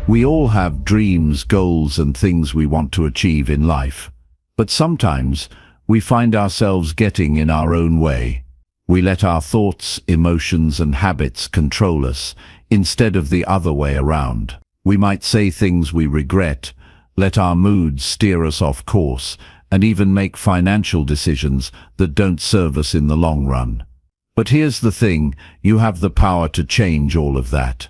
We all have dreams, goals, and things we want to achieve in life. But sometimes we find ourselves getting in our own way. We let our thoughts, emotions, and habits control us instead of the other way around. We might say things we regret, let our moods steer us off course, and even make financial decisions that don't serve us in the long run. But here's the thing, you have the power to change all of that.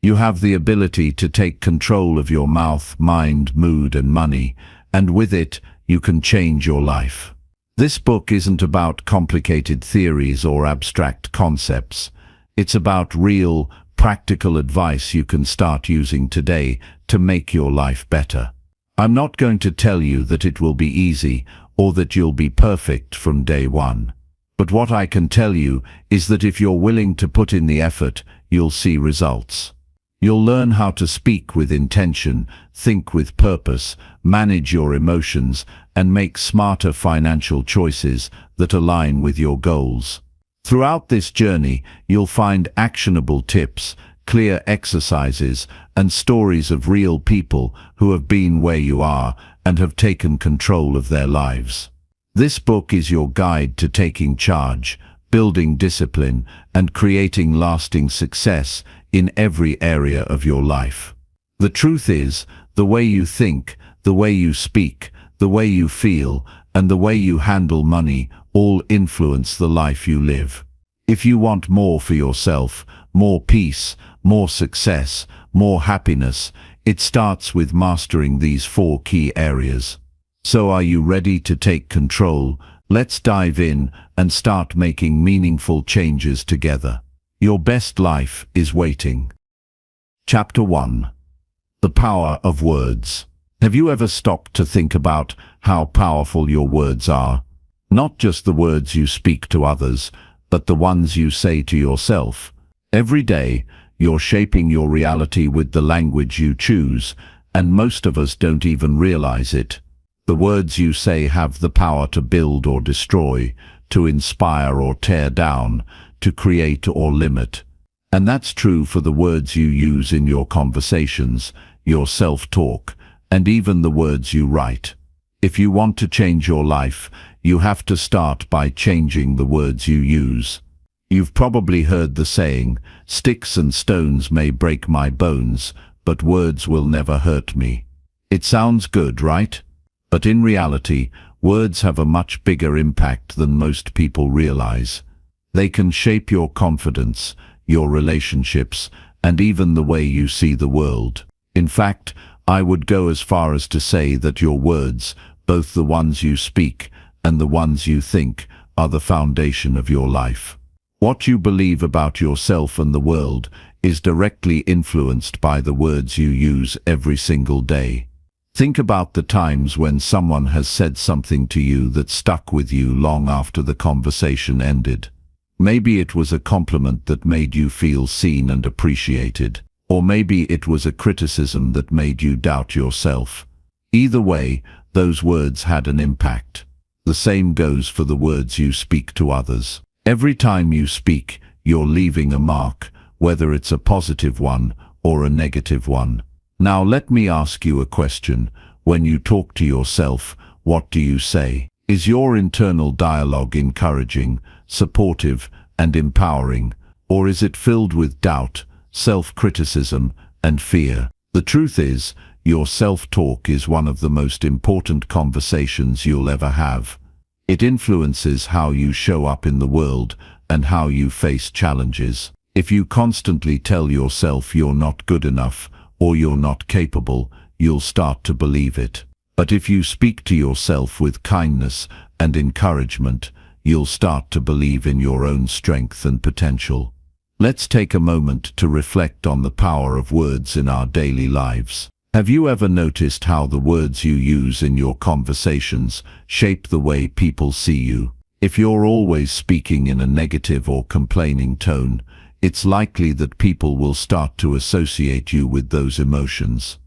You have the ability to take control of your mouth, mind, mood, and money, and with it, you can change your life. This book isn't about complicated theories or abstract concepts. It's about real, practical advice you can start using today to make your life better. I'm not going to tell you that it will be easy or that you'll be perfect from day one. But what I can tell you is that if you're willing to put in the effort, you'll see results. You'll learn how to speak with intention, think with purpose, manage your emotions, and make smarter financial choices that align with your goals. Throughout this journey, you'll find actionable tips, clear exercises, and stories of real people who have been where you are and have taken control of their lives. This book is your guide to taking charge, building discipline, and creating lasting success in every area of your life. The truth is, the way you think, the way you speak, the way you feel, and the way you handle money all influence the life you live. If you want more for yourself, more peace, more success, more happiness, it starts with mastering these 4 key areas. So are you ready to take control? Let's dive in and start making meaningful changes together. Your best life is waiting. Chapter 1. The Power of Words. Have you ever stopped to think about how powerful your words are? Not just the words you speak to others, but the ones you say to yourself. Every day, you're shaping your reality with the language you choose, and most of us don't even realize it. The words you say have the power to build or destroy, to inspire or tear down, to create or limit. And that's true for the words you use in your conversations, your self-talk, and even the words you write. If you want to change your life, you have to start by changing the words you use. You've probably heard the saying, "Sticks and stones may break my bones, but words will never hurt me." It sounds good, right? But in reality, words have a much bigger impact than most people realize. They can shape your confidence, your relationships, and even the way you see the world. In fact, I would go as far as to say that your words, both the ones you speak and the ones you think, are the foundation of your life. What you believe about yourself and the world is directly influenced by the words you use every single day. Think about the times when someone has said something to you that stuck with you long after the conversation ended. Maybe it was a compliment that made you feel seen and appreciated, or maybe it was a criticism that made you doubt yourself. Either way, those words had an impact. The same goes for the words you speak to others. Every time you speak, you're leaving a mark, whether it's a positive one or a negative one. Now let me ask you a question. When you talk to yourself, what do you say? Is your internal dialogue encouraging, supportive, and empowering, or is it filled with doubt, self-criticism, and fear? The truth is, your self-talk is one of the most important conversations you'll ever have. It influences how you show up in the world and how you face challenges. If you constantly tell yourself you're not good enough or you're not capable, you'll start to believe it. But if you speak to yourself with kindness and encouragement, you'll start to believe in your own strength and potential. Let's take a moment to reflect on the power of words in our daily lives. Have you ever noticed how the words you use in your conversations shape the way people see you? If you're always speaking in a negative or complaining tone, it's likely that people will start to associate you with those emotions.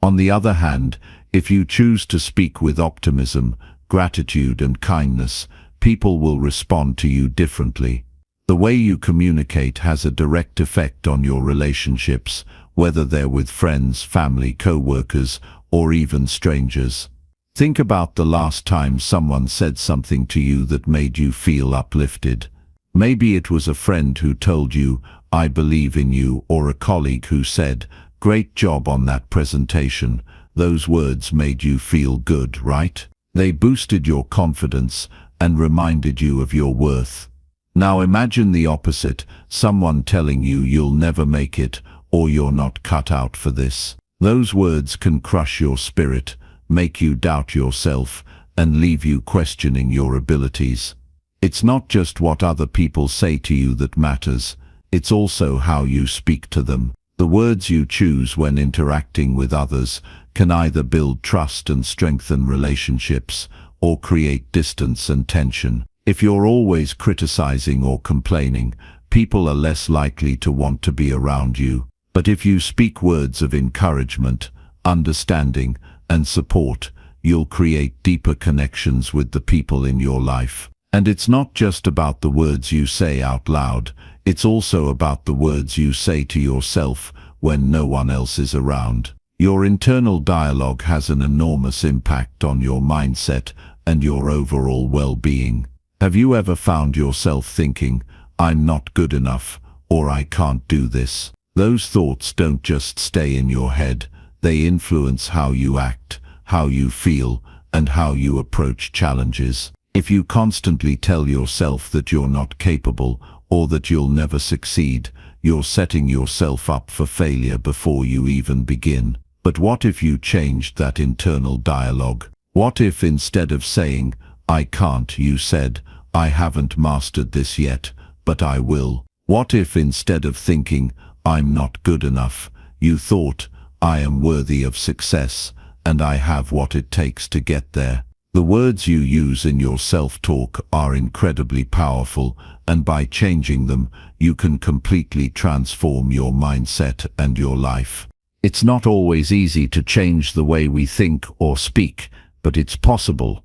On the other hand, if you choose to speak with optimism, gratitude, and kindness, people will respond to you differently. The way you communicate has a direct effect on your relationships, whether they're with friends, family, co-workers, or even strangers. Think about the last time someone said something to you that made you feel uplifted. Maybe it was a friend who told you, "I believe in you," or a colleague who said, "Great job on that presentation." Those words made you feel good, right? They boosted your confidence and reminded you of your worth. Now imagine the opposite, someone telling you you'll never make it, or you're not cut out for this. Those words can crush your spirit, make you doubt yourself, and leave you questioning your abilities. It's not just what other people say to you that matters, it's also how you speak to them. The words you choose when interacting with others can either build trust and strengthen relationships, or create distance and tension. If you're always criticizing or complaining, people are less likely to want to be around you. But if you speak words of encouragement, understanding, and support, you'll create deeper connections with the people in your life. And it's not just about the words you say out loud, it's also about the words you say to yourself when no one else is around. Your internal dialogue has an enormous impact on your mindset and your overall well-being. Have you ever found yourself thinking, "I'm not good enough," or "I can't do this"? Those thoughts don't just stay in your head, they influence how you act, how you feel, and how you approach challenges. If you constantly tell yourself that you're not capable, or that you'll never succeed, you're setting yourself up for failure before you even begin. But what if you changed that internal dialogue? What if instead of saying, "I can't," you said, "I haven't mastered this yet, but I will"? What if instead of thinking, "I'm not good enough," you thought, "I am worthy of success, and I have what it takes to get there"? The words you use in your self-talk are incredibly powerful, and by changing them, you can completely transform your mindset and your life. It's not always easy to change the way we think or speak, but it's possible,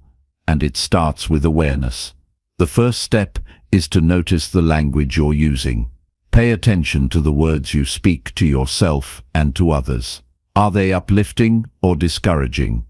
and it starts with awareness. The first step is to notice the language you're using. Pay attention to the words you speak to yourself and to others. Are they uplifting or discouraging?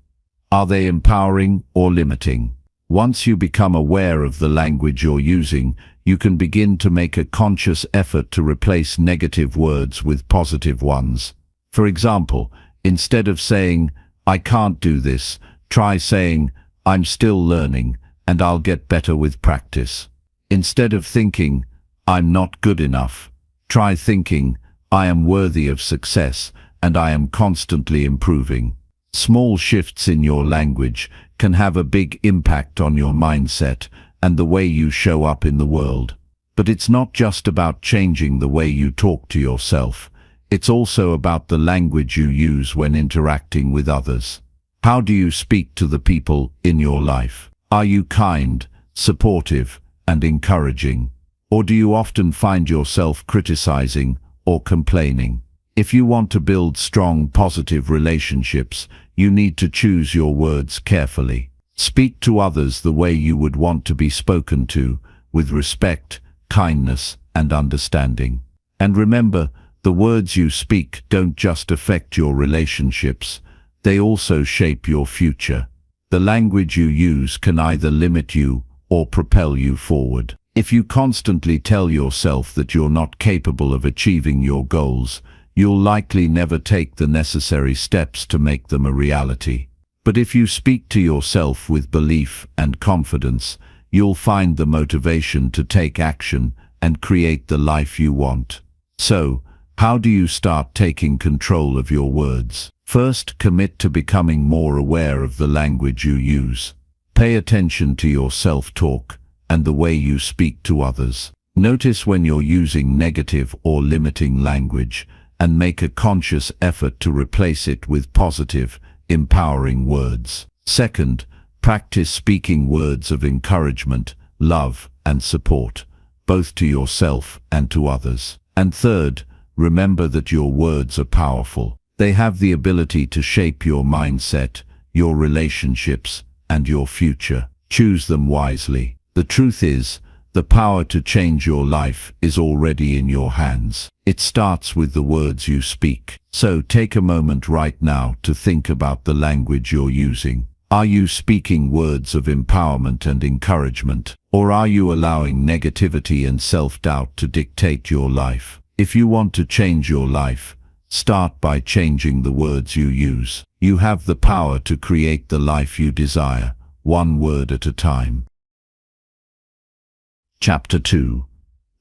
Are they empowering or limiting? Once you become aware of the language you're using, you can begin to make a conscious effort to replace negative words with positive ones. For example, instead of saying, "I can't do this," try saying, "I'm still learning, and I'll get better with practice." Instead of thinking, "I'm not good enough," try thinking, "I am worthy of success, and I am constantly improving." Small shifts in your language can have a big impact on your mindset and the way you show up in the world. But it's not just about changing the way you talk to yourself. It's also about the language you use when interacting with others. How do you speak to the people in your life? Are you kind, supportive, and encouraging? Or do you often find yourself criticizing or complaining? If you want to build strong, positive relationships, you need to choose your words carefully. Speak to others the way you would want to be spoken to, with respect, kindness, and understanding. And remember, the words you speak don't just affect your relationships, they also shape your future. The language you use can either limit you or propel you forward. If you constantly tell yourself that you're not capable of achieving your goals, you'll likely never take the necessary steps to make them a reality. But if you speak to yourself with belief and confidence, you'll find the motivation to take action and create the life you want. So, how do you start taking control of your words? First, commit to becoming more aware of the language you use. Pay attention to your self-talk and the way you speak to others. Notice when you're using negative or limiting language, and make a conscious effort to replace it with positive, empowering words. Second, practice speaking words of encouragement, love, and support, both to yourself and to others. And third, remember that your words are powerful. They have the ability to shape your mindset, your relationships, and your future. Choose them wisely. The truth is, The power to change your life is already in your hands. It starts with the words you speak. So take a moment right now to think about the language you're using. Are you speaking words of empowerment and encouragement, or are you allowing negativity and self-doubt to dictate your life? If you want to change your life, start by changing the words you use. You have the power to create the life you desire, one word at a time. Chapter 2.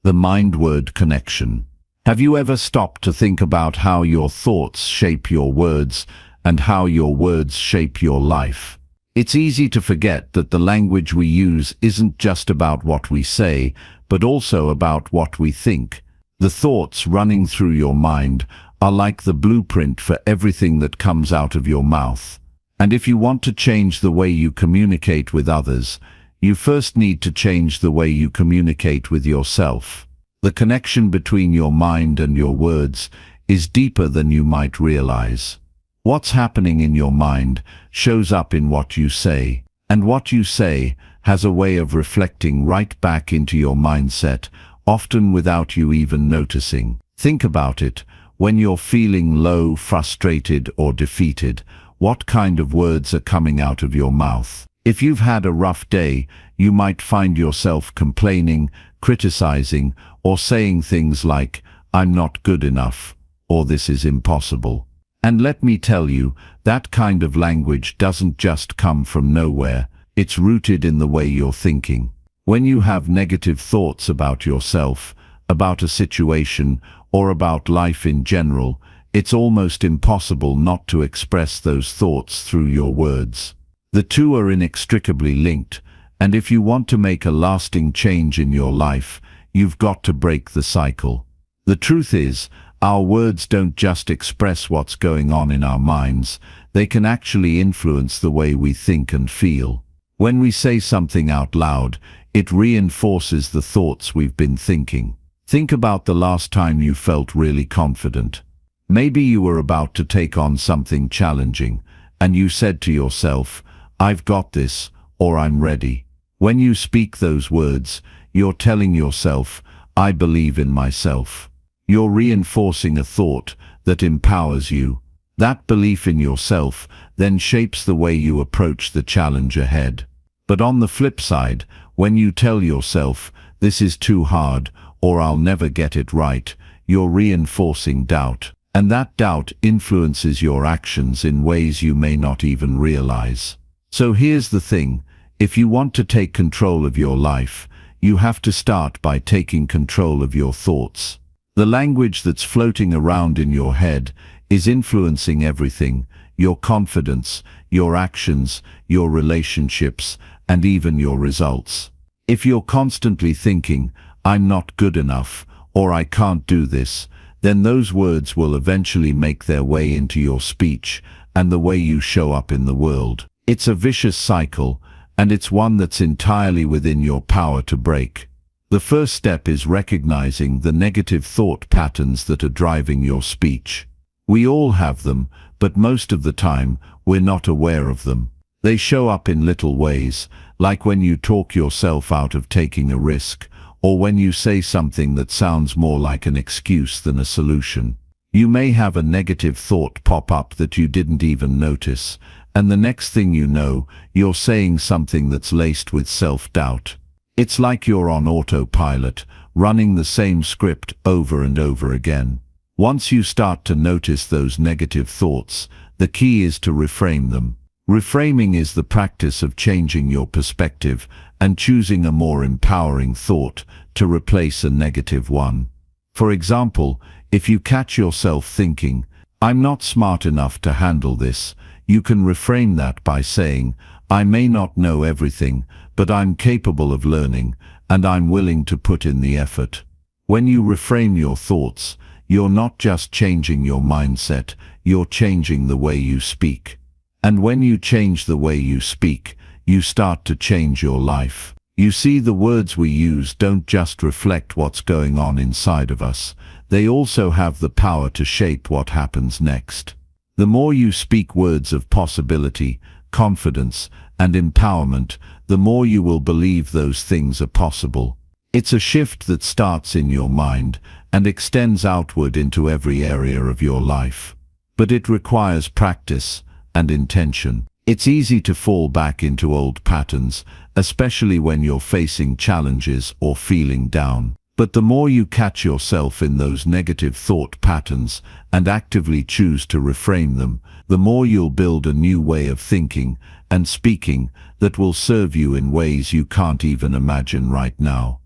The Mind-Word Connection. Have you ever stopped to think about how your thoughts shape your words and how your words shape your life? It's easy to forget that the language we use isn't just about what we say, but also about what we think. The thoughts running through your mind are like the blueprint for everything that comes out of your mouth. And if you want to change the way you communicate with others, you first need to change the way you communicate with yourself. The connection between your mind and your words is deeper than you might realize. What's happening in your mind shows up in what you say, and what you say has a way of reflecting right back into your mindset, often without you even noticing. Think about it. When you're feeling low, frustrated, or defeated, what kind of words are coming out of your mouth? If you've had a rough day, you might find yourself complaining, criticizing, or saying things like, "I'm not good enough," or "this is impossible." And let me tell you, that kind of language doesn't just come from nowhere. It's rooted in the way you're thinking. When you have negative thoughts about yourself, about a situation, or about life in general, it's almost impossible not to express those thoughts through your words. The two are inextricably linked, and if you want to make a lasting change in your life, you've got to break the cycle. The truth is, our words don't just express what's going on in our minds, they can actually influence the way we think and feel. When we say something out loud, it reinforces the thoughts we've been thinking. Think about the last time you felt really confident. Maybe you were about to take on something challenging, and you said to yourself, "I've got this," or "I'm ready." When you speak those words, you're telling yourself, "I believe in myself." You're reinforcing a thought that empowers you. That belief in yourself then shapes the way you approach the challenge ahead. But on the flip side, when you tell yourself, "This is too hard," or "I'll never get it right," you're reinforcing doubt. And that doubt influences your actions in ways you may not even realize. So here's the thing, if you want to take control of your life, you have to start by taking control of your thoughts. The language that's floating around in your head is influencing everything: your confidence, your actions, your relationships, and even your results. If you're constantly thinking, "I'm not good enough," or "I can't do this," then those words will eventually make their way into your speech and the way you show up in the world. It's a vicious cycle, and it's one that's entirely within your power to break. The first step is recognizing the negative thought patterns that are driving your speech. We all have them, but most of the time, we're not aware of them. They show up in little ways, like when you talk yourself out of taking a risk, or when you say something that sounds more like an excuse than a solution. You may have a negative thought pop up that you didn't even notice, and the next thing you know, you're saying something that's laced with self-doubt. It's like you're on autopilot, running the same script over and over again. Once you start to notice those negative thoughts, the key is to reframe them. Reframing is the practice of changing your perspective and choosing a more empowering thought to replace a negative one. For example, if you catch yourself thinking, "I'm not smart enough to handle this," you can reframe that by saying, "I may not know everything, but I'm capable of learning, and I'm willing to put in the effort." When you reframe your thoughts, you're not just changing your mindset, you're changing the way you speak. And when you change the way you speak, you start to change your life. You see, the words we use don't just reflect what's going on inside of us, they also have the power to shape what happens next. The more you speak words of possibility, confidence, and empowerment, the more you will believe those things are possible. It's a shift that starts in your mind and extends outward into every area of your life. But it requires practice and intention. It's easy to fall back into old patterns, especially when you're facing challenges or feeling down. But the more you catch yourself in those negative thought patterns and actively choose to reframe them, the more you'll build a new way of thinking and speaking that will serve you in ways you can't even imagine right now.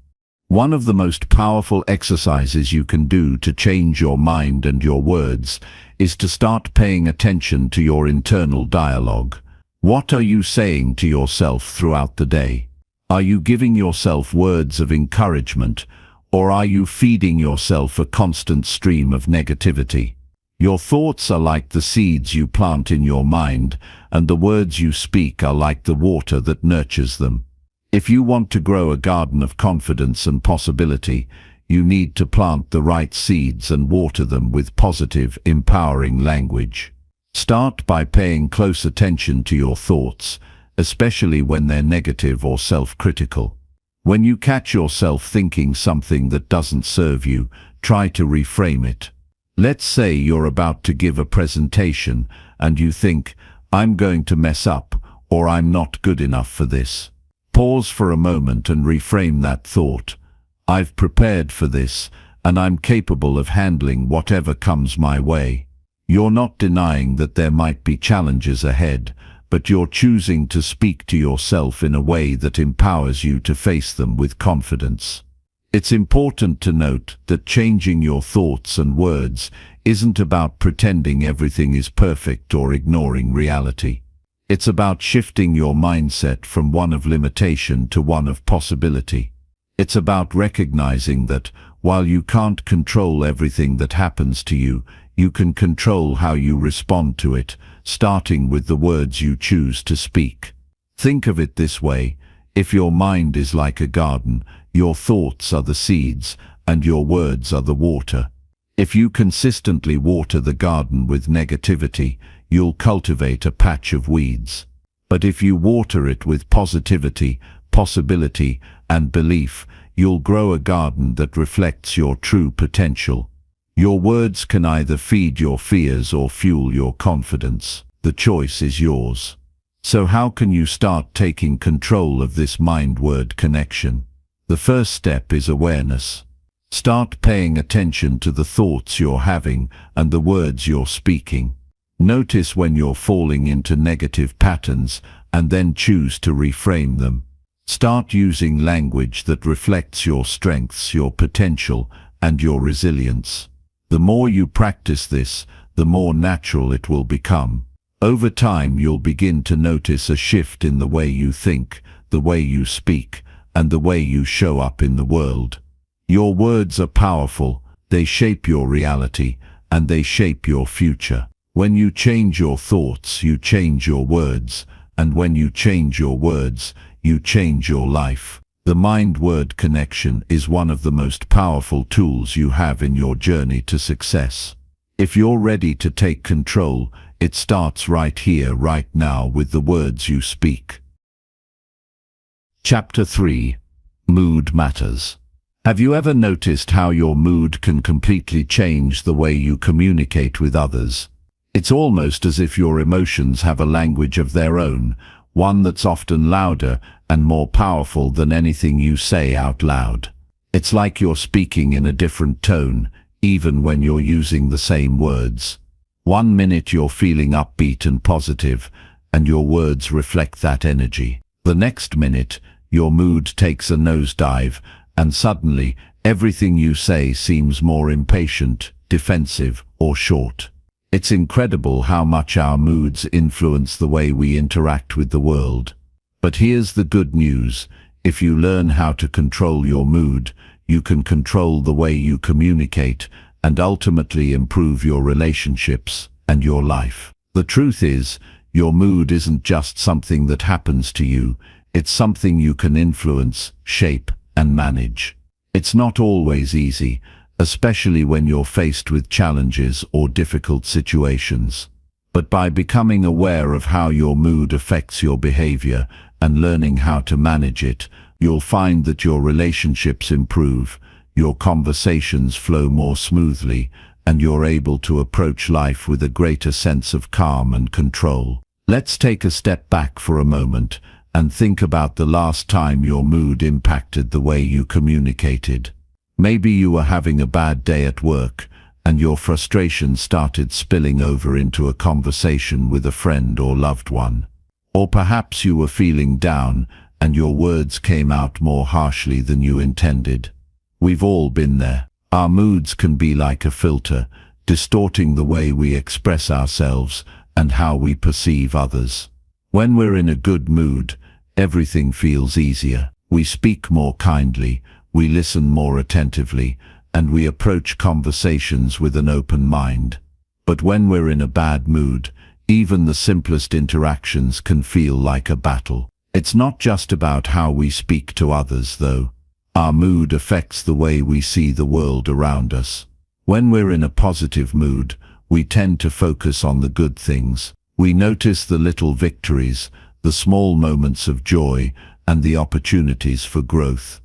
One of the most powerful exercises you can do to change your mind and your words is to start paying attention to your internal dialogue. What are you saying to yourself throughout the day? Are you giving yourself words of encouragement, or are you feeding yourself a constant stream of negativity? Your thoughts are like the seeds you plant in your mind, and the words you speak are like the water that nurtures them. If you want to grow a garden of confidence and possibility, you need to plant the right seeds and water them with positive, empowering language. Start by paying close attention to your thoughts, especially when they're negative or self-critical. When you catch yourself thinking something that doesn't serve you, try to reframe it. Let's say you're about to give a presentation and you think, "I'm going to mess up," or "I'm not good enough for this." Pause for a moment and reframe that thought. "I've prepared for this, and I'm capable of handling whatever comes my way." You're not denying that there might be challenges ahead, but you're choosing to speak to yourself in a way that empowers you to face them with confidence. It's important to note that changing your thoughts and words isn't about pretending everything is perfect or ignoring reality. It's about shifting your mindset from one of limitation to one of possibility. It's about recognizing that, while you can't control everything that happens to you, you can control how you respond to it, starting with the words you choose to speak. Think of it this way: if your mind is like a garden, your thoughts are the seeds, and your words are the water. If you consistently water the garden with negativity, you'll cultivate a patch of weeds. But if you water it with positivity, possibility, and belief, you'll grow a garden that reflects your true potential. Your words can either feed your fears or fuel your confidence. The choice is yours. So how can you start taking control of this mind-word connection? The first step is awareness. Start paying attention to the thoughts you're having and the words you're speaking. Notice when you're falling into negative patterns and then choose to reframe them. Start using language that reflects your strengths, your potential, and your resilience. The more you practice this, the more natural it will become. Over time, you'll begin to notice a shift in the way you think, the way you speak, and the way you show up in the world. Your words are powerful. They shape your reality, and they shape your future. When you change your thoughts, you change your words, and when you change your words, you change your life. The mind-word connection is one of the most powerful tools you have in your journey to success. If you're ready to take control, it starts right here, right now, with the words you speak. Chapter 3. Mood Matters. Have you ever noticed how your mood can completely change the way you communicate with others? It's almost as if your emotions have a language of their own, one that's often louder and more powerful than anything you say out loud. It's like you're speaking in a different tone, even when you're using the same words. One minute you're feeling upbeat and positive, and your words reflect that energy. The next minute, your mood takes a nosedive, and suddenly, everything you say seems more impatient, defensive, or short. It's incredible how much our moods influence the way we interact with the world. But here's the good news: if you learn how to control your mood, you can control the way you communicate and ultimately improve your relationships and your life. The truth is, your mood isn't just something that happens to you, it's something you can influence, shape, and manage. It's not always easy, especially when you're faced with challenges or difficult situations. But by becoming aware of how your mood affects your behavior and learning how to manage it, You'll find that your relationships improve, your conversations flow more smoothly, and you're able to approach life with a greater sense of calm and control. Let's take a step back for a moment and think about the last time your mood impacted the way you communicated. Maybe you were having a bad day at work, and your frustration started spilling over into a conversation with a friend or loved one. Or perhaps you were feeling down, and your words came out more harshly than you intended. We've all been there. Our moods can be like a filter, distorting the way we express ourselves and how we perceive others. When we're in a good mood, everything feels easier. We speak more kindly, we listen more attentively, and we approach conversations with an open mind. But when we're in a bad mood, even the simplest interactions can feel like a battle. It's not just about how we speak to others, though. Our mood affects the way we see the world around us. When we're in a positive mood, we tend to focus on the good things. We notice the little victories, the small moments of joy, and the opportunities for growth.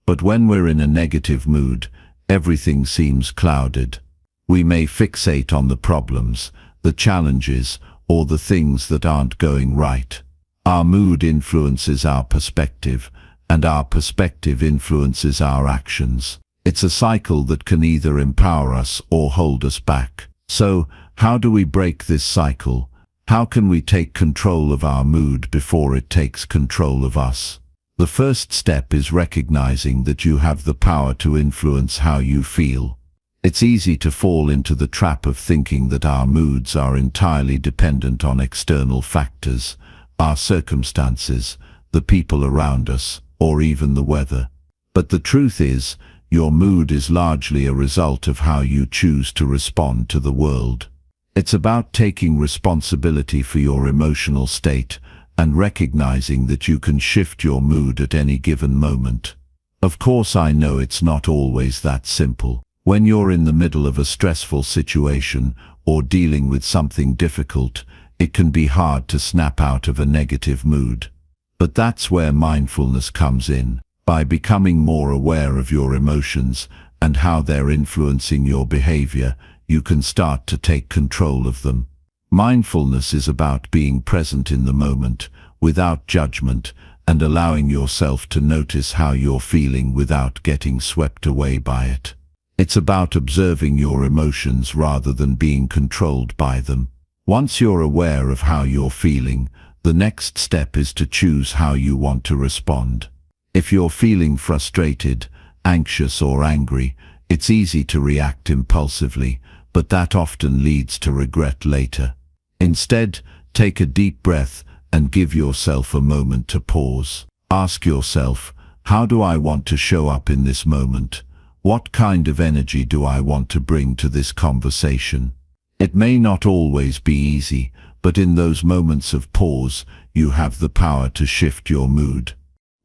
But when we're in a negative mood, everything seems clouded. We may fixate on the problems, the challenges, or the things that aren't going right. Our mood influences our perspective, and our perspective influences our actions. It's a cycle that can either empower us or hold us back. So, how do we break this cycle? How can we take control of our mood before it takes control of us? The first step is recognizing that you have the power to influence how you feel. It's easy to fall into the trap of thinking that our moods are entirely dependent on external factors, our circumstances, the people around us, or even the weather. But the truth is, your mood is largely a result of how you choose to respond to the world. It's about taking responsibility for your emotional state and recognizing that you can shift your mood at any given moment. Of course, I know it's not always that simple. When you're in the middle of a stressful situation or dealing with something difficult, it can be hard to snap out of a negative mood. But that's where mindfulness comes in. By becoming more aware of your emotions and how they're influencing your behavior, you can start to take control of them. Mindfulness is about being present in the moment, without judgment, and allowing yourself to notice how you're feeling without getting swept away by it. It's about observing your emotions rather than being controlled by them. Once you're aware of how you're feeling, the next step is to choose how you want to respond. If you're feeling frustrated, anxious, or angry, it's easy to react impulsively, but that often leads to regret later. Instead, take a deep breath and give yourself a moment to pause. Ask yourself, how do I want to show up in this moment? What kind of energy do I want to bring to this conversation? It may not always be easy, but in those moments of pause, you have the power to shift your mood.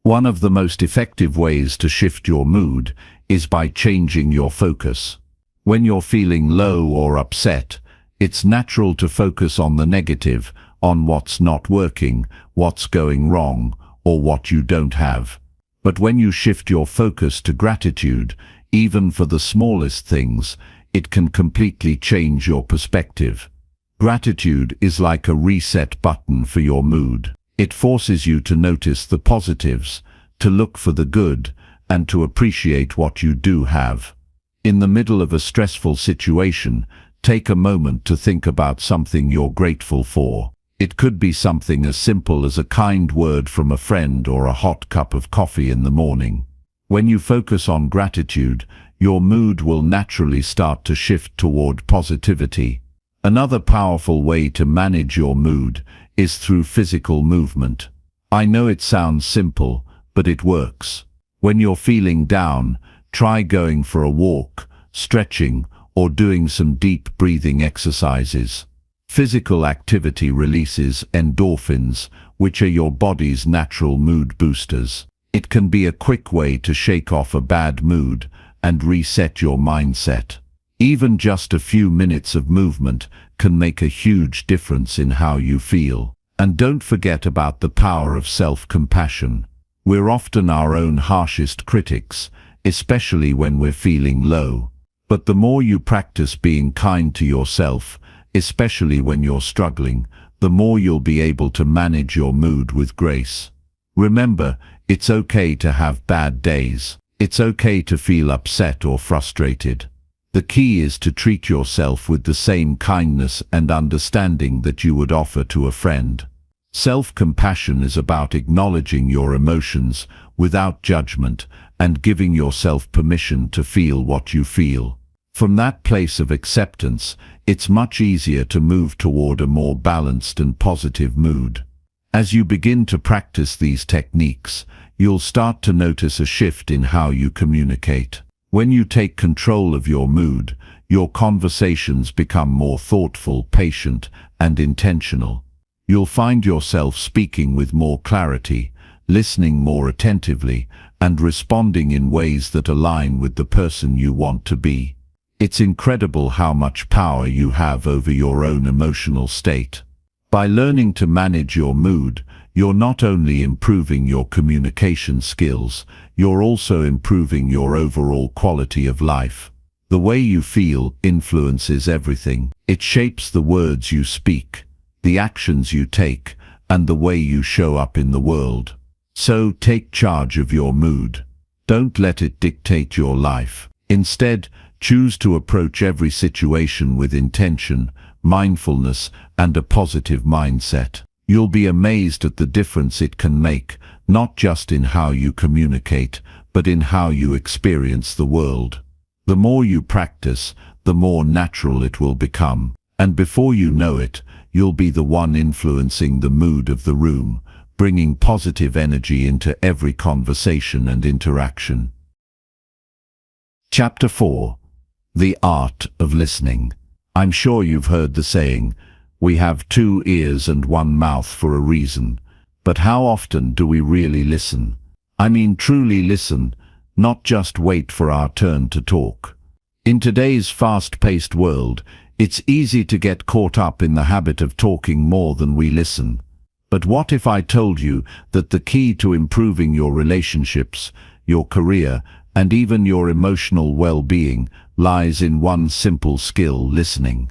One of the most effective ways to shift your mood is by changing your focus. When you're feeling low or upset, it's natural to focus on the negative, on what's not working, what's going wrong, or what you don't have. But when you shift your focus to gratitude, even for the smallest things, it can completely change your perspective. Gratitude is like a reset button for your mood. It forces you to notice the positives, to look for the good, and to appreciate what you do have. In the middle of a stressful situation, take a moment to think about something you're grateful for. It could be something as simple as a kind word from a friend or a hot cup of coffee in the morning. When you focus on gratitude, your mood will naturally start to shift toward positivity. Another powerful way to manage your mood is through physical movement. I know it sounds simple, but it works. When you're feeling down, try going for a walk, stretching, or doing some deep breathing exercises. Physical activity releases endorphins, which are your body's natural mood boosters. It can be a quick way to shake off a bad mood and reset your mindset. Even just a few minutes of movement can make a huge difference in how you feel. And don't forget about the power of self-compassion. We're often our own harshest critics, especially when we're feeling low. But the more you practice being kind to yourself, especially when you're struggling, the more you'll be able to manage your mood with grace. Remember, it's okay to have bad days. It's okay to feel upset or frustrated. The key is to treat yourself with the same kindness and understanding that you would offer to a friend. Self-compassion is about acknowledging your emotions without judgment and giving yourself permission to feel what you feel. From that place of acceptance, it's much easier to move toward a more balanced and positive mood. As you begin to practice these techniques, you'll start to notice a shift in how you communicate. When you take control of your mood, your conversations become more thoughtful, patient, and intentional. You'll find yourself speaking with more clarity, listening more attentively, and responding in ways that align with the person you want to be. It's incredible how much power you have over your own emotional state. By learning to manage your mood, you're not only improving your communication skills, you're also improving your overall quality of life. The way you feel influences everything. It shapes the words you speak, the actions you take, and the way you show up in the world. So take charge of your mood. Don't let it dictate your life. Instead, choose to approach every situation with intention, mindfulness, and a positive mindset. You'll be amazed at the difference it can make, not just in how you communicate, but in how you experience the world. The more you practice, the more natural it will become, and before you know it, you'll be the one influencing the mood of the room, bringing positive energy into every conversation and interaction. Chapter 4. The Art of Listening. I'm sure you've heard the saying, "We have 2 ears and 1 mouth for a reason." But how often do we really listen? I mean truly listen, not just wait for our turn to talk. In today's fast-paced world, it's easy to get caught up in the habit of talking more than we listen. But what if I told you that the key to improving your relationships, your career, and even your emotional well-being lies in one simple skill: listening?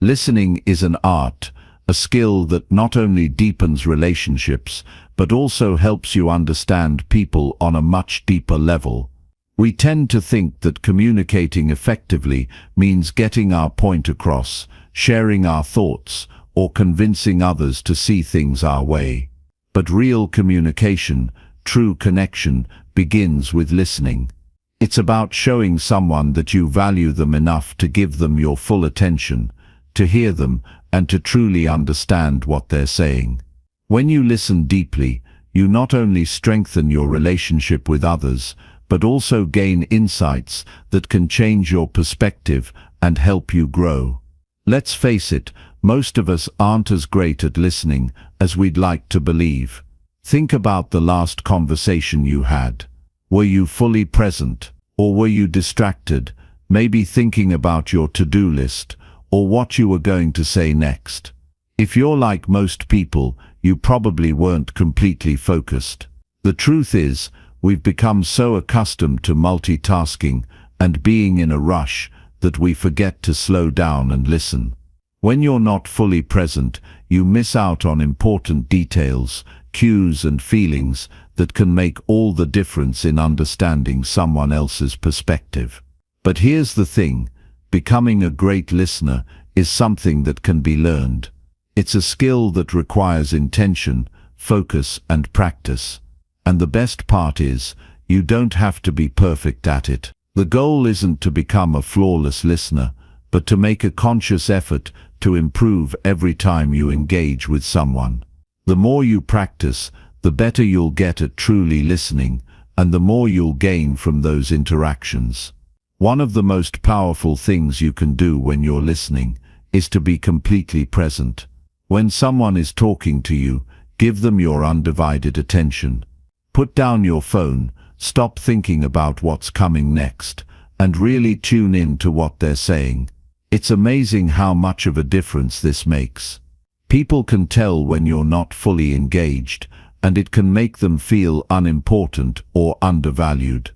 Listening is an art, a skill that not only deepens relationships, but also helps you understand people on a much deeper level. We tend to think that communicating effectively means getting our point across, sharing our thoughts, or convincing others to see things our way. But real communication, true connection, begins with listening. It's about showing someone that you value them enough to give them your full attention, to hear them, and to truly understand what they're saying. When you listen deeply, you not only strengthen your relationship with others, but also gain insights that can change your perspective and help you grow. Let's face it, most of us aren't as great at listening as we'd like to believe. Think about the last conversation you had. Were you fully present, or were you distracted, maybe thinking about your to-do list, or what you were going to say next? If you're like most people, you probably weren't completely focused. The truth is, we've become so accustomed to multitasking and being in a rush that we forget to slow down and listen. When you're not fully present, you miss out on important details, cues and feelings that can make all the difference in understanding someone else's perspective. But here's the thing, becoming a great listener is something that can be learned. It's a skill that requires intention, focus, and practice. And the best part is, you don't have to be perfect at it. The goal isn't to become a flawless listener, but to make a conscious effort to improve every time you engage with someone. The more you practice, the better you'll get at truly listening, and the more you'll gain from those interactions. One of the most powerful things you can do when you're listening is to be completely present. When someone is talking to you, give them your undivided attention. Put down your phone, stop thinking about what's coming next, and really tune in to what they're saying. It's amazing how much of a difference this makes. People can tell when you're not fully engaged, and it can make them feel unimportant or undervalued.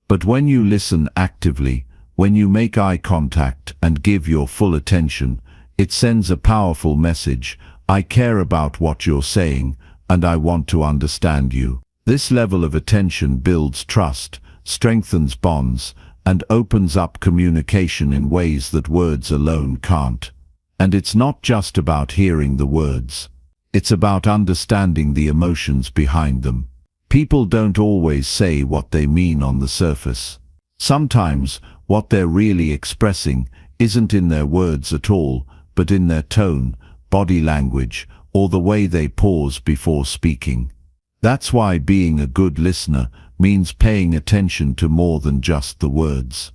But when you listen actively, when you make eye contact and give your full attention, it sends a powerful message: I care about what you're saying, and I want to understand you. This level of attention builds trust, strengthens bonds, and opens up communication in ways that words alone can't. And it's not just about hearing the words. It's about understanding the emotions behind them. People don't always say what they mean on the surface. Sometimes what they're really expressing isn't in their words at all, but in their tone, body language, or the way they pause before speaking. That's why being a good listener means paying attention to more than just the words.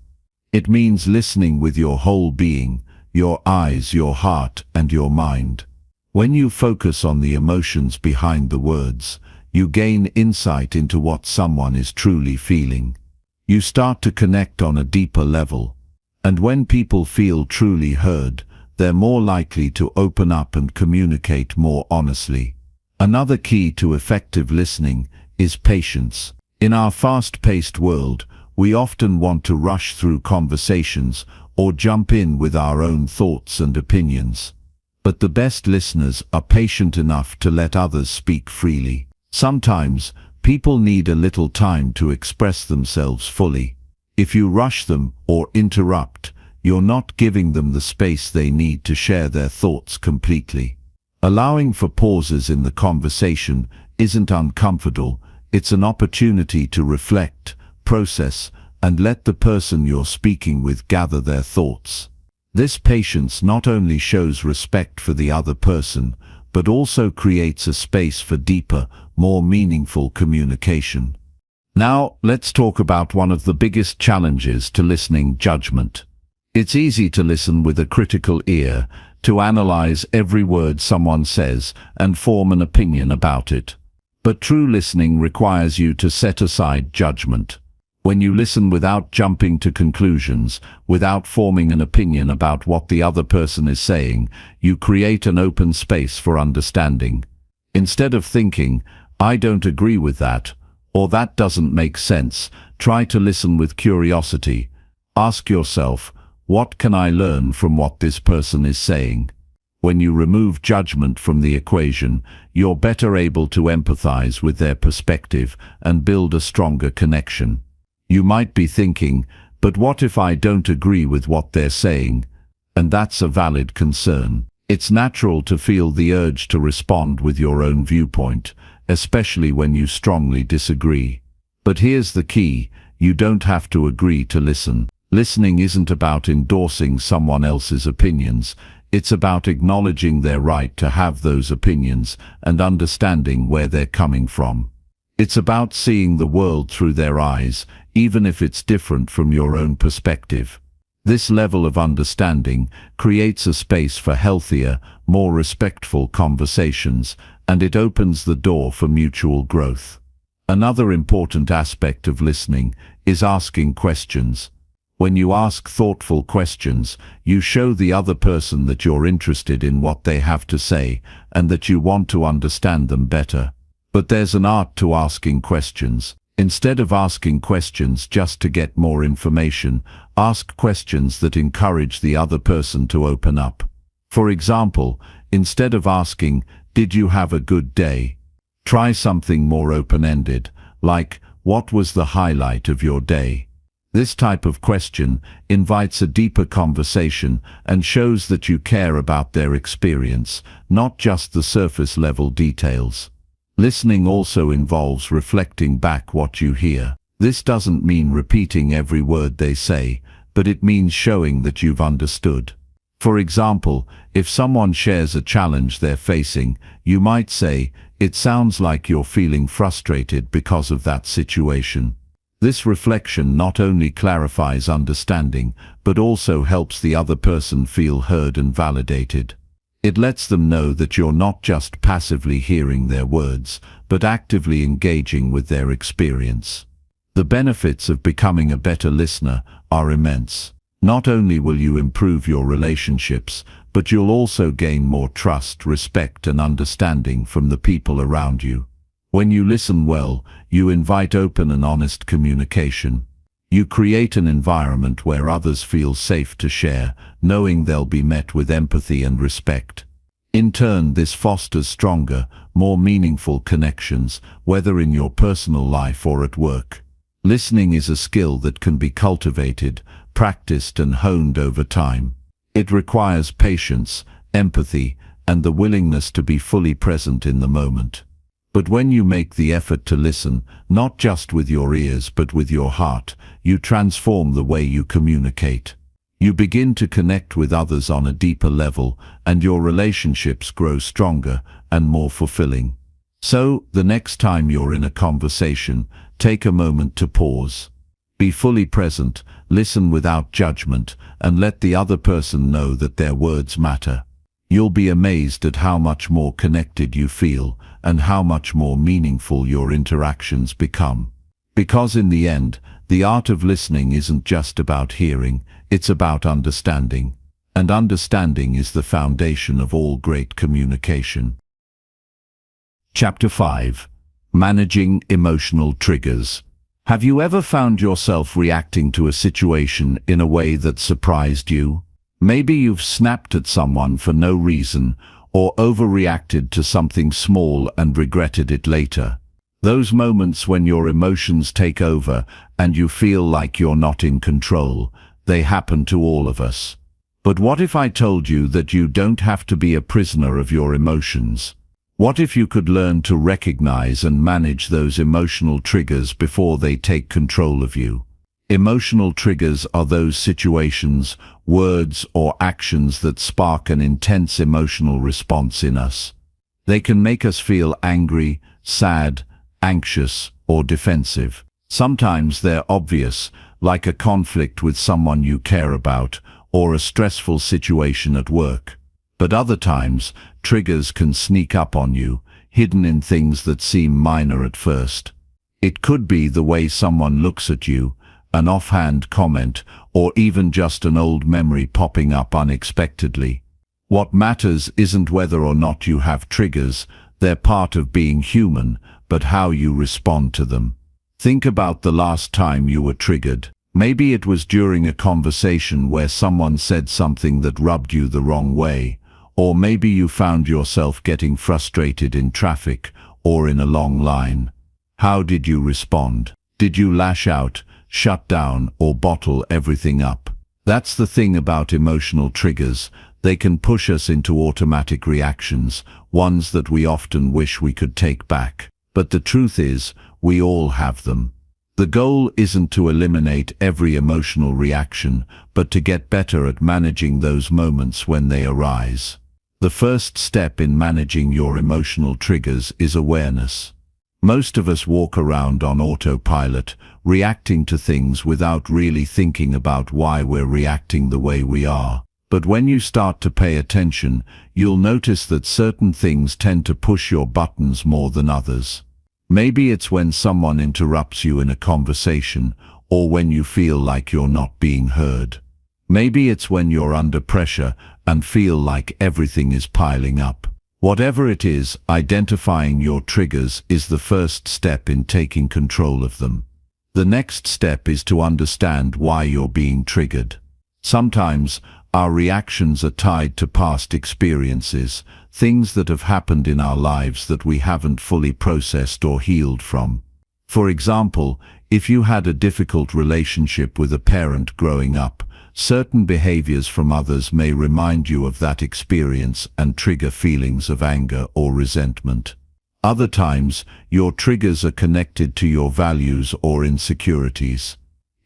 It means listening with your whole being, your eyes, your heart, and your mind. When you focus on the emotions behind the words, you gain insight into what someone is truly feeling. You start to connect on a deeper level. And when people feel truly heard, they're more likely to open up and communicate more honestly. Another key to effective listening is patience. In our fast-paced world, we often want to rush through conversations or jump in with our own thoughts and opinions. But the best listeners are patient enough to let others speak freely. Sometimes, people need a little time to express themselves fully. If you rush them or interrupt, you're not giving them the space they need to share their thoughts completely. Allowing for pauses in the conversation isn't uncomfortable. It's an opportunity to reflect, process, and let the person you're speaking with gather their thoughts. This patience not only shows respect for the other person, but also creates a space for deeper, more meaningful communication. Now, let's talk about one of the biggest challenges to listening: judgment. It's easy to listen with a critical ear, to analyze every word someone says and form an opinion about it. But true listening requires you to set aside judgment. When you listen without jumping to conclusions, without forming an opinion about what the other person is saying, you create an open space for understanding. Instead of thinking, "I don't agree with that," or "that doesn't make sense," try to listen with curiosity. Ask yourself, what can I learn from what this person is saying? When you remove judgment from the equation, you're better able to empathize with their perspective and build a stronger connection. You might be thinking, but what if I don't agree with what they're saying? And that's a valid concern. It's natural to feel the urge to respond with your own viewpoint, especially when you strongly disagree. But here's the key: you don't have to agree to listen. Listening isn't about endorsing someone else's opinions. It's about acknowledging their right to have those opinions and understanding where they're coming from. It's about seeing the world through their eyes, even if it's different from your own perspective. This level of understanding creates a space for healthier, more respectful conversations, and it opens the door for mutual growth. Another important aspect of listening is asking questions. When you ask thoughtful questions, you show the other person that you're interested in what they have to say and that you want to understand them better. But there's an art to asking questions. Instead of asking questions just to get more information, ask questions that encourage the other person to open up. For example, instead of asking, "Did you have a good day?" try something more open-ended, like, "What was the highlight of your day?" This type of question invites a deeper conversation and shows that you care about their experience, not just the surface-level details. Listening also involves reflecting back what you hear. This doesn't mean repeating every word they say, but it means showing that you've understood. For example, if someone shares a challenge they're facing, you might say, "It sounds like you're feeling frustrated because of that situation." This reflection not only clarifies understanding, but also helps the other person feel heard and validated. It lets them know that you're not just passively hearing their words, but actively engaging with their experience. The benefits of becoming a better listener are immense. Not only will you improve your relationships, but you'll also gain more trust, respect, and understanding from the people around you. When you listen well, you invite open and honest communication. You create an environment where others feel safe to share, knowing they'll be met with empathy and respect. In turn, this fosters stronger, more meaningful connections, whether in your personal life or at work. Listening is a skill that can be cultivated, practiced and honed over time. It requires patience, empathy, and the willingness to be fully present in the moment. But when you make the effort to listen, not just with your ears but with your heart, you transform the way you communicate. You begin to connect with others on a deeper level, and your relationships grow stronger and more fulfilling. So, the next time you're in a conversation, take a moment to pause. Be fully present, listen without judgment, and let the other person know that their words matter. You'll be amazed at how much more connected you feel and how much more meaningful your interactions become. Because in the end, the art of listening isn't just about hearing, it's about understanding. And understanding is the foundation of all great communication. Chapter 5. Managing Emotional Triggers. Have you ever found yourself reacting to a situation in a way that surprised you? Maybe you've snapped at someone for no reason, or overreacted to something small and regretted it later. Those moments when your emotions take over and you feel like you're not in control, they happen to all of us. But what if I told you that you don't have to be a prisoner of your emotions? What if you could learn to recognize and manage those emotional triggers before they take control of you? Emotional triggers are those situations, words, or actions that spark an intense emotional response in us. They can make us feel angry, sad, anxious, or defensive. Sometimes they're obvious, like a conflict with someone you care about, or a stressful situation at work. But other times, triggers can sneak up on you, hidden in things that seem minor at first. It could be the way someone looks at you, an offhand comment, or even just an old memory popping up unexpectedly. What matters isn't whether or not you have triggers, they're part of being human, but how you respond to them. Think about the last time you were triggered. Maybe it was during a conversation where someone said something that rubbed you the wrong way, or maybe you found yourself getting frustrated in traffic or in a long line. How did you respond? Did you lash out, shut down, or bottle everything up? That's the thing about emotional triggers. They can push us into automatic reactions, ones that we often wish we could take back. But the truth is, we all have them. The goal isn't to eliminate every emotional reaction, but to get better at managing those moments when they arise. The first step in managing your emotional triggers is awareness. Most of us walk around on autopilot, reacting to things without really thinking about why we're reacting the way we are. But when you start to pay attention, you'll notice that certain things tend to push your buttons more than others. Maybe it's when someone interrupts you in a conversation, or when you feel like you're not being heard. Maybe it's when you're under pressure and feel like everything is piling up. Whatever it is, identifying your triggers is the first step in taking control of them. The next step is to understand why you're being triggered. Sometimes, our reactions are tied to past experiences, things that have happened in our lives that we haven't fully processed or healed from. For example, if you had a difficult relationship with a parent growing up, certain behaviors from others may remind you of that experience and trigger feelings of anger or resentment. Other times, your triggers are connected to your values or insecurities.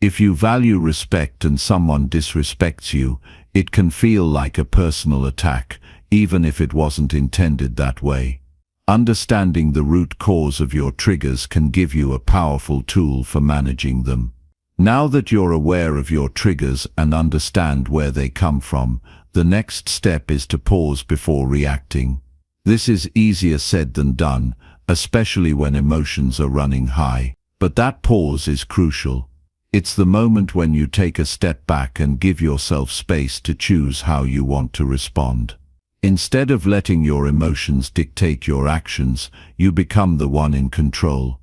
If you value respect and someone disrespects you, it can feel like a personal attack, even if it wasn't intended that way. Understanding the root cause of your triggers can give you a powerful tool for managing them. Now that you're aware of your triggers and understand where they come from, the next step is to pause before reacting. This is easier said than done, especially when emotions are running high. But that pause is crucial. It's the moment when you take a step back and give yourself space to choose how you want to respond. Instead of letting your emotions dictate your actions, you become the one in control.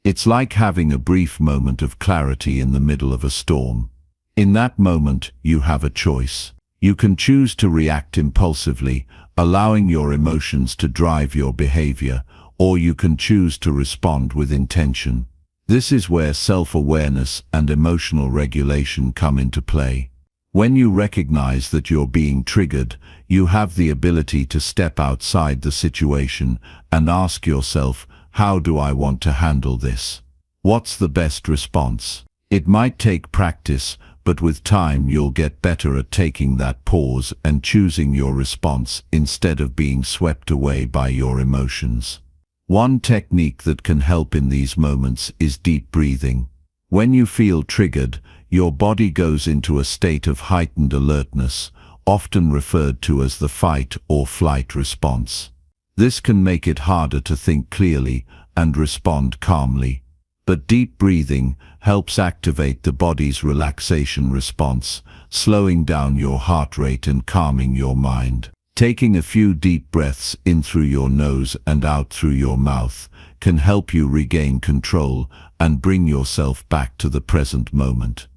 It's like having a brief moment of clarity in the middle of a storm. In that moment, you have a choice. You can choose to react impulsively, allowing your emotions to drive your behavior, or you can choose to respond with intention. This is where self-awareness and emotional regulation come into play. When you recognize that you're being triggered, you have the ability to step outside the situation and ask yourself, how do I want to handle this? What's the best response? It might take practice, but with time you'll get better at taking that pause and choosing your response instead of being swept away by your emotions. One technique that can help in these moments is deep breathing. When you feel triggered, your body goes into a state of heightened alertness, often referred to as the fight or flight response. This can make it harder to think clearly and respond calmly. But deep breathing helps activate the body's relaxation response, slowing down your heart rate and calming your mind. Taking a few deep breaths in through your nose and out through your mouth can help you regain control and bring yourself back to the present moment.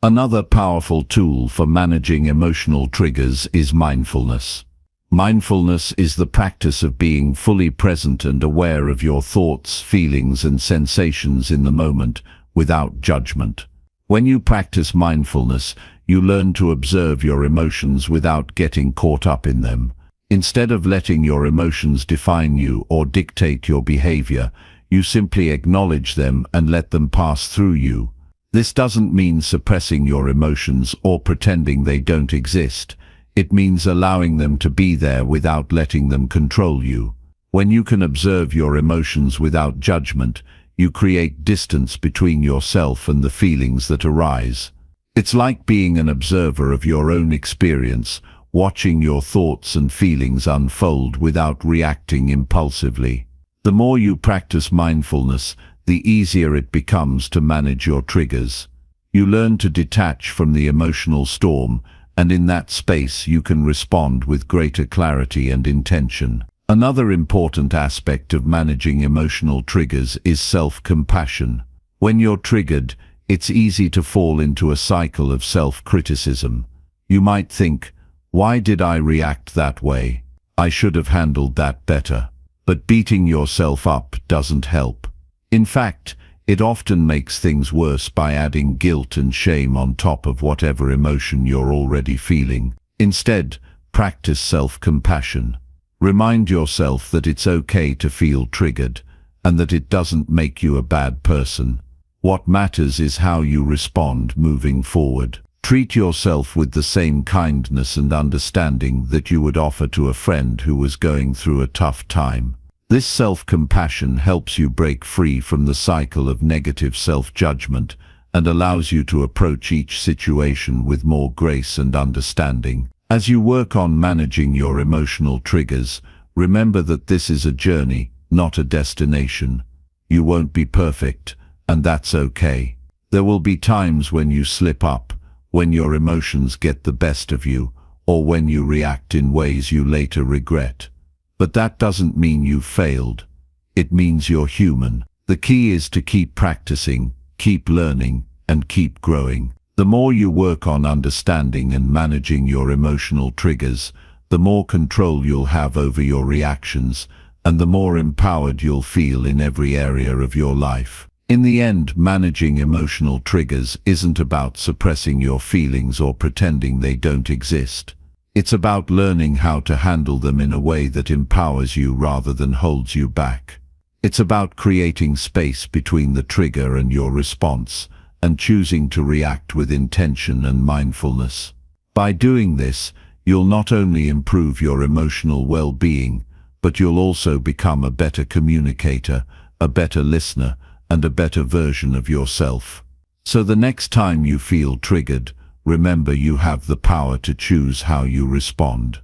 Another powerful tool for managing emotional triggers is mindfulness. Mindfulness is the practice of being fully present and aware of your thoughts, feelings, and sensations in the moment, without judgment. When you practice mindfulness, you learn to observe your emotions without getting caught up in them. Instead of letting your emotions define you or dictate your behavior, you simply acknowledge them and let them pass through you. This doesn't mean suppressing your emotions or pretending they don't exist. It means allowing them to be there without letting them control you. When you can observe your emotions without judgment, you create distance between yourself and the feelings that arise. It's like being an observer of your own experience, watching your thoughts and feelings unfold without reacting impulsively. The more you practice mindfulness, the easier it becomes to manage your triggers. You learn to detach from the emotional storm, and in that space you can respond with greater clarity and intention. Another important aspect of managing emotional triggers is self-compassion. When you're triggered, it's easy to fall into a cycle of self-criticism. You might think, why did I react that way? I should have handled that better. But beating yourself up doesn't help. In fact, it often makes things worse by adding guilt and shame on top of whatever emotion you're already feeling. Instead, practice self-compassion. Remind yourself that it's okay to feel triggered, and that it doesn't make you a bad person. What matters is how you respond moving forward. Treat yourself with the same kindness and understanding that you would offer to a friend who was going through a tough time. This self-compassion helps you break free from the cycle of negative self-judgment and allows you to approach each situation with more grace and understanding. As you work on managing your emotional triggers, remember that this is a journey, not a destination. You won't be perfect, and that's okay. There will be times when you slip up, when your emotions get the best of you, or when you react in ways you later regret. But that doesn't mean you've failed. It means you're human. The key is to keep practicing, keep learning, and keep growing. The more you work on understanding and managing your emotional triggers, the more control you'll have over your reactions, and the more empowered you'll feel in every area of your life. In the end, managing emotional triggers isn't about suppressing your feelings or pretending they don't exist. It's about learning how to handle them in a way that empowers you rather than holds you back. It's about creating space between the trigger and your response, and choosing to react with intention and mindfulness. By doing this, you'll not only improve your emotional well-being, but you'll also become a better communicator, a better listener, and a better version of yourself. So the next time you feel triggered, remember you have the power to choose how you respond.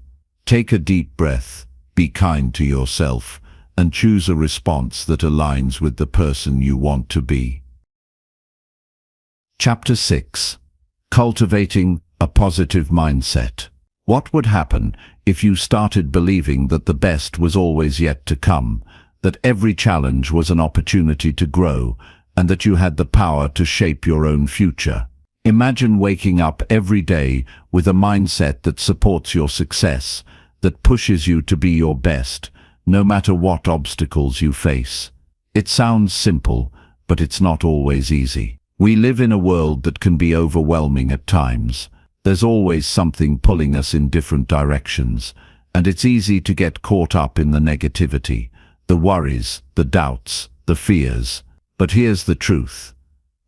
Take a deep breath, be kind to yourself, and choose a response that aligns with the person you want to be. Chapter 6. Cultivating a Positive Mindset. What would happen if you started believing that the best was always yet to come, that every challenge was an opportunity to grow, and that you had the power to shape your own future. Imagine waking up every day with a mindset that supports your success, that pushes you to be your best, no matter what obstacles you face. It sounds simple, but it's not always easy. We live in a world that can be overwhelming at times. There's always something pulling us in different directions, and it's easy to get caught up in the negativity, the worries, the doubts, the fears. But here's the truth.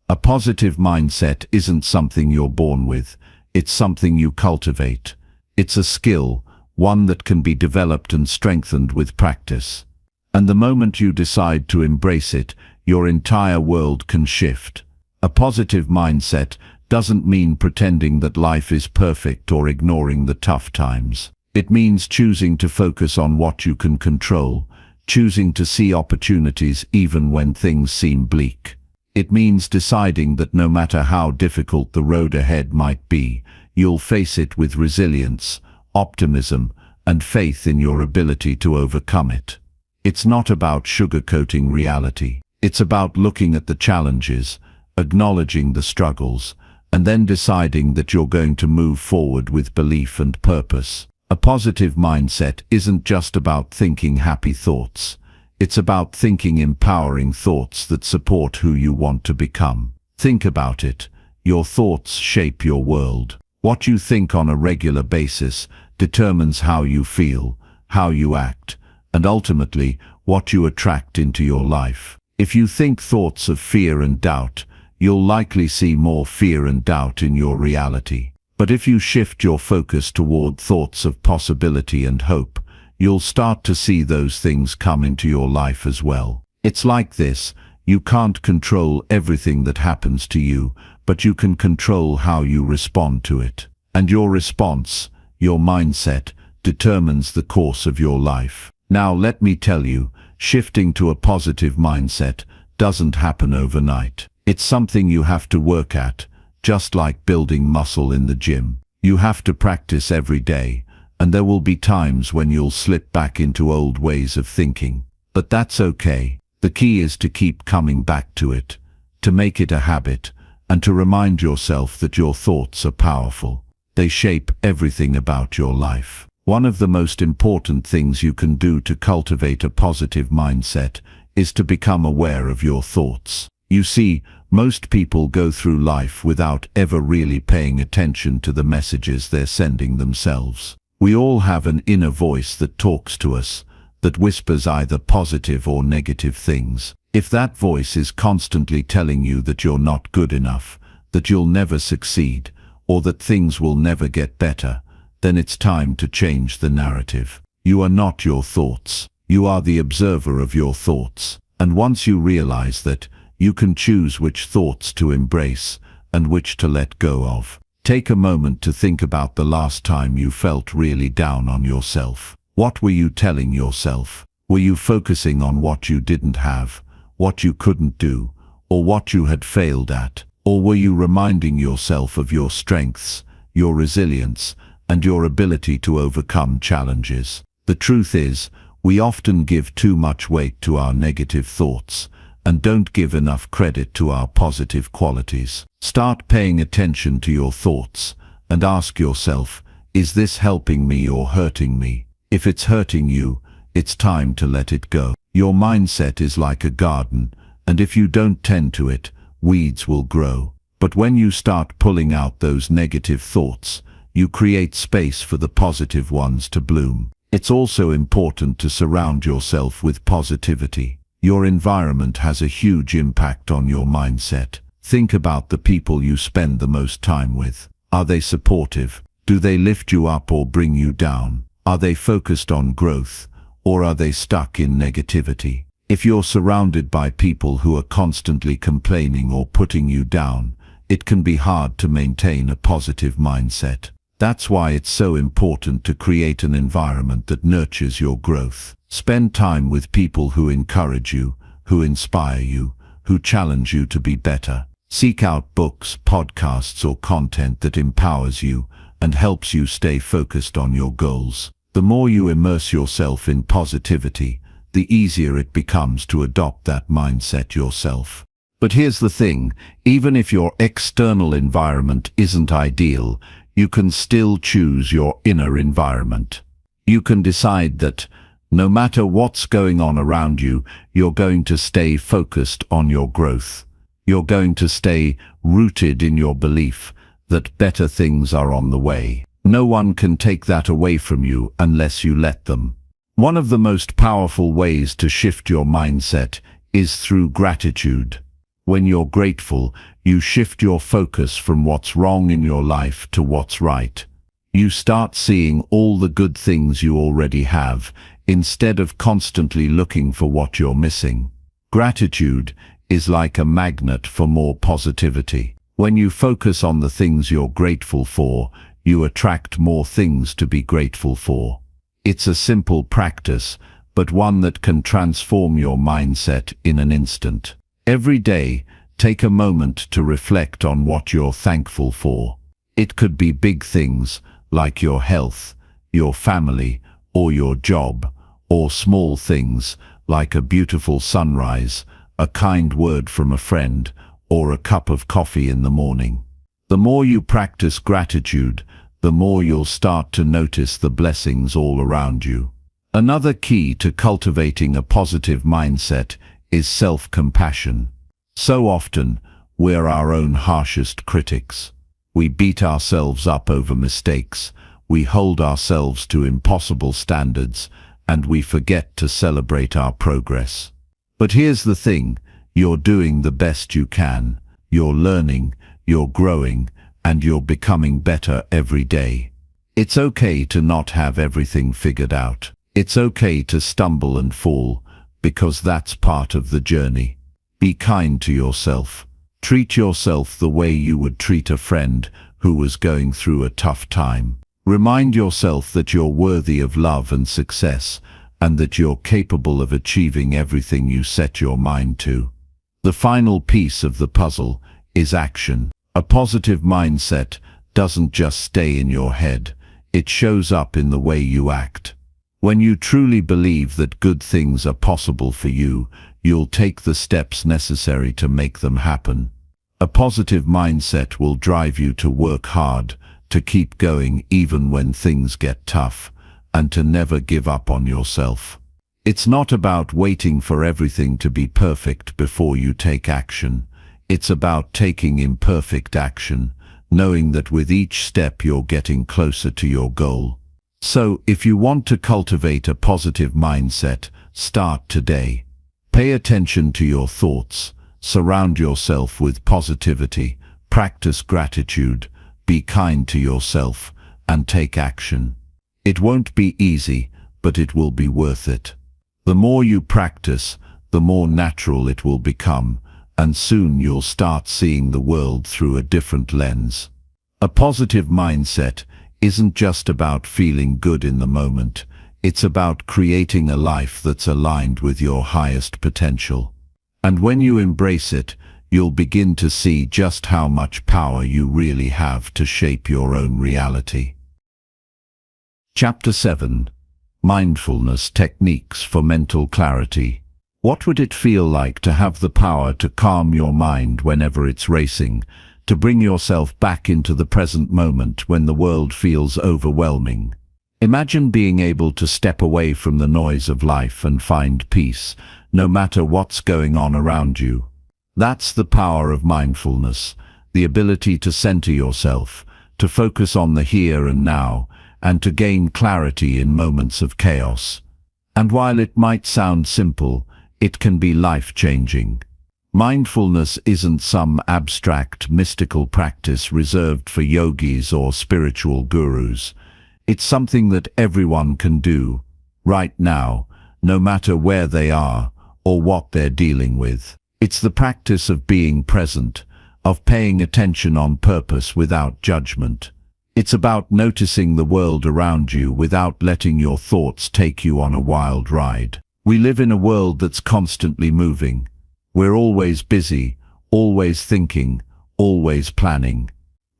A positive mindset isn't something you're born with, it's something you cultivate. It's a skill, one that can be developed and strengthened with practice. And the moment you decide to embrace it, your entire world can shift. A positive mindset doesn't mean pretending that life is perfect or ignoring the tough times. It means choosing to focus on what you can control, choosing to see opportunities even when things seem bleak. It means deciding that no matter how difficult the road ahead might be, you'll face it with resilience, optimism, and faith in your ability to overcome it. It's not about sugarcoating reality. It's about looking at the challenges, acknowledging the struggles, and then deciding that you're going to move forward with belief and purpose. A positive mindset isn't just about thinking happy thoughts. It's about thinking empowering thoughts that support who you want to become. Think about it. Your thoughts shape your world. What you think on a regular basis determines how you feel, how you act, and ultimately what you attract into your life. If you think thoughts of fear and doubt, you'll likely see more fear and doubt in your reality. But if you shift your focus toward thoughts of possibility and hope, you'll start to see those things come into your life as well. It's like this: you can't control everything that happens to you, but you can control how you respond to it. And your response, your mindset, determines the course of your life. Now let me tell you, shifting to a positive mindset doesn't happen overnight. It's something you have to work at, just like building muscle in the gym. You have to practice every day, and there will be times when you'll slip back into old ways of thinking. But that's okay. The key is to keep coming back to it, to make it a habit, and to remind yourself that your thoughts are powerful. They shape everything about your life. One of the most important things you can do to cultivate a positive mindset is to become aware of your thoughts. You see, most people go through life without ever really paying attention to the messages they're sending themselves. We all have an inner voice that talks to us, that whispers either positive or negative things. If that voice is constantly telling you that you're not good enough, that you'll never succeed, or that things will never get better, then it's time to change the narrative. You are not your thoughts. You are the observer of your thoughts. And once you realize that, you can choose which thoughts to embrace and which to let go of. Take a moment to think about the last time you felt really down on yourself. What were you telling yourself? Were you focusing on what you didn't have, what you couldn't do, or what you had failed at? Or were you reminding yourself of your strengths, your resilience, and your ability to overcome challenges? The truth is, we often give too much weight to our negative thoughts and don't give enough credit to our positive qualities. Start paying attention to your thoughts and ask yourself, is this helping me or hurting me? If it's hurting you, it's time to let it go. Your mindset is like a garden, and if you don't tend to it, weeds will grow. But when you start pulling out those negative thoughts, you create space for the positive ones to bloom. It's also important to surround yourself with positivity. Your environment has a huge impact on your mindset. Think about the people you spend the most time with. Are they supportive? Do they lift you up or bring you down? Are they focused on growth, or are they stuck in negativity? If you're surrounded by people who are constantly complaining or putting you down, it can be hard to maintain a positive mindset. That's why it's so important to create an environment that nurtures your growth. Spend time with people who encourage you, who inspire you, who challenge you to be better. Seek out books, podcasts, or content that empowers you and helps you stay focused on your goals. The more you immerse yourself in positivity, the easier it becomes to adopt that mindset yourself. But here's the thing, even if your external environment isn't ideal, you can still choose your inner environment. You can decide that, no matter what's going on around you, you're going to stay focused on your growth. You're going to stay rooted in your belief that better things are on the way. No one can take that away from you unless you let them. One of the most powerful ways to shift your mindset is through gratitude. When you're grateful, you shift your focus from what's wrong in your life to what's right. You start seeing all the good things you already have, instead of constantly looking for what you're missing. Gratitude is like a magnet for more positivity. When you focus on the things you're grateful for, you attract more things to be grateful for. It's a simple practice, but one that can transform your mindset in an instant. Every day, take a moment to reflect on what you're thankful for. It could be big things, like your health, your family, or your job, or small things, like a beautiful sunrise, a kind word from a friend, or a cup of coffee in the morning. The more you practice gratitude, the more you'll start to notice the blessings all around you. Another key to cultivating a positive mindset is self-compassion. So often, we're our own harshest critics. We beat ourselves up over mistakes, we hold ourselves to impossible standards, and we forget to celebrate our progress. But here's the thing, you're doing the best you can. You're learning, you're growing, and you're becoming better every day. It's okay to not have everything figured out. It's okay to stumble and fall, because that's part of the journey. Be kind to yourself. Treat yourself the way you would treat a friend who was going through a tough time. Remind yourself that you're worthy of love and success, and that you're capable of achieving everything you set your mind to. The final piece of the puzzle is action. A positive mindset doesn't just stay in your head, it shows up in the way you act. When you truly believe that good things are possible for you, you'll take the steps necessary to make them happen. A positive mindset will drive you to work hard, to keep going even when things get tough, and to never give up on yourself. It's not about waiting for everything to be perfect before you take action. It's about taking imperfect action, knowing that with each step you're getting closer to your goal. So, if you want to cultivate a positive mindset, start today. Pay attention to your thoughts, surround yourself with positivity, practice gratitude, be kind to yourself, and take action. It won't be easy, but it will be worth it. The more you practice, the more natural it will become, and soon you'll start seeing the world through a different lens. A positive mindset isn't just about feeling good in the moment, it's about creating a life that's aligned with your highest potential. And when you embrace it, you'll begin to see just how much power you really have to shape your own reality. Chapter 7. Mindfulness Techniques for Mental Clarity. What would it feel like to have the power to calm your mind whenever it's racing, to bring yourself back into the present moment when the world feels overwhelming? Imagine being able to step away from the noise of life and find peace, no matter what's going on around you. That's the power of mindfulness, the ability to center yourself, to focus on the here and now, and to gain clarity in moments of chaos. And while it might sound simple, it can be life-changing. Mindfulness isn't some abstract, mystical practice reserved for yogis or spiritual gurus. It's something that everyone can do, right now, no matter where they are or what they're dealing with. It's the practice of being present, of paying attention on purpose without judgment. It's about noticing the world around you without letting your thoughts take you on a wild ride. We live in a world that's constantly moving. We're always busy, always thinking, always planning.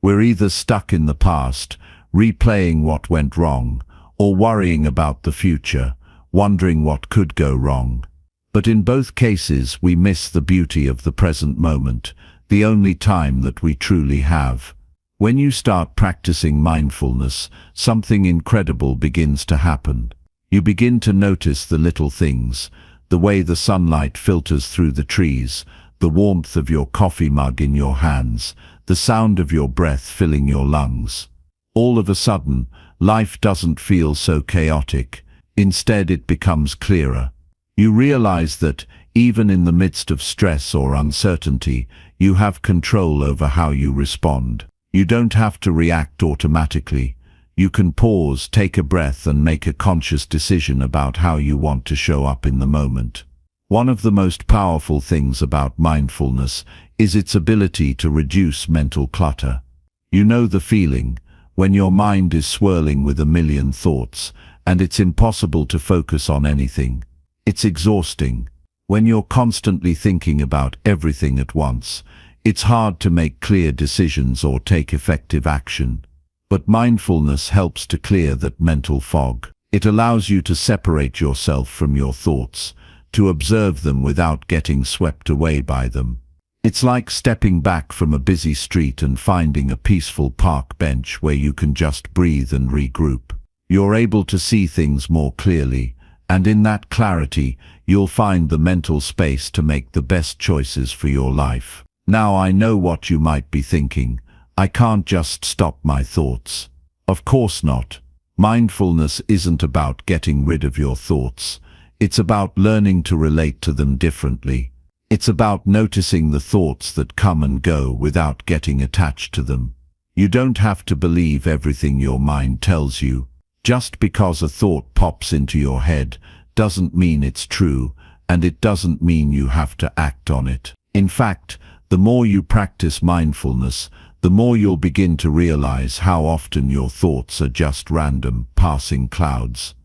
We're either stuck in the past, replaying what went wrong, or worrying about the future, wondering what could go wrong. But in both cases, we miss the beauty of the present moment, the only time that we truly have. When you start practicing mindfulness, something incredible begins to happen. You begin to notice the little things, the way the sunlight filters through the trees, the warmth of your coffee mug in your hands, the sound of your breath filling your lungs. All of a sudden, life doesn't feel so chaotic. Instead, it becomes clearer. You realize that, even in the midst of stress or uncertainty, you have control over how you respond. You don't have to react automatically. You can pause, take a breath, and make a conscious decision about how you want to show up in the moment. One of the most powerful things about mindfulness is its ability to reduce mental clutter. You know the feeling, when your mind is swirling with a million thoughts, and it's impossible to focus on anything. It's exhausting. When you're constantly thinking about everything at once, it's hard to make clear decisions or take effective action. But mindfulness helps to clear that mental fog. It allows you to separate yourself from your thoughts, to observe them without getting swept away by them. It's like stepping back from a busy street and finding a peaceful park bench where you can just breathe and regroup. You're able to see things more clearly, and in that clarity, you'll find the mental space to make the best choices for your life. Now, I know what you might be thinking. I can't just stop my thoughts. Of course not. Mindfulness isn't about getting rid of your thoughts. It's about learning to relate to them differently. It's about noticing the thoughts that come and go without getting attached to them. You don't have to believe everything your mind tells you. Just because a thought pops into your head doesn't mean it's true, and it doesn't mean you have to act on it. In fact, the more you practice mindfulness, the more you'll begin to realize how often your thoughts are just random, passing clouds.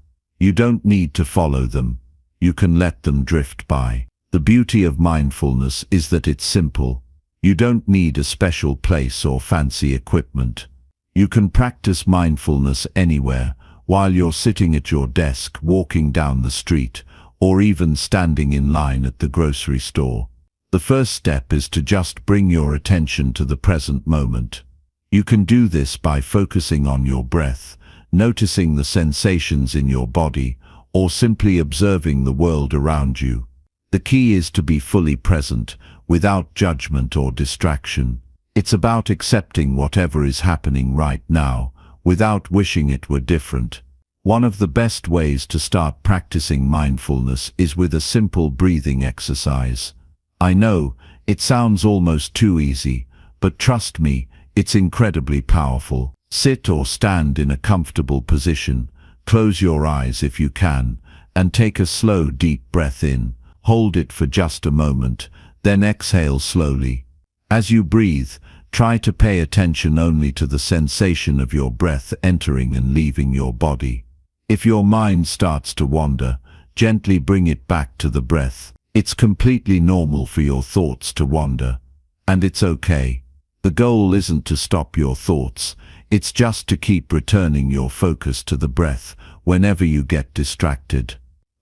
You don't need to follow them. You can let them drift by. The beauty of mindfulness is that it's simple. You don't need a special place or fancy equipment. You can practice mindfulness anywhere, while you're sitting at your desk, walking down the street, or even standing in line at the grocery store. The first step is to just bring your attention to the present moment. You can do this by focusing on your breath, noticing the sensations in your body, or simply observing the world around you. The key is to be fully present, without judgment or distraction. It's about accepting whatever is happening right now, without wishing it were different. One of the best ways to start practicing mindfulness is with a simple breathing exercise. I know, it sounds almost too easy, but trust me, it's incredibly powerful. Sit or stand in a comfortable position, close your eyes if you can, and take a slow, deep breath in. Hold it for just a moment, then exhale slowly. As you breathe, try to pay attention only to the sensation of your breath entering and leaving your body. If your mind starts to wander, gently bring it back to the breath. It's completely normal for your thoughts to wander, and it's okay. The goal isn't to stop your thoughts, it's just to keep returning your focus to the breath whenever you get distracted.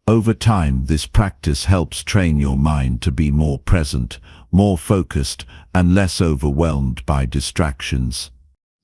Over time, this practice helps train your mind to be more present, more focused, and less overwhelmed by distractions.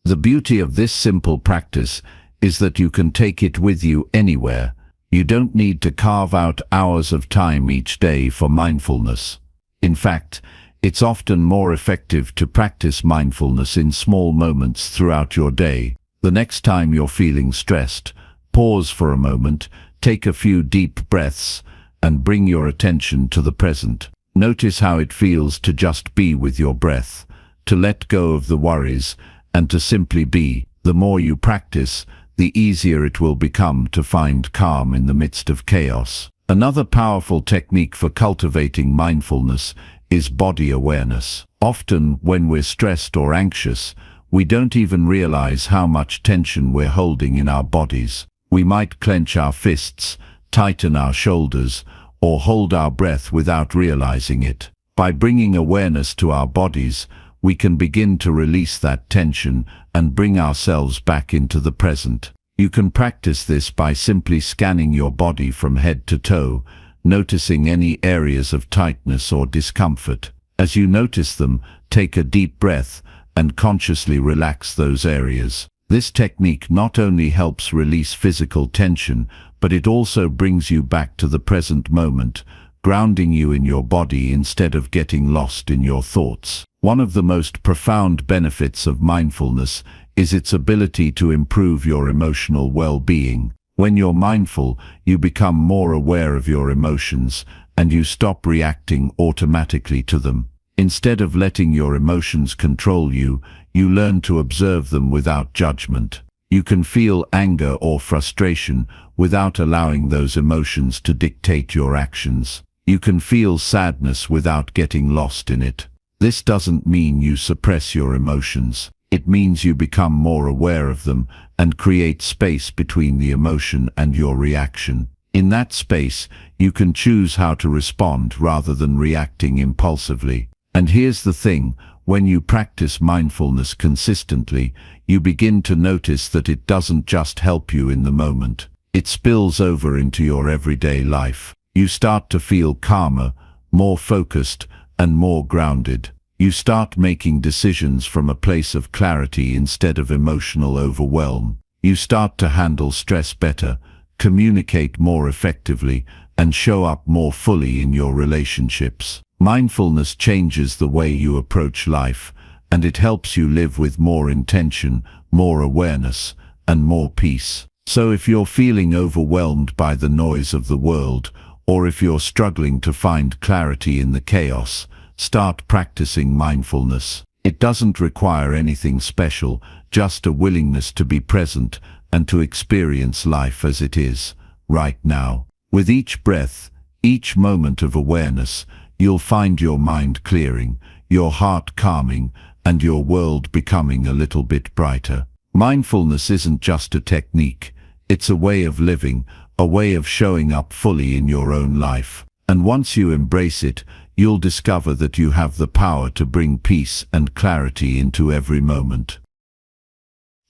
The beauty of this simple practice is that you can take it with you anywhere. You don't need to carve out hours of time each day for mindfulness. In fact, it's often more effective to practice mindfulness in small moments throughout your day. The next time you're feeling stressed, pause for a moment, take a few deep breaths, and bring your attention to the present. Notice how it feels to just be with your breath, to let go of the worries, and to simply be. The more you practice, the easier it will become to find calm in the midst of chaos. Another powerful technique for cultivating mindfulness is body awareness. Often, when we're stressed or anxious, we don't even realize how much tension we're holding in our bodies. We might clench our fists, tighten our shoulders, or hold our breath without realizing it. By bringing awareness to our bodies, we can begin to release that tension and bring ourselves back into the present. You can practice this by simply scanning your body from head to toe, noticing any areas of tightness or discomfort. As you notice them, take a deep breath and consciously relax those areas. This technique not only helps release physical tension, but it also brings you back to the present moment, grounding you in your body instead of getting lost in your thoughts. One of the most profound benefits of mindfulness is its ability to improve your emotional well-being. When you're mindful, you become more aware of your emotions, and you stop reacting automatically to them. Instead of letting your emotions control you, you learn to observe them without judgment. You can feel anger or frustration without allowing those emotions to dictate your actions. You can feel sadness without getting lost in it. This doesn't mean you suppress your emotions. It means you become more aware of them and create space between the emotion and your reaction. In that space, you can choose how to respond rather than reacting impulsively. And here's the thing, when you practice mindfulness consistently, you begin to notice that it doesn't just help you in the moment. It spills over into your everyday life. You start to feel calmer, more focused, and more grounded. You start making decisions from a place of clarity instead of emotional overwhelm. You start to handle stress better, communicate more effectively, and show up more fully in your relationships. Mindfulness changes the way you approach life, and it helps you live with more intention, more awareness, and more peace. So if you're feeling overwhelmed by the noise of the world, or if you're struggling to find clarity in the chaos, start practicing mindfulness. It doesn't require anything special, just a willingness to be present and to experience life as it is, right now. With each breath, each moment of awareness, you'll find your mind clearing, your heart calming, and your world becoming a little bit brighter. Mindfulness isn't just a technique, it's a way of living, a way of showing up fully in your own life. And once you embrace it, you'll discover that you have the power to bring peace and clarity into every moment.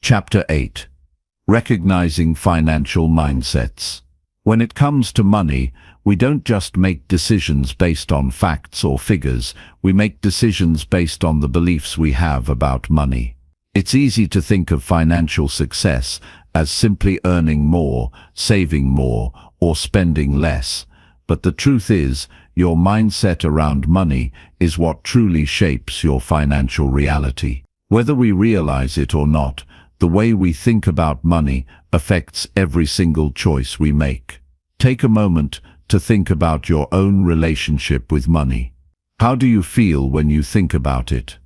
Chapter 8. Recognizing Financial Mindsets. When it comes to money, we don't just make decisions based on facts or figures, we make decisions based on the beliefs we have about money. It's easy to think of financial success as simply earning more, saving more, or spending less. But the truth is, your mindset around money is what truly shapes your financial reality. Whether we realize it or not, the way we think about money affects every single choice we make. Take a moment to think about your own relationship with money. How do you feel when you think about it?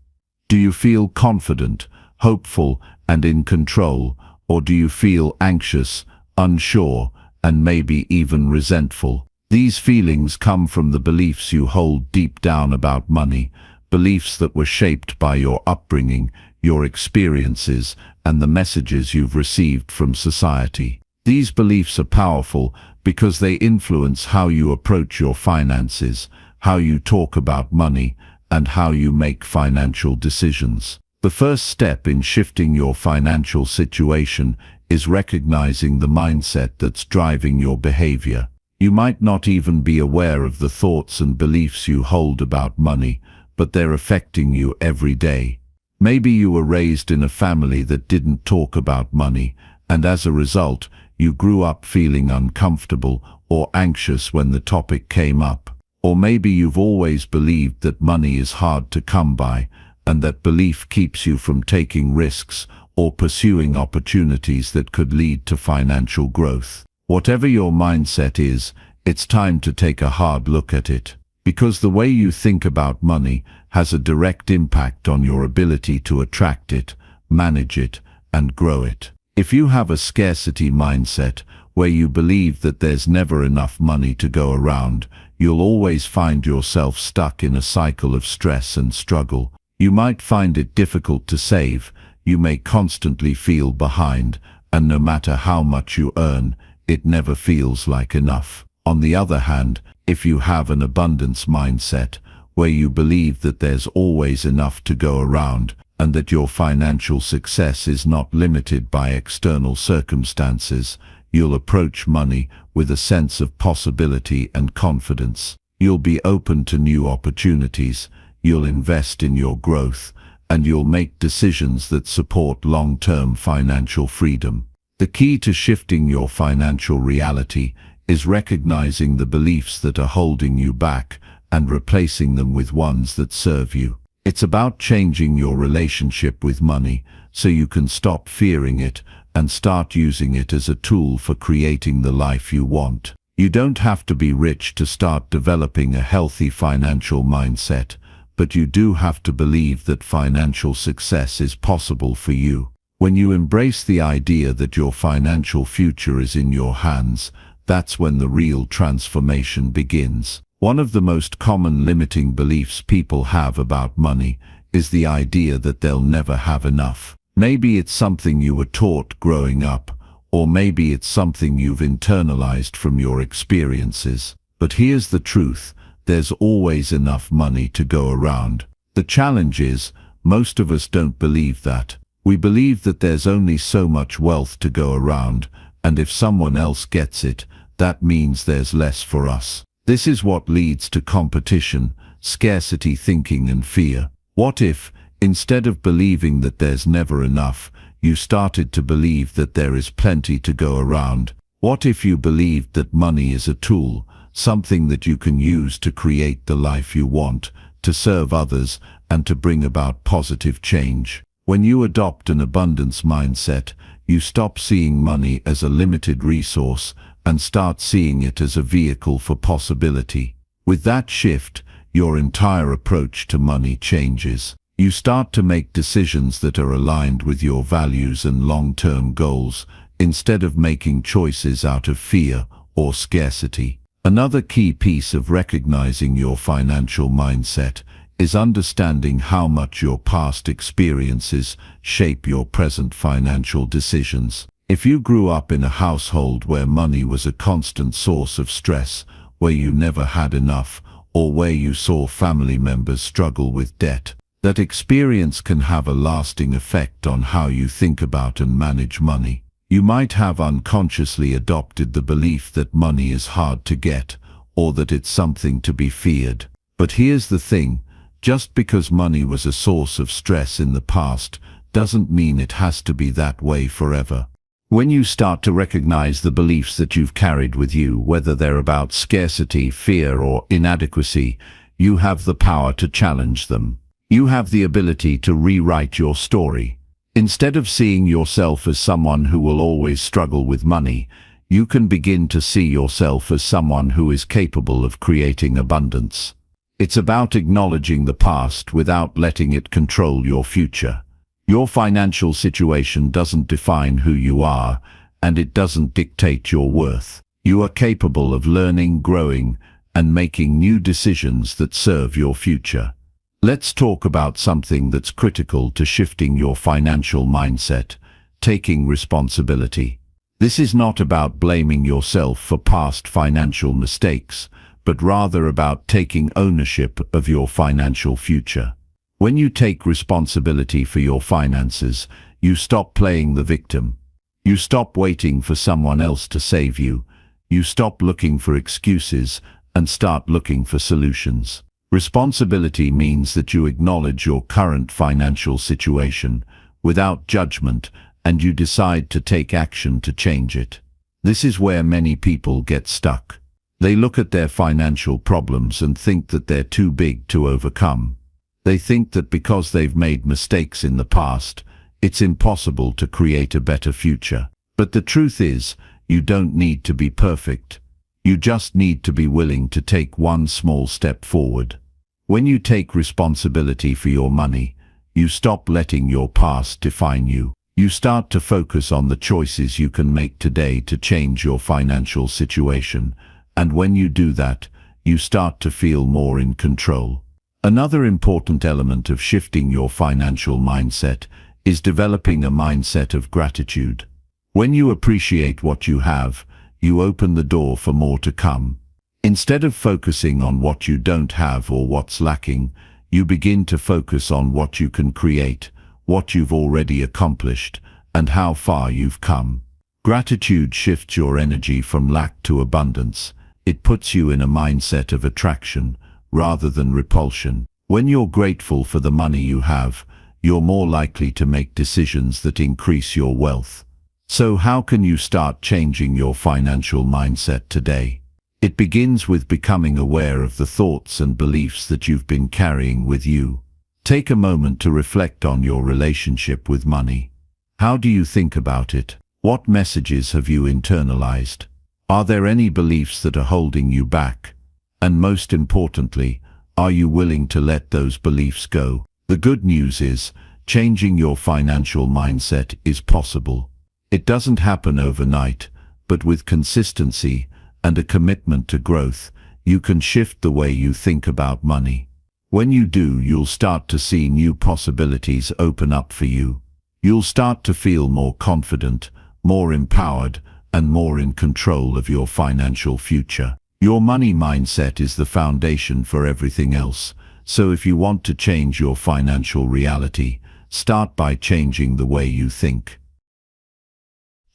Do you feel confident, hopeful, and in control, or do you feel anxious, unsure, and maybe even resentful? These feelings come from the beliefs you hold deep down about money, beliefs that were shaped by your upbringing, your experiences, and the messages you've received from society. These beliefs are powerful because they influence how you approach your finances, how you talk about money, and how you make financial decisions. The first step in shifting your financial situation is recognizing the mindset that's driving your behavior. You might not even be aware of the thoughts and beliefs you hold about money, but they're affecting you every day. Maybe you were raised in a family that didn't talk about money, and as a result, you grew up feeling uncomfortable or anxious when the topic came up. Or maybe you've always believed that money is hard to come by, and that belief keeps you from taking risks or pursuing opportunities that could lead to financial growth. Whatever your mindset is, it's time to take a hard look at it. Because the way you think about money has a direct impact on your ability to attract it, manage it, and grow it. If you have a scarcity mindset, where you believe that there's never enough money to go around, you'll always find yourself stuck in a cycle of stress and struggle. You might find it difficult to save, you may constantly feel behind, and no matter how much you earn, it never feels like enough. On the other hand, if you have an abundance mindset, where you believe that there's always enough to go around, and that your financial success is not limited by external circumstances, you'll approach money with a sense of possibility and confidence. You'll be open to new opportunities, you'll invest in your growth, and you'll make decisions that support long-term financial freedom. The key to shifting your financial reality is recognizing the beliefs that are holding you back and replacing them with ones that serve you. It's about changing your relationship with money so you can stop fearing it and start using it as a tool for creating the life you want. You don't have to be rich to start developing a healthy financial mindset, but you do have to believe that financial success is possible for you. When you embrace the idea that your financial future is in your hands, that's when the real transformation begins. One of the most common limiting beliefs people have about money is the idea that they'll never have enough. Maybe it's something you were taught growing up, or maybe it's something you've internalized from your experiences. But here's the truth, there's always enough money to go around. The challenge is, most of us don't believe that. We believe that there's only so much wealth to go around, and if someone else gets it, that means there's less for us. This is what leads to competition, scarcity thinking, and fear. What if, instead of believing that there's never enough, you started to believe that there is plenty to go around? What if you believed that money is a tool, something that you can use to create the life you want, to serve others, and to bring about positive change? When you adopt an abundance mindset, you stop seeing money as a limited resource and start seeing it as a vehicle for possibility. With that shift, your entire approach to money changes. You start to make decisions that are aligned with your values and long-term goals, instead of making choices out of fear or scarcity. Another key piece of recognizing your financial mindset is understanding how much your past experiences shape your present financial decisions. If you grew up in a household where money was a constant source of stress, where you never had enough, or where you saw family members struggle with debt, that experience can have a lasting effect on how you think about and manage money. You might have unconsciously adopted the belief that money is hard to get, or that it's something to be feared. But here's the thing, just because money was a source of stress in the past, doesn't mean it has to be that way forever. When you start to recognize the beliefs that you've carried with you, whether they're about scarcity, fear, or inadequacy, you have the power to challenge them. You have the ability to rewrite your story. Instead of seeing yourself as someone who will always struggle with money, you can begin to see yourself as someone who is capable of creating abundance. It's about acknowledging the past without letting it control your future. Your financial situation doesn't define who you are, and it doesn't dictate your worth. You are capable of learning, growing, and making new decisions that serve your future. Let's talk about something that's critical to shifting your financial mindset: taking responsibility. This is not about blaming yourself for past financial mistakes, but rather about taking ownership of your financial future. When you take responsibility for your finances, you stop playing the victim. You stop waiting for someone else to save you. You stop looking for excuses and start looking for solutions. Responsibility means that you acknowledge your current financial situation without judgment, and you decide to take action to change it. This is where many people get stuck. They look at their financial problems and think that they're too big to overcome. They think that because they've made mistakes in the past, it's impossible to create a better future. But the truth is, you don't need to be perfect. You just need to be willing to take one small step forward. When you take responsibility for your money, you stop letting your past define you. You start to focus on the choices you can make today to change your financial situation, and when you do that, you start to feel more in control. Another important element of shifting your financial mindset is developing a mindset of gratitude. When you appreciate what you have, you open the door for more to come. Instead of focusing on what you don't have or what's lacking, you begin to focus on what you can create, what you've already accomplished, and how far you've come. Gratitude shifts your energy from lack to abundance. It puts you in a mindset of attraction rather than repulsion. When you're grateful for the money you have, you're more likely to make decisions that increase your wealth. So how can you start changing your financial mindset today? It begins with becoming aware of the thoughts and beliefs that you've been carrying with you. Take a moment to reflect on your relationship with money. How do you think about it? What messages have you internalized? Are there any beliefs that are holding you back? And most importantly, are you willing to let those beliefs go? The good news is, changing your financial mindset is possible. It doesn't happen overnight, but with consistency and a commitment to growth, you can shift the way you think about money. When you do, you'll start to see new possibilities open up for you. You'll start to feel more confident, more empowered, and more in control of your financial future. Your money mindset is the foundation for everything else, so if you want to change your financial reality, start by changing the way you think.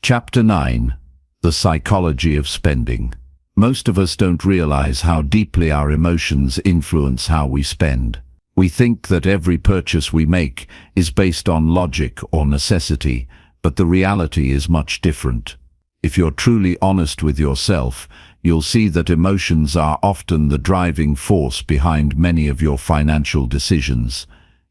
Chapter 9. The Psychology of Spending. Most of us don't realize how deeply our emotions influence how we spend. We think that every purchase we make is based on logic or necessity, but the reality is much different. If you're truly honest with yourself, you'll see that emotions are often the driving force behind many of your financial decisions,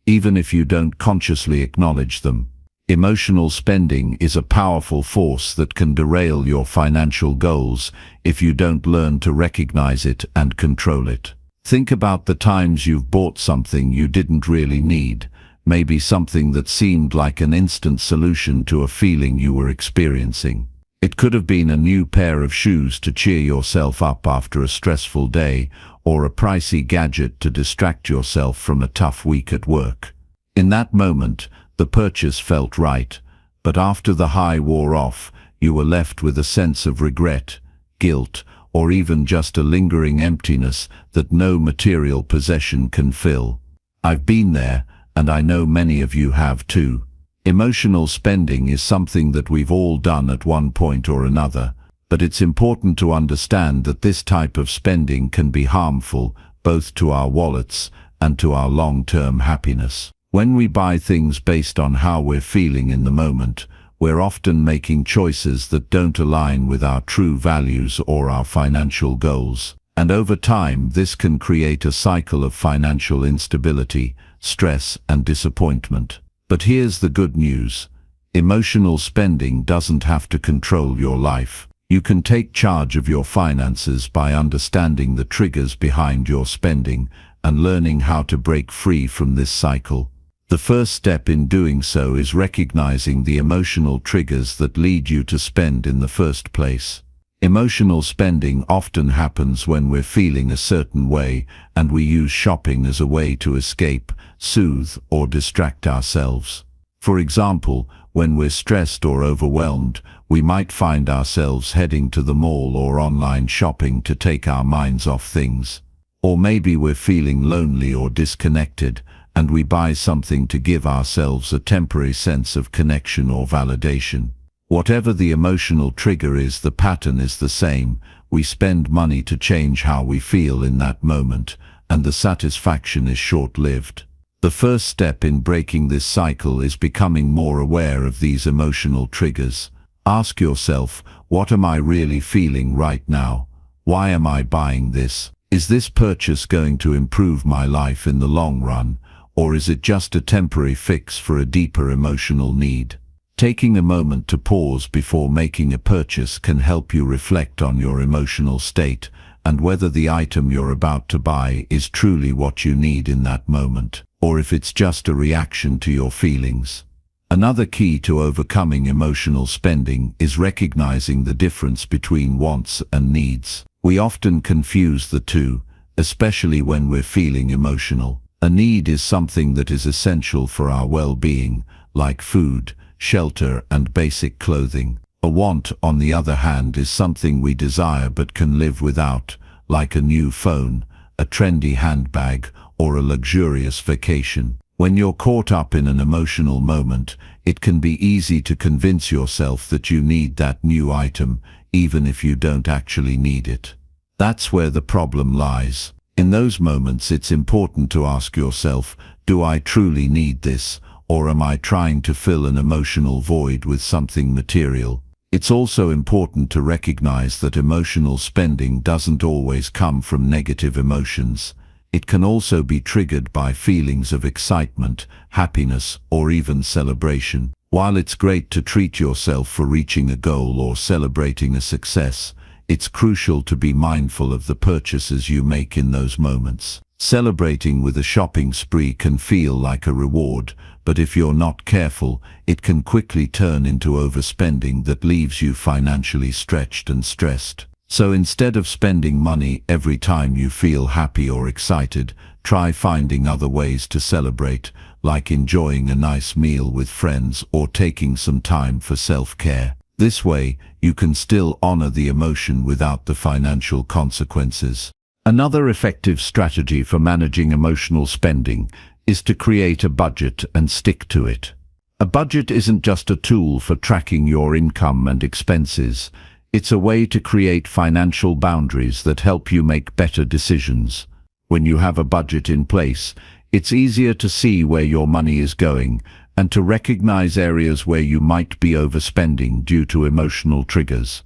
even if you don't consciously acknowledge them. Emotional spending is a powerful force that can derail your financial goals if you don't learn to recognize it and control it. Think about the times you've bought something you didn't really need, maybe something that seemed like an instant solution to a feeling you were experiencing. It could have been a new pair of shoes to cheer yourself up after a stressful day, or a pricey gadget to distract yourself from a tough week at work. In that moment, the purchase felt right, but after the high wore off, you were left with a sense of regret, guilt, or even just a lingering emptiness that no material possession can fill. I've been there, and I know many of you have too. Emotional spending is something that we've all done at one point or another, but it's important to understand that this type of spending can be harmful, both to our wallets and to our long-term happiness. When we buy things based on how we're feeling in the moment, we're often making choices that don't align with our true values or our financial goals. And over time, this can create a cycle of financial instability, stress, and disappointment. But here's the good news. Emotional spending doesn't have to control your life. You can take charge of your finances by understanding the triggers behind your spending and learning how to break free from this cycle. The first step in doing so is recognizing the emotional triggers that lead you to spend in the first place. Emotional spending often happens when we're feeling a certain way, and we use shopping as a way to escape, soothe, or distract ourselves. For example, when we're stressed or overwhelmed, we might find ourselves heading to the mall or online shopping to take our minds off things. Or maybe we're feeling lonely or disconnected, and we buy something to give ourselves a temporary sense of connection or validation. Whatever the emotional trigger is, the pattern is the same. We spend money to change how we feel in that moment, and the satisfaction is short-lived. The first step in breaking this cycle is becoming more aware of these emotional triggers. Ask yourself, what am I really feeling right now? Why am I buying this? Is this purchase going to improve my life in the long run? Or is it just a temporary fix for a deeper emotional need? Taking a moment to pause before making a purchase can help you reflect on your emotional state and whether the item you're about to buy is truly what you need in that moment, or if it's just a reaction to your feelings. Another key to overcoming emotional spending is recognizing the difference between wants and needs. We often confuse the two, especially when we're feeling emotional. A need is something that is essential for our well-being, like food, shelter, and basic clothing. A want, on the other hand, is something we desire but can live without, like a new phone, a trendy handbag, or a luxurious vacation. When you're caught up in an emotional moment, it can be easy to convince yourself that you need that new item, even if you don't actually need it. That's where the problem lies. In those moments, it's important to ask yourself, do I truly need this, or am I trying to fill an emotional void with something material? It's also important to recognize that emotional spending doesn't always come from negative emotions. It can also be triggered by feelings of excitement, happiness, or even celebration. While it's great to treat yourself for reaching a goal or celebrating a success, it's crucial to be mindful of the purchases you make in those moments. Celebrating with a shopping spree can feel like a reward, but if you're not careful, it can quickly turn into overspending that leaves you financially stretched and stressed. So instead of spending money every time you feel happy or excited, try finding other ways to celebrate, like enjoying a nice meal with friends or taking some time for self-care. This way, you can still honor the emotion without the financial consequences. Another effective strategy for managing emotional spending is to create a budget and stick to it. A budget isn't just a tool for tracking your income and expenses. It's a way to create financial boundaries that help you make better decisions. When you have a budget in place, it's easier to see where your money is going and to recognize areas where you might be overspending due to emotional triggers.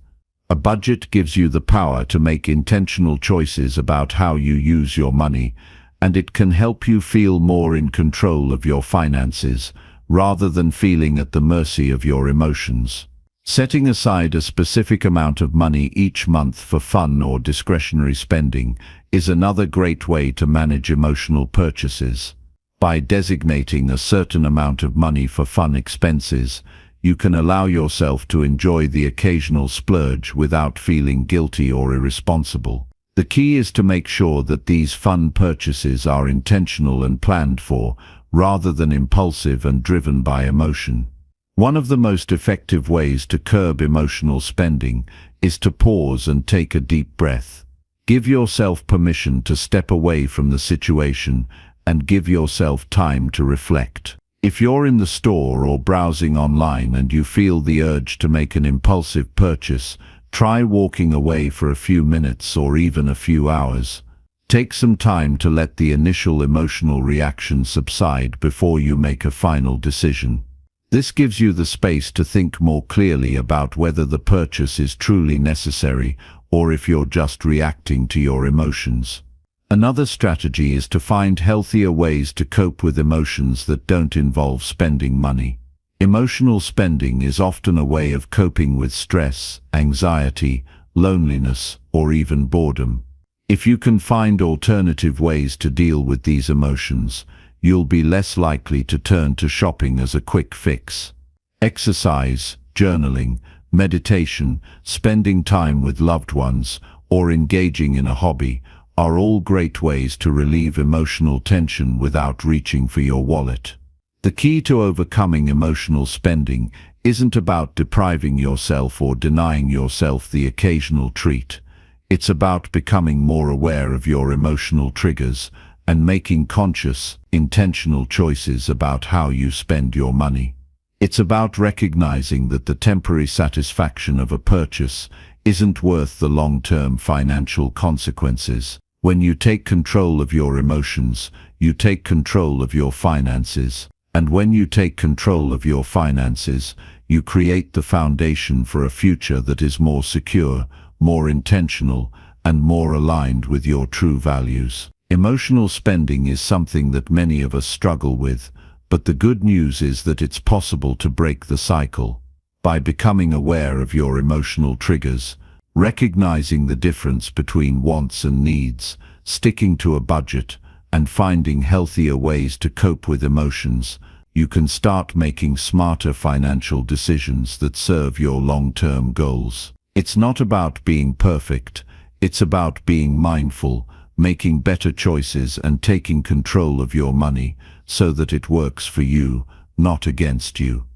A budget gives you the power to make intentional choices about how you use your money, and it can help you feel more in control of your finances, rather than feeling at the mercy of your emotions. Setting aside a specific amount of money each month for fun or discretionary spending is another great way to manage emotional purchases. By designating a certain amount of money for fun expenses, you can allow yourself to enjoy the occasional splurge without feeling guilty or irresponsible. The key is to make sure that these fun purchases are intentional and planned for, rather than impulsive and driven by emotion. One of the most effective ways to curb emotional spending is to pause and take a deep breath. Give yourself permission to step away from the situation and give yourself time to reflect. If you're in the store or browsing online and you feel the urge to make an impulsive purchase, try walking away for a few minutes or even a few hours. Take some time to let the initial emotional reaction subside before you make a final decision. This gives you the space to think more clearly about whether the purchase is truly necessary or if you're just reacting to your emotions. Another strategy is to find healthier ways to cope with emotions that don't involve spending money. Emotional spending is often a way of coping with stress, anxiety, loneliness, or even boredom. If you can find alternative ways to deal with these emotions, you'll be less likely to turn to shopping as a quick fix. Exercise, journaling, meditation, spending time with loved ones, or engaging in a hobby are all great ways to relieve emotional tension without reaching for your wallet. The key to overcoming emotional spending isn't about depriving yourself or denying yourself the occasional treat. It's about becoming more aware of your emotional triggers and making conscious, intentional choices about how you spend your money. It's about recognizing that the temporary satisfaction of a purchase isn't worth the long-term financial consequences. When you take control of your emotions, you take control of your finances. And when you take control of your finances, you create the foundation for a future that is more secure, more intentional, and more aligned with your true values. Emotional spending is something that many of us struggle with, but the good news is that it's possible to break the cycle. By becoming aware of your emotional triggers, recognizing the difference between wants and needs, sticking to a budget, and finding healthier ways to cope with emotions, you can start making smarter financial decisions that serve your long-term goals. It's not about being perfect, it's about being mindful, making better choices and taking control of your money so that it works for you, not against you.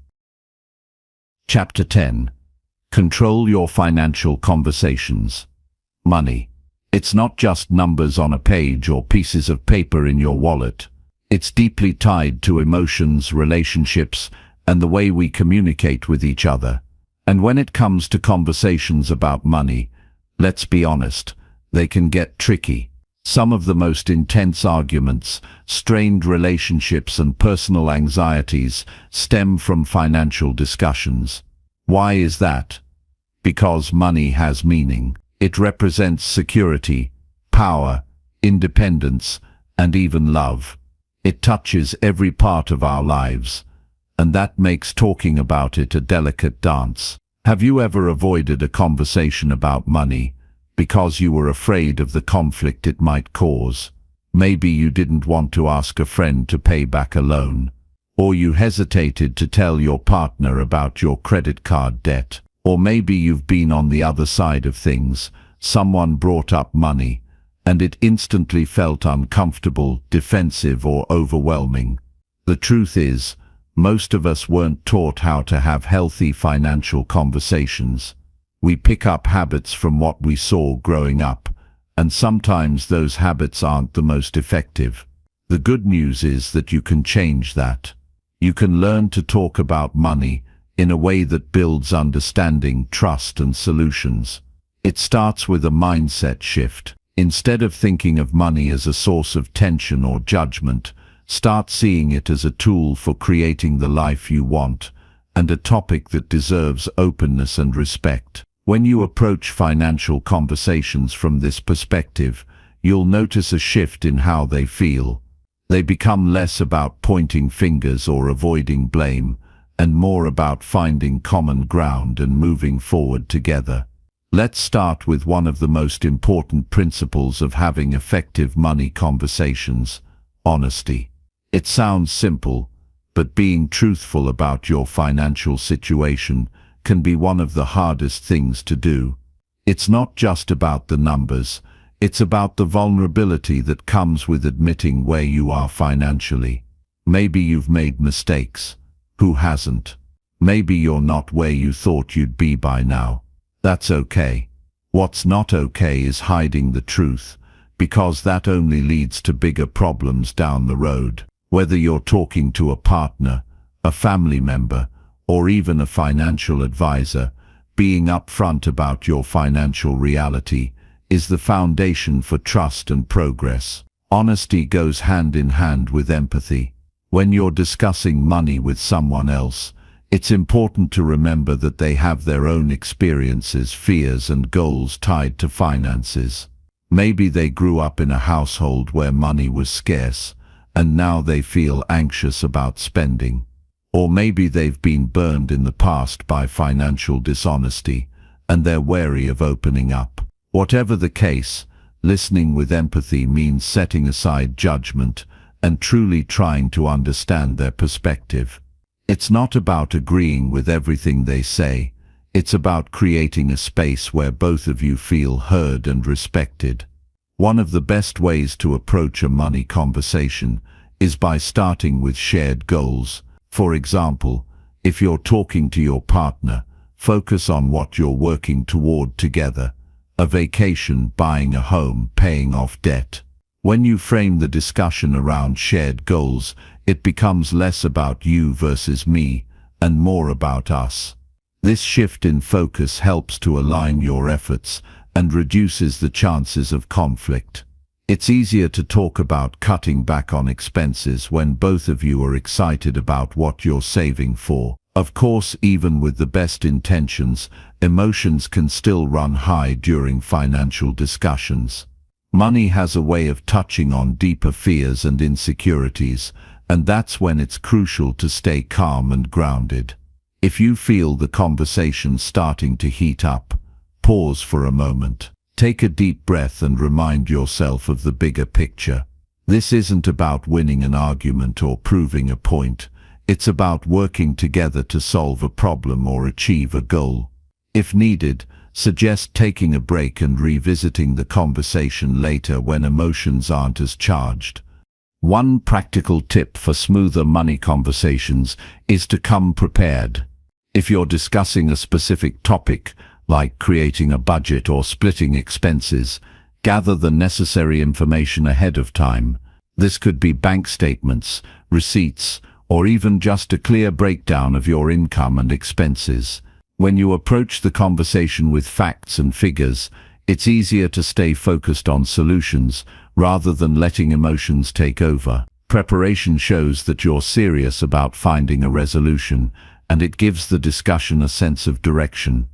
Chapter 10. Control your financial conversations. Money. It's not just numbers on a page or pieces of paper in your wallet. It's deeply tied to emotions, relationships, and the way we communicate with each other. And when it comes to conversations about money, let's be honest, they can get tricky. Some of the most intense arguments, strained relationships, and personal anxieties stem from financial discussions. Why is that? Because money has meaning. It represents security, power, independence, and even love. It touches every part of our lives, and that makes talking about it a delicate dance. Have you ever avoided a conversation about money because you were afraid of the conflict it might cause? Maybe you didn't want to ask a friend to pay back a loan, or you hesitated to tell your partner about your credit card debt. Or maybe you've been on the other side of things. Someone brought up money, and it instantly felt uncomfortable, defensive, or overwhelming. The truth is, most of us weren't taught how to have healthy financial conversations. We pick up habits from what we saw growing up, and sometimes those habits aren't the most effective. The good news is that you can change that. You can learn to talk about money in a way that builds understanding, trust, and solutions. It starts with a mindset shift. Instead of thinking of money as a source of tension or judgment, start seeing it as a tool for creating the life you want, and a topic that deserves openness and respect. When you approach financial conversations from this perspective, you'll notice a shift in how they feel. They become less about pointing fingers or avoiding blame, and more about finding common ground and moving forward together. Let's start with one of the most important principles of having effective money conversations: honesty. It sounds simple, but being truthful about your financial situation can be one of the hardest things to do. It's not just about the numbers, it's about the vulnerability that comes with admitting where you are financially. Maybe you've made mistakes. Who hasn't? Maybe you're not where you thought you'd be by now. That's okay. What's not okay is hiding the truth, because that only leads to bigger problems down the road. Whether you're talking to a partner, a family member, or even a financial advisor, being upfront about your financial reality is the foundation for trust and progress. Honesty goes hand in hand with empathy. When you're discussing money with someone else, it's important to remember that they have their own experiences, fears, and goals tied to finances. Maybe they grew up in a household where money was scarce, and now they feel anxious about spending. Or maybe they've been burned in the past by financial dishonesty, and they're wary of opening up. Whatever the case, listening with empathy means setting aside judgment and truly trying to understand their perspective. It's not about agreeing with everything they say. It's about creating a space where both of you feel heard and respected. One of the best ways to approach a money conversation is by starting with shared goals. For example, if you're talking to your partner, focus on what you're working toward together: a vacation, buying a home, paying off debt. When you frame the discussion around shared goals, it becomes less about you versus me and more about us. This shift in focus helps to align your efforts and reduces the chances of conflict. It's easier to talk about cutting back on expenses when both of you are excited about what you're saving for. Of course, even with the best intentions, emotions can still run high during financial discussions. Money has a way of touching on deeper fears and insecurities, and that's when it's crucial to stay calm and grounded. If you feel the conversation starting to heat up, pause for a moment. Take a deep breath and remind yourself of the bigger picture. This isn't about winning an argument or proving a point. It's about working together to solve a problem or achieve a goal. If needed, suggest taking a break and revisiting the conversation later when emotions aren't as charged. One practical tip for smoother money conversations is to come prepared. If you're discussing a specific topic, like creating a budget or splitting expenses, gather the necessary information ahead of time. This could be bank statements, receipts, or even just a clear breakdown of your income and expenses. When you approach the conversation with facts and figures, it's easier to stay focused on solutions rather than letting emotions take over. Preparation shows that you're serious about finding a resolution, and it gives the discussion a sense of direction.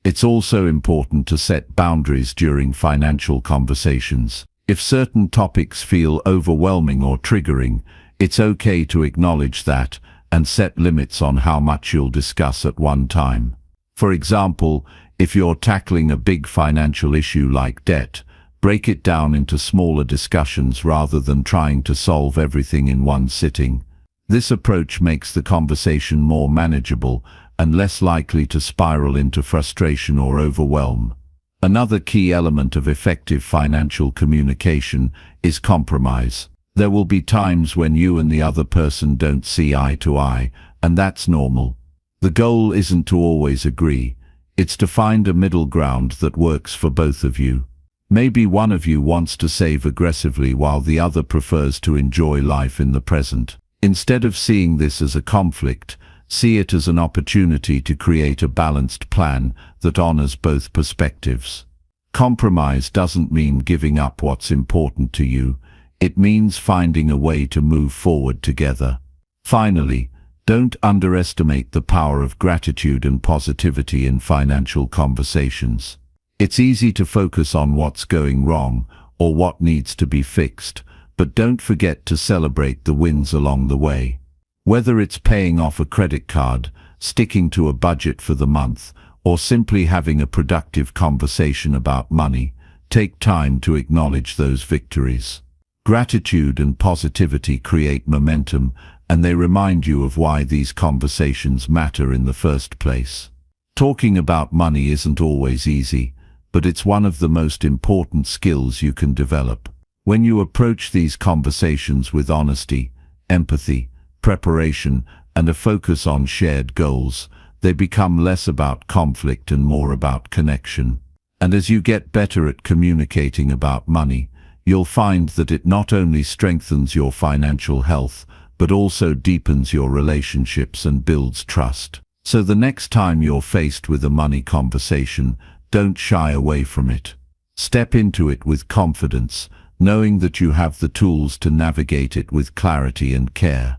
It's also important to set boundaries during financial conversations. If certain topics feel overwhelming or triggering, it's okay to acknowledge that and set limits on how much you'll discuss at one time. For example, if you're tackling a big financial issue like debt, break it down into smaller discussions rather than trying to solve everything in one sitting. This approach makes the conversation more manageable and less likely to spiral into frustration or overwhelm. Another key element of effective financial communication is compromise. There will be times when you and the other person don't see eye to eye, and that's normal. The goal isn't to always agree. It's to find a middle ground that works for both of you. Maybe one of you wants to save aggressively while the other prefers to enjoy life in the present. Instead of seeing this as a conflict, see it as an opportunity to create a balanced plan that honors both perspectives. Compromise doesn't mean giving up what's important to you. It means finding a way to move forward together. Finally, don't underestimate the power of gratitude and positivity in financial conversations. It's easy to focus on what's going wrong or what needs to be fixed, but don't forget to celebrate the wins along the way. Whether it's paying off a credit card, sticking to a budget for the month, or simply having a productive conversation about money, take time to acknowledge those victories. Gratitude and positivity create momentum, and they remind you of why these conversations matter in the first place. Talking about money isn't always easy, but it's one of the most important skills you can develop. When you approach these conversations with honesty, empathy, preparation, and a focus on shared goals, they become less about conflict and more about connection. And as you get better at communicating about money, you'll find that it not only strengthens your financial health, but also deepens your relationships and builds trust. So the next time you're faced with a money conversation, don't shy away from it. Step into it with confidence, knowing that you have the tools to navigate it with clarity and care.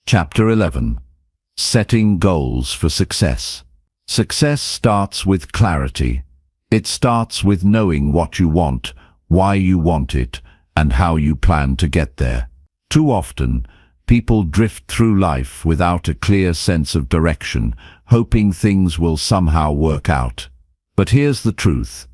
Chapter 11. Setting Goals for Success. Success starts with clarity. It starts with knowing what you want, why you want it, and how you plan to get there. Too often, people drift through life without a clear sense of direction, hoping things will somehow work out. But here's the truth.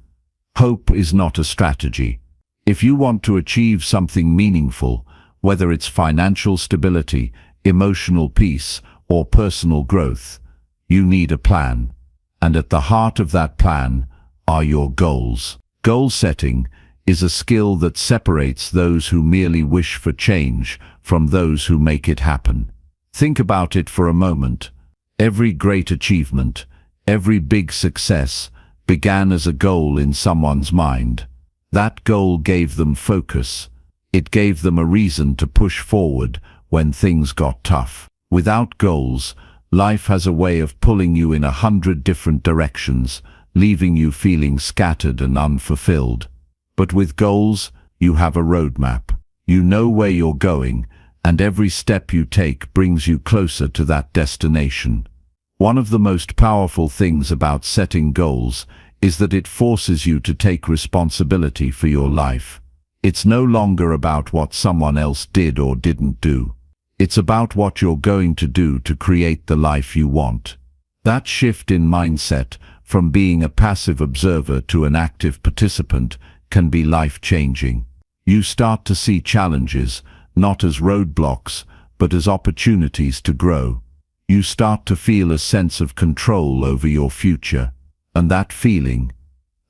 Hope is not a strategy. If you want to achieve something meaningful, whether it's financial stability, emotional peace, or personal growth, you need a plan. And at the heart of that plan are your goals. Goal setting is a skill that separates those who merely wish for change from those who make it happen. Think about it for a moment. Every great achievement, every big success, began as a goal in someone's mind. That goal gave them focus. It gave them a reason to push forward when things got tough. Without goals, life has a way of pulling you in 100 different directions, leaving you feeling scattered and unfulfilled. But with goals, you have a roadmap. You know where you're going, and every step you take brings you closer to that destination. One of the most powerful things about setting goals is that it forces you to take responsibility for your life. It's no longer about what someone else did or didn't do. It's about what you're going to do to create the life you want. That shift in mindset, from being a passive observer to an active participant, can be life-changing. You start to see challenges, not as roadblocks, but as opportunities to grow. You start to feel a sense of control over your future. And that feeling,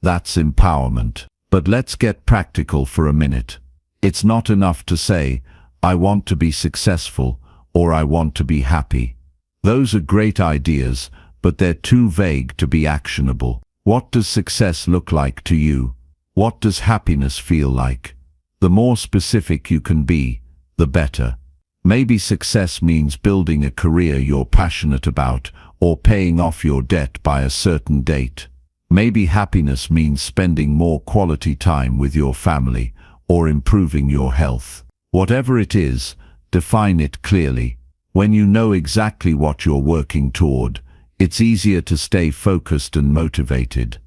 that's empowerment. But let's get practical for a minute. It's not enough to say, I want to be successful, or I want to be happy. Those are great ideas, but they're too vague to be actionable. What does success look like to you? What does happiness feel like? The more specific you can be, the better. Maybe success means building a career you're passionate about, or paying off your debt by a certain date. Maybe happiness means spending more quality time with your family, or improving your health. Whatever it is, define it clearly. When you know exactly what you're working toward, it's easier to stay focused and motivated.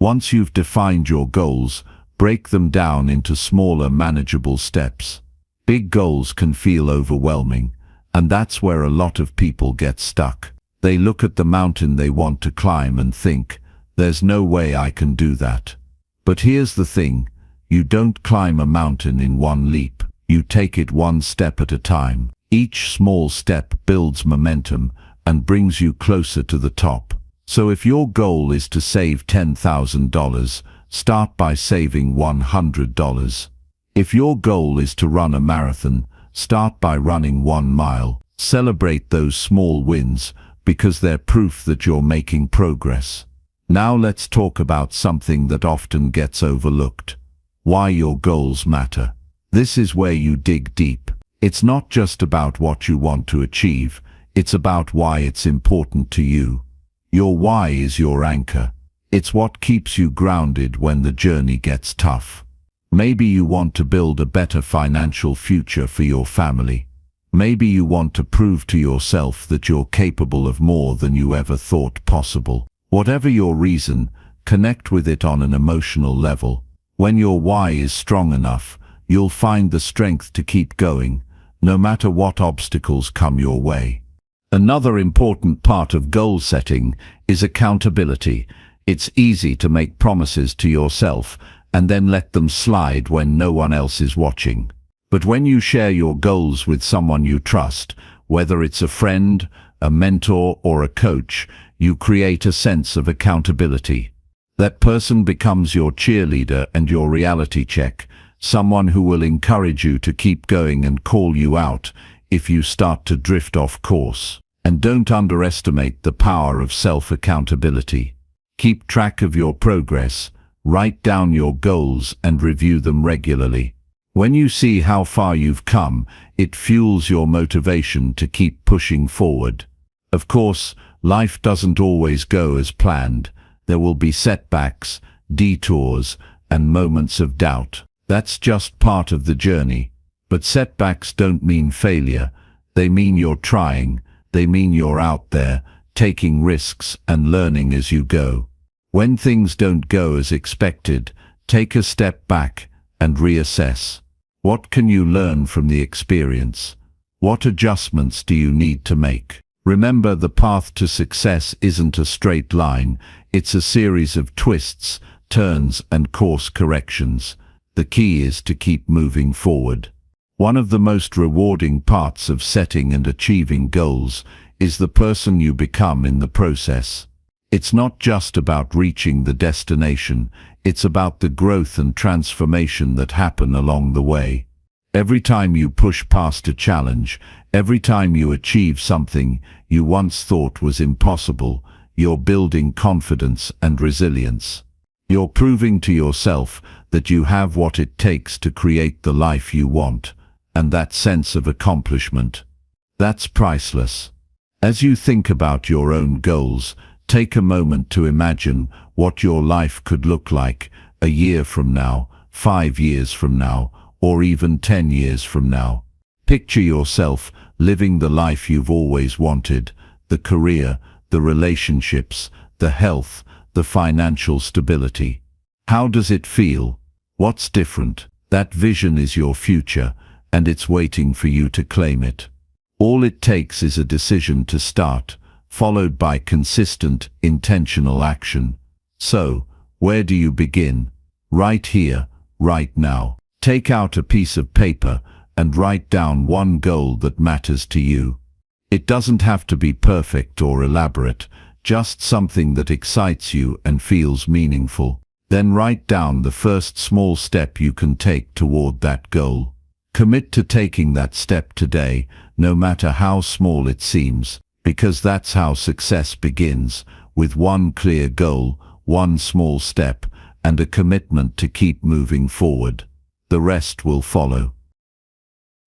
Once you've defined your goals, break them down into smaller, manageable steps. Big goals can feel overwhelming, and that's where a lot of people get stuck. They look at the mountain they want to climb and think, "There's no way I can do that." But here's the thing, you don't climb a mountain in one leap. You take it one step at a time. Each small step builds momentum and brings you closer to the top. So if your goal is to save $10,000, start by saving $100. If your goal is to run a marathon, start by running 1 mile. Celebrate those small wins, because they're proof that you're making progress. Now let's talk about something that often gets overlooked: why your goals matter. This is where you dig deep. It's not just about what you want to achieve, it's about why it's important to you. Your why is your anchor. It's what keeps you grounded when the journey gets tough. Maybe you want to build a better financial future for your family. Maybe you want to prove to yourself that you're capable of more than you ever thought possible. Whatever your reason, connect with it on an emotional level. When your why is strong enough, you'll find the strength to keep going, no matter what obstacles come your way. Another important part of goal setting is accountability. It's easy to make promises to yourself and then let them slide when no one else is watching. But when you share your goals with someone you trust, whether it's a friend, a mentor, or a coach, you create a sense of accountability. That person becomes your cheerleader and your reality check, someone who will encourage you to keep going and call you out if you start to drift off course. And don't underestimate the power of self-accountability. Keep track of your progress, write down your goals and review them regularly. When you see how far you've come, it fuels your motivation to keep pushing forward. Of course, life doesn't always go as planned. There will be setbacks, detours, and moments of doubt. That's just part of the journey. But setbacks don't mean failure. They mean you're trying. They mean you're out there, taking risks and learning as you go. When things don't go as expected, take a step back and reassess. What can you learn from the experience? What adjustments do you need to make? Remember, the path to success isn't a straight line. It's a series of twists, turns, and course corrections. The key is to keep moving forward. One of the most rewarding parts of setting and achieving goals is the person you become in the process. It's not just about reaching the destination, it's about the growth and transformation that happen along the way. Every time you push past a challenge, every time you achieve something you once thought was impossible, you're building confidence and resilience. You're proving to yourself that you have what it takes to create the life you want, and that sense of accomplishment, that's priceless. As you think about your own goals, take a moment to imagine what your life could look like a year from now, 5 years from now, or even 10 years from now. Picture yourself living the life you've always wanted, the career, the relationships, the health, the financial stability. How does it feel? What's different? That vision is your future, and it's waiting for you to claim it. All it takes is a decision to start, followed by consistent, intentional action. So, where do you begin? Right here, right now. Take out a piece of paper and write down one goal that matters to you. It doesn't have to be perfect or elaborate, just something that excites you and feels meaningful. Then write down the first small step you can take toward that goal. Commit to taking that step today, no matter how small it seems, because that's how success begins, with one clear goal, one small step, and a commitment to keep moving forward. The rest will follow.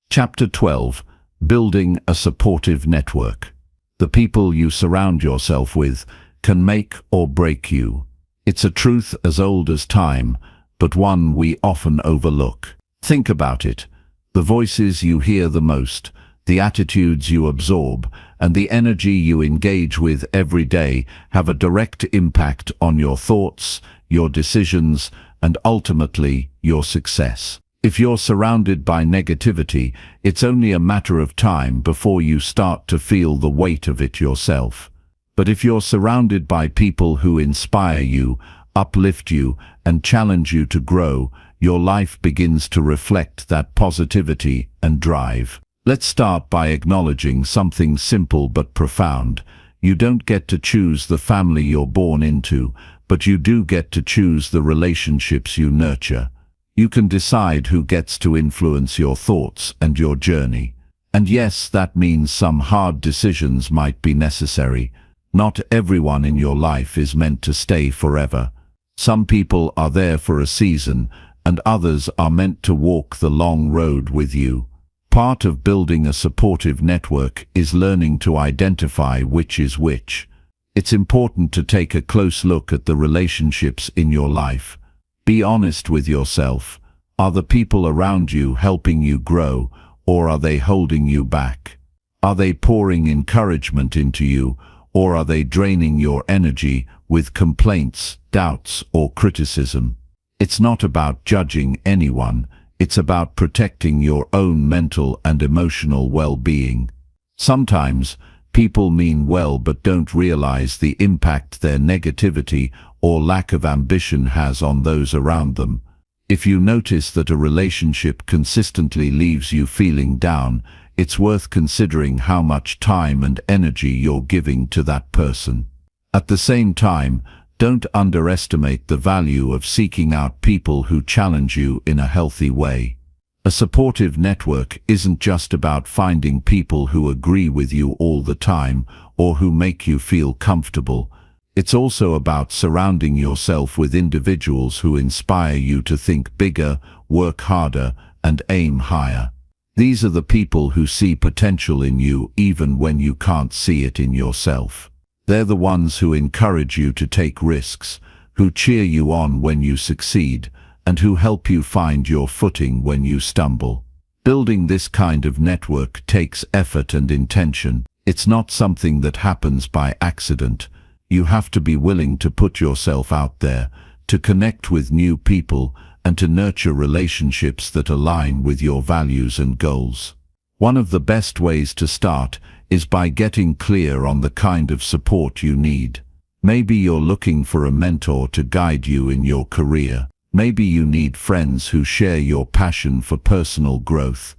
Chapter 12. Building a supportive network. The people you surround yourself with can make or break you. It's a truth as old as time, but one we often overlook. Think about it. The voices you hear the most, the attitudes you absorb, and the energy you engage with every day have a direct impact on your thoughts, your decisions, and ultimately your success. If you're surrounded by negativity, it's only a matter of time before you start to feel the weight of it yourself. But if you're surrounded by people who inspire you, uplift you, and challenge you to grow, your life begins to reflect that positivity and drive. Let's start by acknowledging something simple but profound. You don't get to choose the family you're born into, but you do get to choose the relationships you nurture. You can decide who gets to influence your thoughts and your journey. And yes, that means some hard decisions might be necessary. Not everyone in your life is meant to stay forever. Some people are there for a season, and others are meant to walk the long road with you. Part of building a supportive network is learning to identify which is which. It's important to take a close look at the relationships in your life. Be honest with yourself. Are the people around you helping you grow, or are they holding you back? Are they pouring encouragement into you, or are they draining your energy with complaints, doubts, or criticism? It's not about judging anyone. It's about protecting your own mental and emotional well-being. Sometimes, people mean well but don't realize the impact their negativity or lack of ambition has on those around them. If you notice that a relationship consistently leaves you feeling down, it's worth considering how much time and energy you're giving to that person. At the same time, don't underestimate the value of seeking out people who challenge you in a healthy way. A supportive network isn't just about finding people who agree with you all the time or who make you feel comfortable. It's also about surrounding yourself with individuals who inspire you to think bigger, work harder, and aim higher. These are the people who see potential in you even when you can't see it in yourself. They're the ones who encourage you to take risks, who cheer you on when you succeed, and who help you find your footing when you stumble. Building this kind of network takes effort and intention. It's not something that happens by accident. You have to be willing to put yourself out there, to connect with new people, and to nurture relationships that align with your values and goals. One of the best ways to start is by getting clear on the kind of support you need. Maybe you're looking for a mentor to guide you in your career. Maybe you need friends who share your passion for personal growth.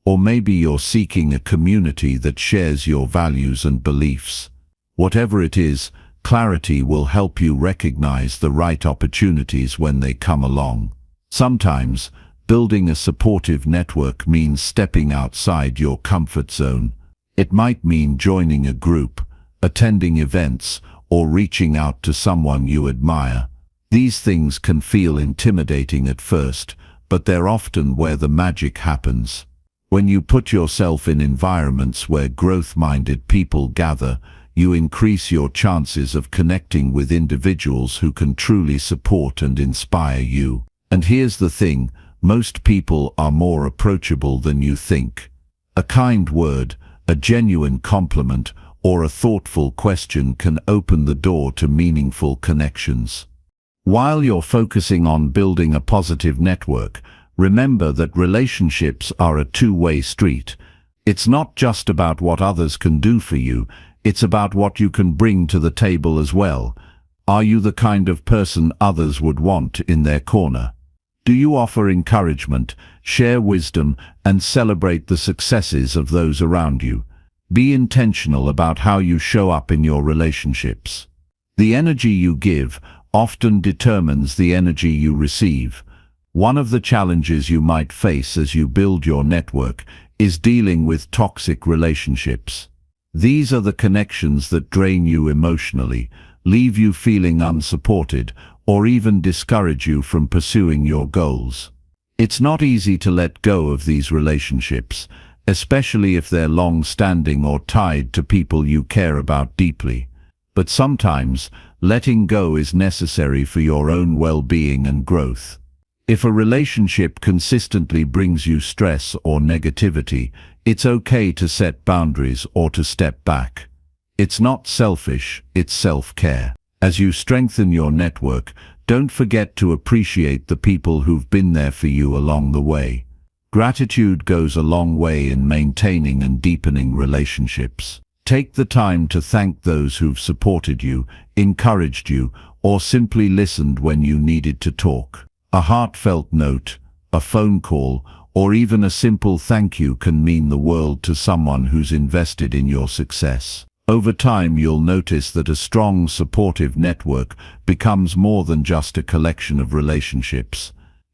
Or maybe you're seeking a community that shares your values and beliefs. Whatever it is, clarity will help you recognize the right opportunities when they come along. Sometimes, building a supportive network means stepping outside your comfort zone. It might mean joining a group, attending events, or reaching out to someone you admire. These things can feel intimidating at first, but they're often where the magic happens. When you put yourself in environments where growth-minded people gather, you increase your chances of connecting with individuals who can truly support and inspire you. And here's the thing, most people are more approachable than you think. A kind word, a genuine compliment, or a thoughtful question can open the door to meaningful connections. While you're focusing on building a positive network, remember that relationships are a two-way street. It's not just about what others can do for you, it's about what you can bring to the table as well. Are you the kind of person others would want in their corner? Do you offer encouragement, share wisdom, and celebrate the successes of those around you? Be intentional about how you show up in your relationships. The energy you give often determines the energy you receive. One of the challenges you might face as you build your network is dealing with toxic relationships. These are the connections that drain you emotionally, leave you feeling unsupported, or even discourage you from pursuing your goals. It's not easy to let go of these relationships, especially if they're long-standing or tied to people you care about deeply. But sometimes, letting go is necessary for your own well-being and growth. If a relationship consistently brings you stress or negativity, it's okay to set boundaries or to step back. It's not selfish, it's self-care. As you strengthen your network, don't forget to appreciate the people who've been there for you along the way. Gratitude goes a long way in maintaining and deepening relationships. Take the time to thank those who've supported you, encouraged you, or simply listened when you needed to talk. A heartfelt note, a phone call, or even a simple thank you can mean the world to someone who's invested in your success. Over time, you'll notice that a strong, supportive network becomes more than just a collection of relationships.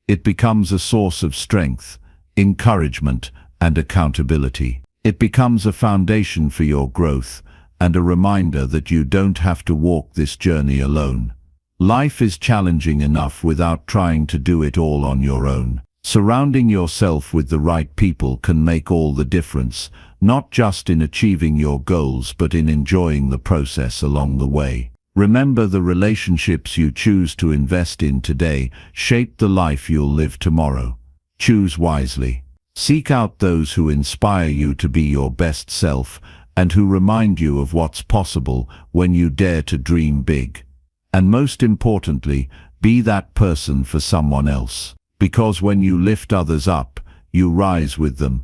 It becomes a source of strength, encouragement, and accountability. It becomes a foundation for your growth and a reminder that you don't have to walk this journey alone. Life is challenging enough without trying to do it all on your own. Surrounding yourself with the right people can make all the difference, not just in achieving your goals but in enjoying the process along the way. Remember, the relationships you choose to invest in today shape the life you'll live tomorrow. Choose wisely. Seek out those who inspire you to be your best self and who remind you of what's possible when you dare to dream big. And most importantly, be that person for someone else. Because when you lift others up, you rise with them.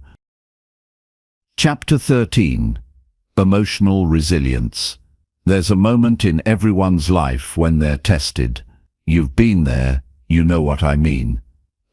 Chapter 13. Emotional Resilience. There's a moment in everyone's life when they're tested. You've been there, you know what I mean.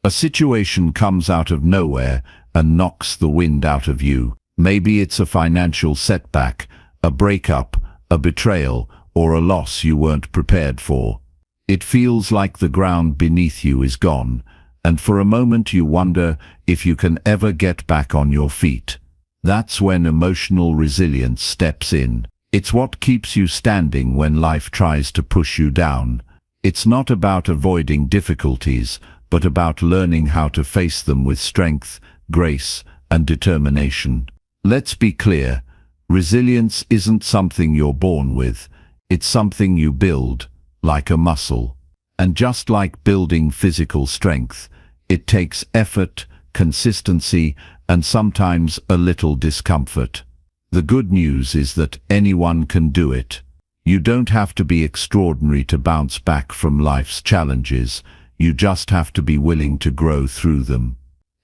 A situation comes out of nowhere and knocks the wind out of you. Maybe it's a financial setback, a breakup, a betrayal, or a loss you weren't prepared for. It feels like the ground beneath you is gone, and for a moment you wonder if you can ever get back on your feet. That's when emotional resilience steps in. It's what keeps you standing when life tries to push you down. It's not about avoiding difficulties, but about learning how to face them with strength, grace, and determination. Let's be clear, resilience isn't something you're born with. It's something you build, like a muscle. And just like building physical strength, it takes effort, consistency, and sometimes a little discomfort. The good news is that anyone can do it. You don't have to be extraordinary to bounce back from life's challenges. You just have to be willing to grow through them.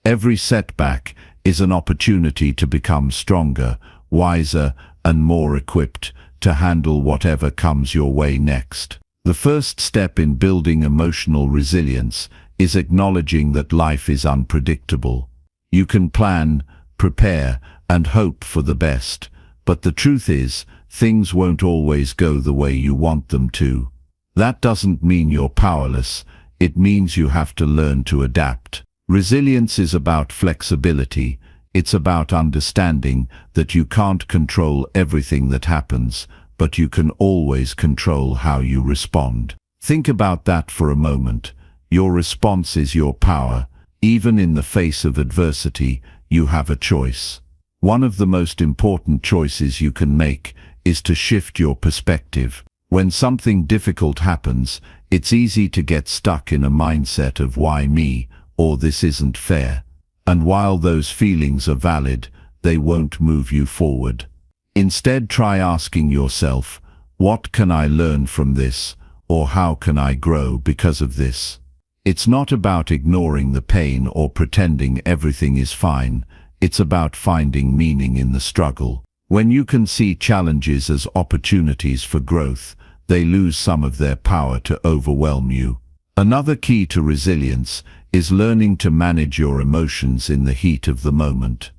Every setback is an opportunity to become stronger, wiser, and more equipped to handle whatever comes your way next. The first step in building emotional resilience is acknowledging that life is unpredictable. You can plan, prepare, and hope for the best, but the truth is, things won't always go the way you want them to. That doesn't mean you're powerless. It means you have to learn to adapt. Resilience is about flexibility. It's about understanding that you can't control everything that happens, but you can always control how you respond. Think about that for a moment. Your response is your power. Even in the face of adversity, you have a choice. One of the most important choices you can make is to shift your perspective. When something difficult happens, it's easy to get stuck in a mindset of why me, or this isn't fair. And while those feelings are valid, they won't move you forward. Instead, try asking yourself, what can I learn from this, or how can I grow because of this? It's not about ignoring the pain or pretending everything is fine. It's about finding meaning in the struggle. When you can see challenges as opportunities for growth, they lose some of their power to overwhelm you. Another key to resilience is learning to manage your emotions in the heat of the moment.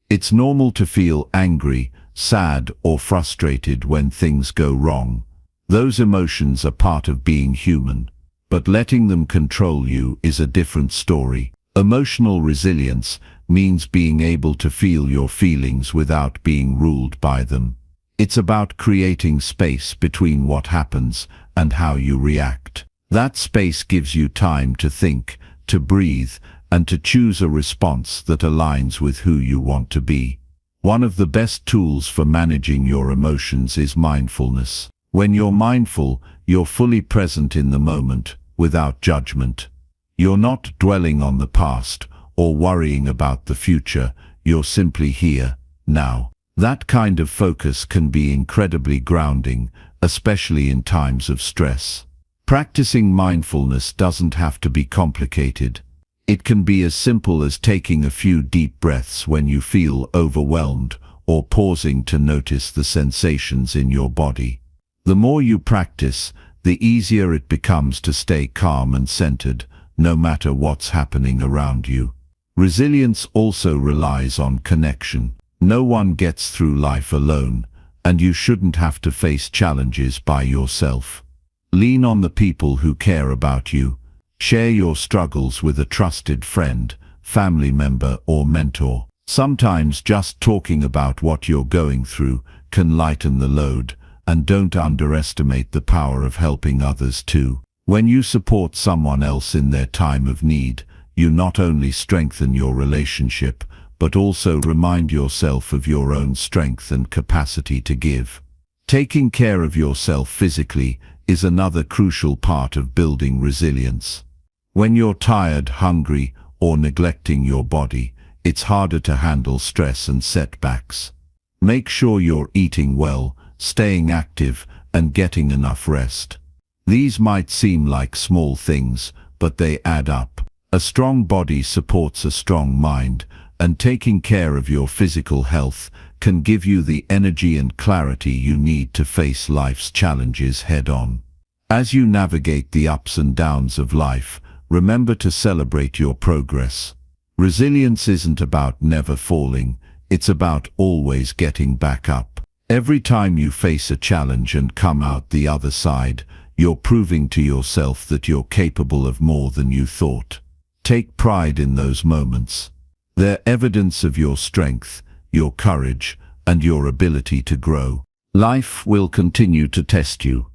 It's normal to feel angry, sad, or frustrated when things go wrong. Those emotions are part of being human, but letting them control you is a different story. Emotional resilience means being able to feel your feelings without being ruled by them. It's about creating space between what happens and how you react. That space gives you time to think, to breathe, and to choose a response that aligns with who you want to be. One of the best tools for managing your emotions is mindfulness. When you're mindful, you're fully present in the moment, without judgment. You're not dwelling on the past or worrying about the future, you're simply here, now. That kind of focus can be incredibly grounding, especially in times of stress. Practicing mindfulness doesn't have to be complicated. It can be as simple as taking a few deep breaths when you feel overwhelmed, or pausing to notice the sensations in your body. The more you practice, the easier it becomes to stay calm and centered, no matter what's happening around you. Resilience also relies on connection. No one gets through life alone, and you shouldn't have to face challenges by yourself. Lean on the people who care about you. Share your struggles with a trusted friend, family member, or mentor. Sometimes just talking about what you're going through can lighten the load, and don't underestimate the power of helping others too. When you support someone else in their time of need, you not only strengthen your relationship, but also remind yourself of your own strength and capacity to give. Taking care of yourself physically is another crucial part of building resilience. When you're tired, hungry, or neglecting your body, it's harder to handle stress and setbacks. Make sure you're eating well, staying active, and getting enough rest. These might seem like small things, but they add up. A strong body supports a strong mind, and taking care of your physical health can give you the energy and clarity you need to face life's challenges head-on. As you navigate the ups and downs of life, remember to celebrate your progress. Resilience isn't about never falling, it's about always getting back up. Every time you face a challenge and come out the other side, you're proving to yourself that you're capable of more than you thought. Take pride in those moments. They're evidence of your strength, your courage, and your ability to grow. Life will continue to test you.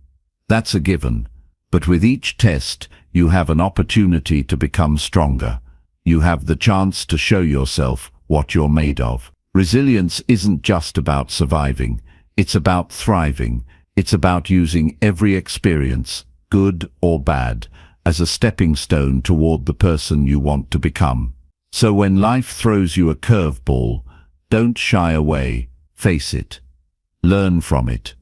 That's a given. But with each test, you have an opportunity to become stronger. You have the chance to show yourself what you're made of. Resilience isn't just about surviving. It's about thriving. It's about using every experience, good or bad, as a stepping stone toward the person you want to become. So when life throws you a curveball, don't shy away, face it. Learn from it.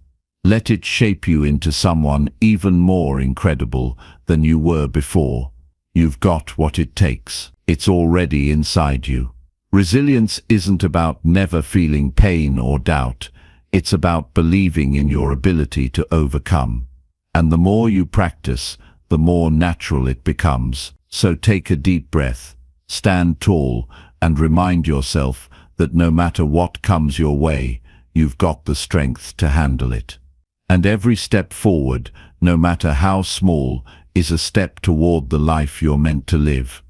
Let it shape you into someone even more incredible than you were before. You've got what it takes. It's already inside you. Resilience isn't about never feeling pain or doubt. It's about believing in your ability to overcome. And the more you practice, the more natural it becomes. So take a deep breath. Stand tall and remind yourself that no matter what comes your way, you've got the strength to handle it. And every step forward, no matter how small, is a step toward the life you're meant to live.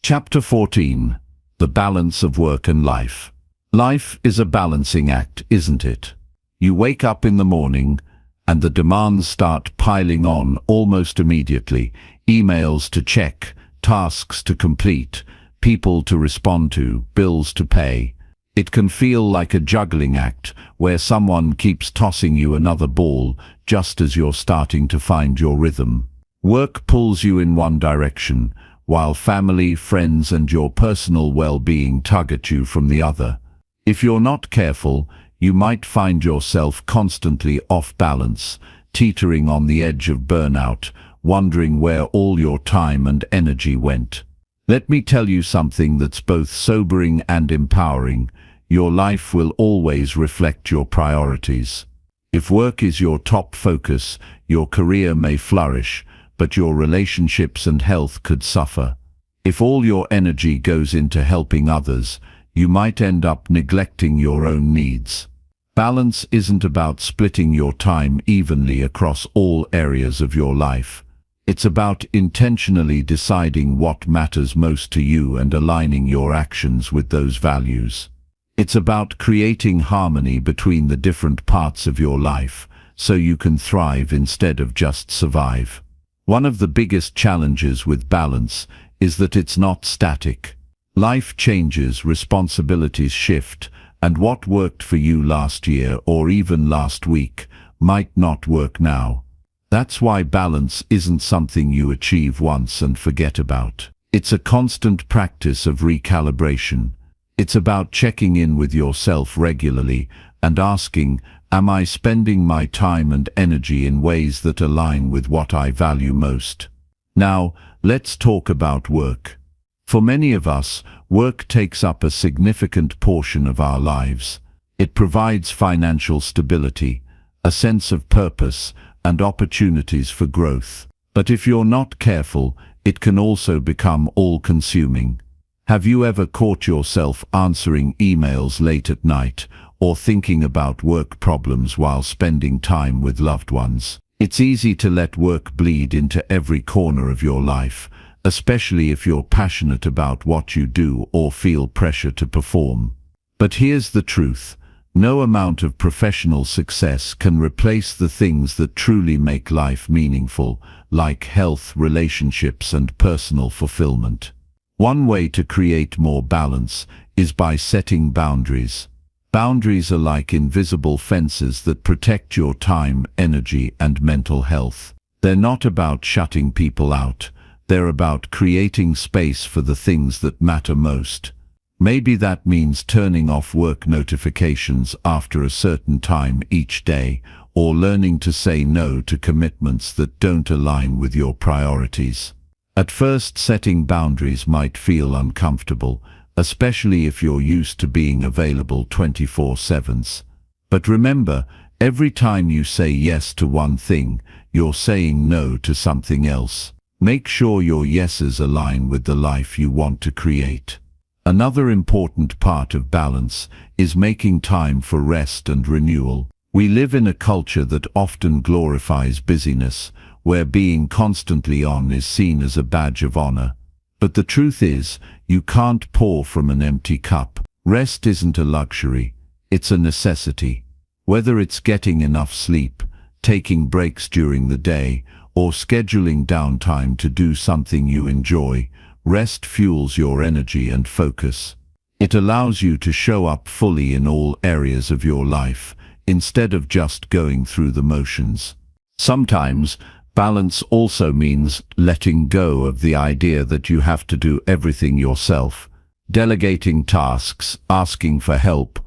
Chapter 14. The Balance of Work and Life. Life is a balancing act, isn't it? You wake up in the morning, and the demands start piling on almost immediately. Emails to check, tasks to complete, people to respond to, bills to pay. It can feel like a juggling act where someone keeps tossing you another ball just as you're starting to find your rhythm. Work pulls you in one direction, while family, friends, and your personal well-being tug at you from the other. If you're not careful, you might find yourself constantly off balance, teetering on the edge of burnout, wondering where all your time and energy went. Let me tell you something that's both sobering and empowering. Your life will always reflect your priorities. If work is your top focus, your career may flourish, but your relationships and health could suffer. If all your energy goes into helping others, you might end up neglecting your own needs. Balance isn't about splitting your time evenly across all areas of your life. It's about intentionally deciding what matters most to you and aligning your actions with those values. It's about creating harmony between the different parts of your life, so you can thrive instead of just survive. One of the biggest challenges with balance is that it's not static. Life changes, responsibilities shift, and what worked for you last year or even last week might not work now. That's why balance isn't something you achieve once and forget about. It's a constant practice of recalibration. It's about checking in with yourself regularly and asking, am I spending my time and energy in ways that align with what I value most? Now, let's talk about work. For many of us, work takes up a significant portion of our lives. It provides financial stability, a sense of purpose, and opportunities for growth. But if you're not careful, it can also become all-consuming. Have you ever caught yourself answering emails late at night or thinking about work problems while spending time with loved ones? It's easy to let work bleed into every corner of your life, especially if you're passionate about what you do or feel pressure to perform. But here's the truth. No amount of professional success can replace the things that truly make life meaningful, like health, relationships, and personal fulfillment. One way to create more balance is by setting boundaries. Boundaries are like invisible fences that protect your time, energy, and mental health. They're not about shutting people out. They're about creating space for the things that matter most. Maybe that means turning off work notifications after a certain time each day, or learning to say no to commitments that don't align with your priorities. At first, setting boundaries might feel uncomfortable, especially if you're used to being available 24/7. But remember, every time you say yes to one thing, you're saying no to something else. Make sure your yeses align with the life you want to create. Another important part of balance is making time for rest and renewal. We live in a culture that often glorifies busyness, where being constantly on is seen as a badge of honor. But the truth is, you can't pour from an empty cup. Rest isn't a luxury, it's a necessity. Whether it's getting enough sleep, taking breaks during the day, or scheduling downtime to do something you enjoy, rest fuels your energy and focus. It allows you to show up fully in all areas of your life, instead of just going through the motions. Sometimes, balance also means letting go of the idea that you have to do everything yourself. Delegating tasks, asking for help,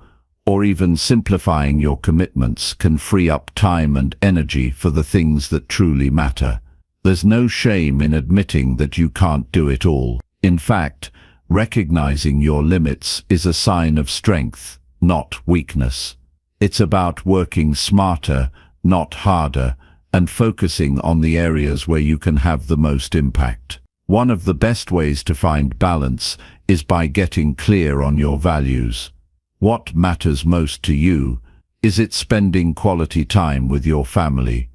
or even simplifying your commitments can free up time and energy for the things that truly matter. There's no shame in admitting that you can't do it all. In fact, recognizing your limits is a sign of strength, not weakness. It's about working smarter, not harder, and focusing on the areas where you can have the most impact. One of the best ways to find balance is by getting clear on your values. What matters most to you? Is it spending quality time with your family,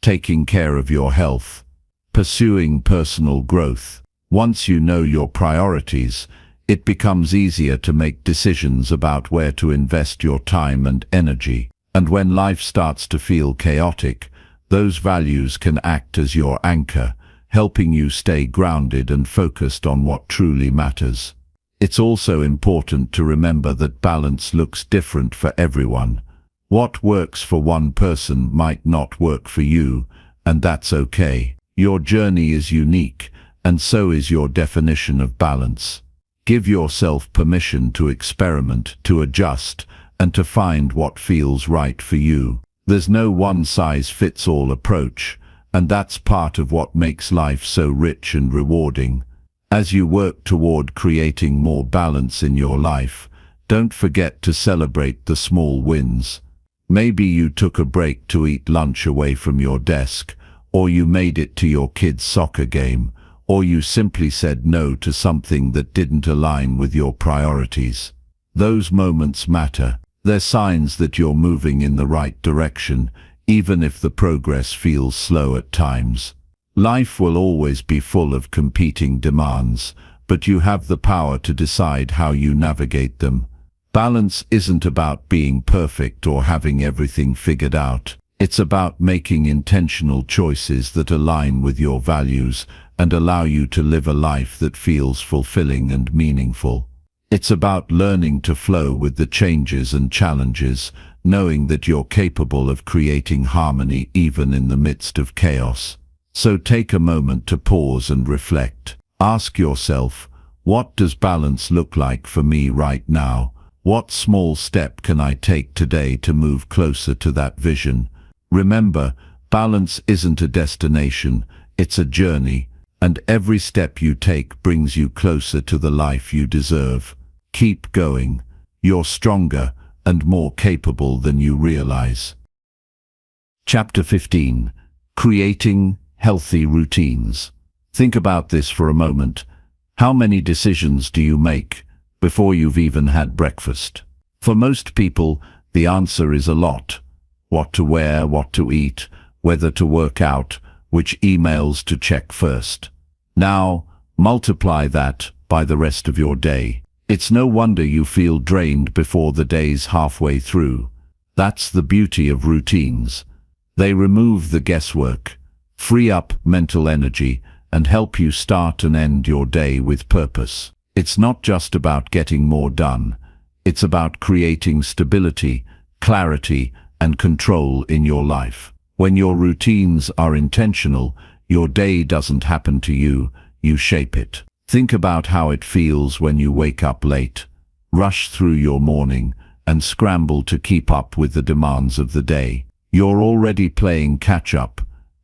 taking care of your health, pursuing personal growth? Once you know your priorities, it becomes easier to make decisions about where to invest your time and energy. And when life starts to feel chaotic, those values can act as your anchor, helping you stay grounded and focused on what truly matters. It's also important to remember that balance looks different for everyone. What works for one person might not work for you, and that's okay. Your journey is unique, and so is your definition of balance. Give yourself permission to experiment, to adjust, and to find what feels right for you. There's no one-size-fits-all approach, and that's part of what makes life so rich and rewarding. As you work toward creating more balance in your life, don't forget to celebrate the small wins. Maybe you took a break to eat lunch away from your desk, or you made it to your kid's soccer game, or you simply said no to something that didn't align with your priorities. Those moments matter. They're signs that you're moving in the right direction, even if the progress feels slow at times. Life will always be full of competing demands, but you have the power to decide how you navigate them. Balance isn't about being perfect or having everything figured out. It's about making intentional choices that align with your values and allow you to live a life that feels fulfilling and meaningful. It's about learning to flow with the changes and challenges, knowing that you're capable of creating harmony even in the midst of chaos. So take a moment to pause and reflect. Ask yourself, what does balance look like for me right now? What small step can I take today to move closer to that vision? Remember, balance isn't a destination, it's a journey, and every step you take brings you closer to the life you deserve. Keep going. You're stronger and more capable than you realize. Chapter 15. Creating Healthy Routines. Think about this for a moment. How many decisions do you make before you've even had breakfast? For most people, the answer is a lot. What to wear, what to eat, whether to work out, which emails to check first. Now, multiply that by the rest of your day. It's no wonder you feel drained before the day's halfway through. That's the beauty of routines. They remove the guesswork, free up mental energy, and help you start and end your day with purpose. It's not just about getting more done. It's about creating stability, clarity, and control in your life. When your routines are intentional, your day doesn't happen to you, you shape it. Think about how it feels when you wake up late, rush through your morning, and scramble to keep up with the demands of the day. You're already playing catch-up,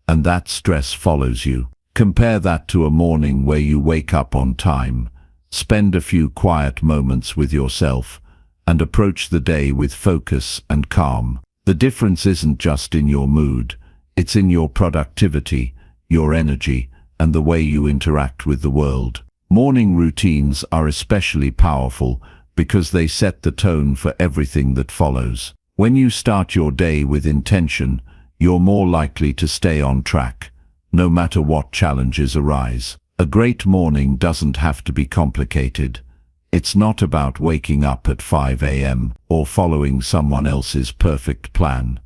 and that stress follows you. Compare that to a morning where you wake up on time, spend a few quiet moments with yourself, and approach the day with focus and calm. The difference isn't just in your mood, it's in your productivity, your energy, and the way you interact with the world. Morning routines are especially powerful because they set the tone for everything that follows. When you start your day with intention, you're more likely to stay on track, no matter what challenges arise. A great morning doesn't have to be complicated. It's not about waking up at 5 a.m. or following someone else's perfect plan.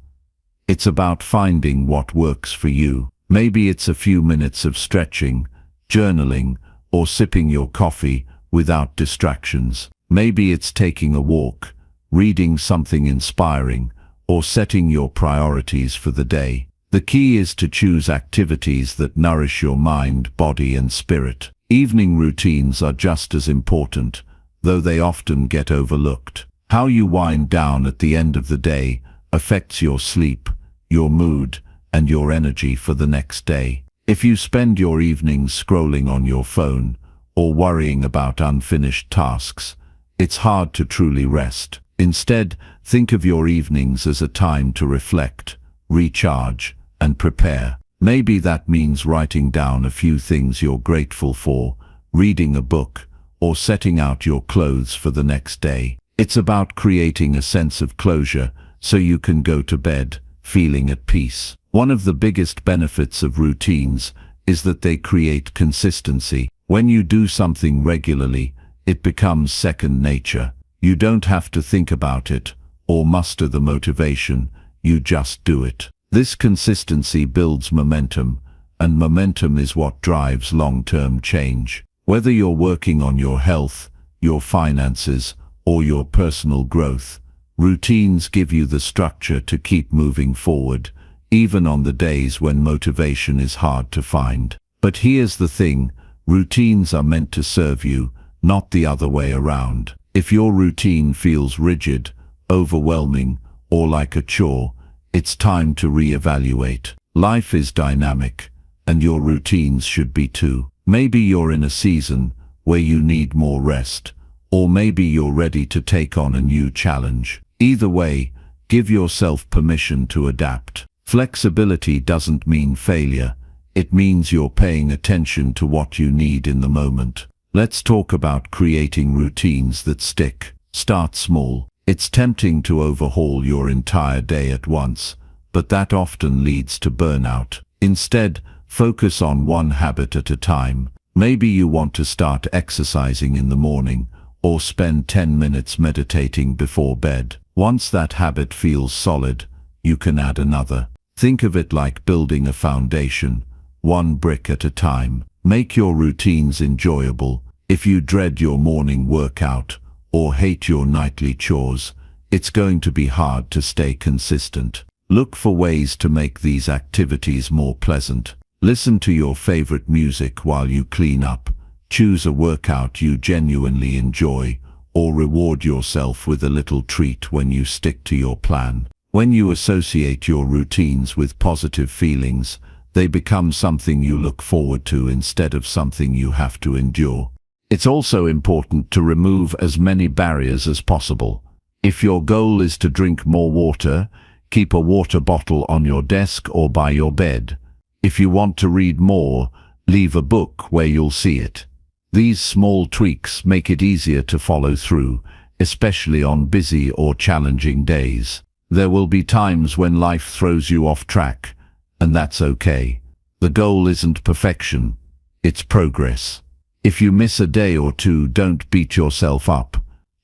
It's about finding what works for you. Maybe it's a few minutes of stretching, journaling, or sipping your coffee without distractions. Maybe it's taking a walk, reading something inspiring, or setting your priorities for the day. The key is to choose activities that nourish your mind, body, and spirit. Evening routines are just as important, though they often get overlooked. How you wind down at the end of the day affects your sleep, your mood, and your energy for the next day. If you spend your evenings scrolling on your phone or worrying about unfinished tasks, it's hard to truly rest. Instead, think of your evenings as a time to reflect, recharge, and prepare. Maybe that means writing down a few things you're grateful for, reading a book, or setting out your clothes for the next day. It's about creating a sense of closure so you can go to bed feeling at peace. One of the biggest benefits of routines is that they create consistency. When you do something regularly, it becomes second nature. You don't have to think about it or muster the motivation, you just do it. This consistency builds momentum, and momentum is what drives long-term change. Whether you're working on your health, your finances, or your personal growth, routines give you the structure to keep moving forward, even on the days when motivation is hard to find. But here's the thing, routines are meant to serve you, not the other way around. If your routine feels rigid, overwhelming, or like a chore, it's time to reevaluate. Life is dynamic, and your routines should be too. Maybe you're in a season where you need more rest, or maybe you're ready to take on a new challenge. Either way, give yourself permission to adapt. Flexibility doesn't mean failure. It means you're paying attention to what you need in the moment. Let's talk about creating routines that stick. Start small. It's tempting to overhaul your entire day at once, but that often leads to burnout. Instead, focus on one habit at a time. Maybe you want to start exercising in the morning, or spend 10 minutes meditating before bed. Once that habit feels solid, you can add another. Think of it like building a foundation, one brick at a time. Make your routines enjoyable. If you dread your morning workout or hate your nightly chores, it's going to be hard to stay consistent. Look for ways to make these activities more pleasant. Listen to your favorite music while you clean up. Choose a workout you genuinely enjoy, or reward yourself with a little treat when you stick to your plan. When you associate your routines with positive feelings, they become something you look forward to instead of something you have to endure. It's also important to remove as many barriers as possible. If your goal is to drink more water, keep a water bottle on your desk or by your bed. If you want to read more, leave a book where you'll see it. These small tweaks make it easier to follow through, especially on busy or challenging days. There will be times when life throws you off track, and that's okay. The goal isn't perfection, it's progress. If you miss a day or two, don't beat yourself up.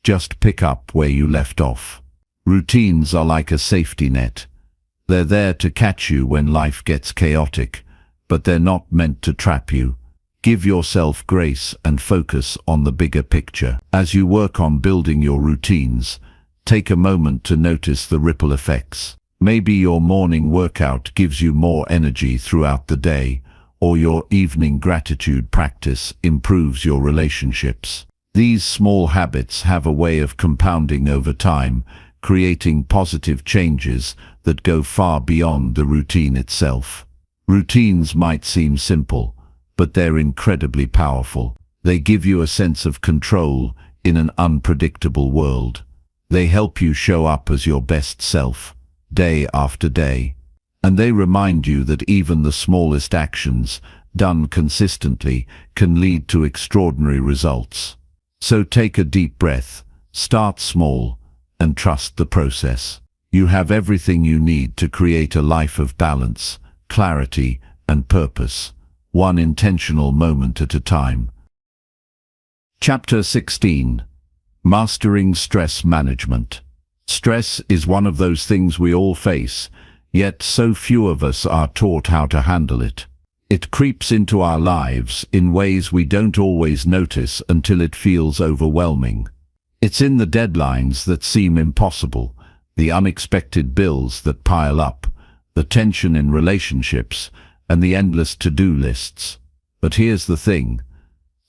Just pick up where you left off. Routines are like a safety net. They're there to catch you when life gets chaotic, but they're not meant to trap you. Give yourself grace and focus on the bigger picture. As you work on building your routines, take a moment to notice the ripple effects. Maybe your morning workout gives you more energy throughout the day, or your evening gratitude practice improves your relationships. These small habits have a way of compounding over time, creating positive changes that go far beyond the routine itself. Routines might seem simple, but they're incredibly powerful. They give you a sense of control in an unpredictable world. They help you show up as your best self, day after day. And they remind you that even the smallest actions, done consistently, can lead to extraordinary results. So take a deep breath, start small, and trust the process. You have everything you need to create a life of balance, clarity, and purpose, one intentional moment at a time. Chapter 16. Mastering Stress Management. Stress is one of those things we all face, yet so few of us are taught how to handle it. It creeps into our lives in ways we don't always notice until it feels overwhelming. It's in the deadlines that seem impossible, the unexpected bills that pile up, the tension in relationships, and the endless to-do lists. But here's the thing.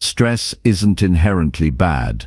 Stress isn't inherently bad.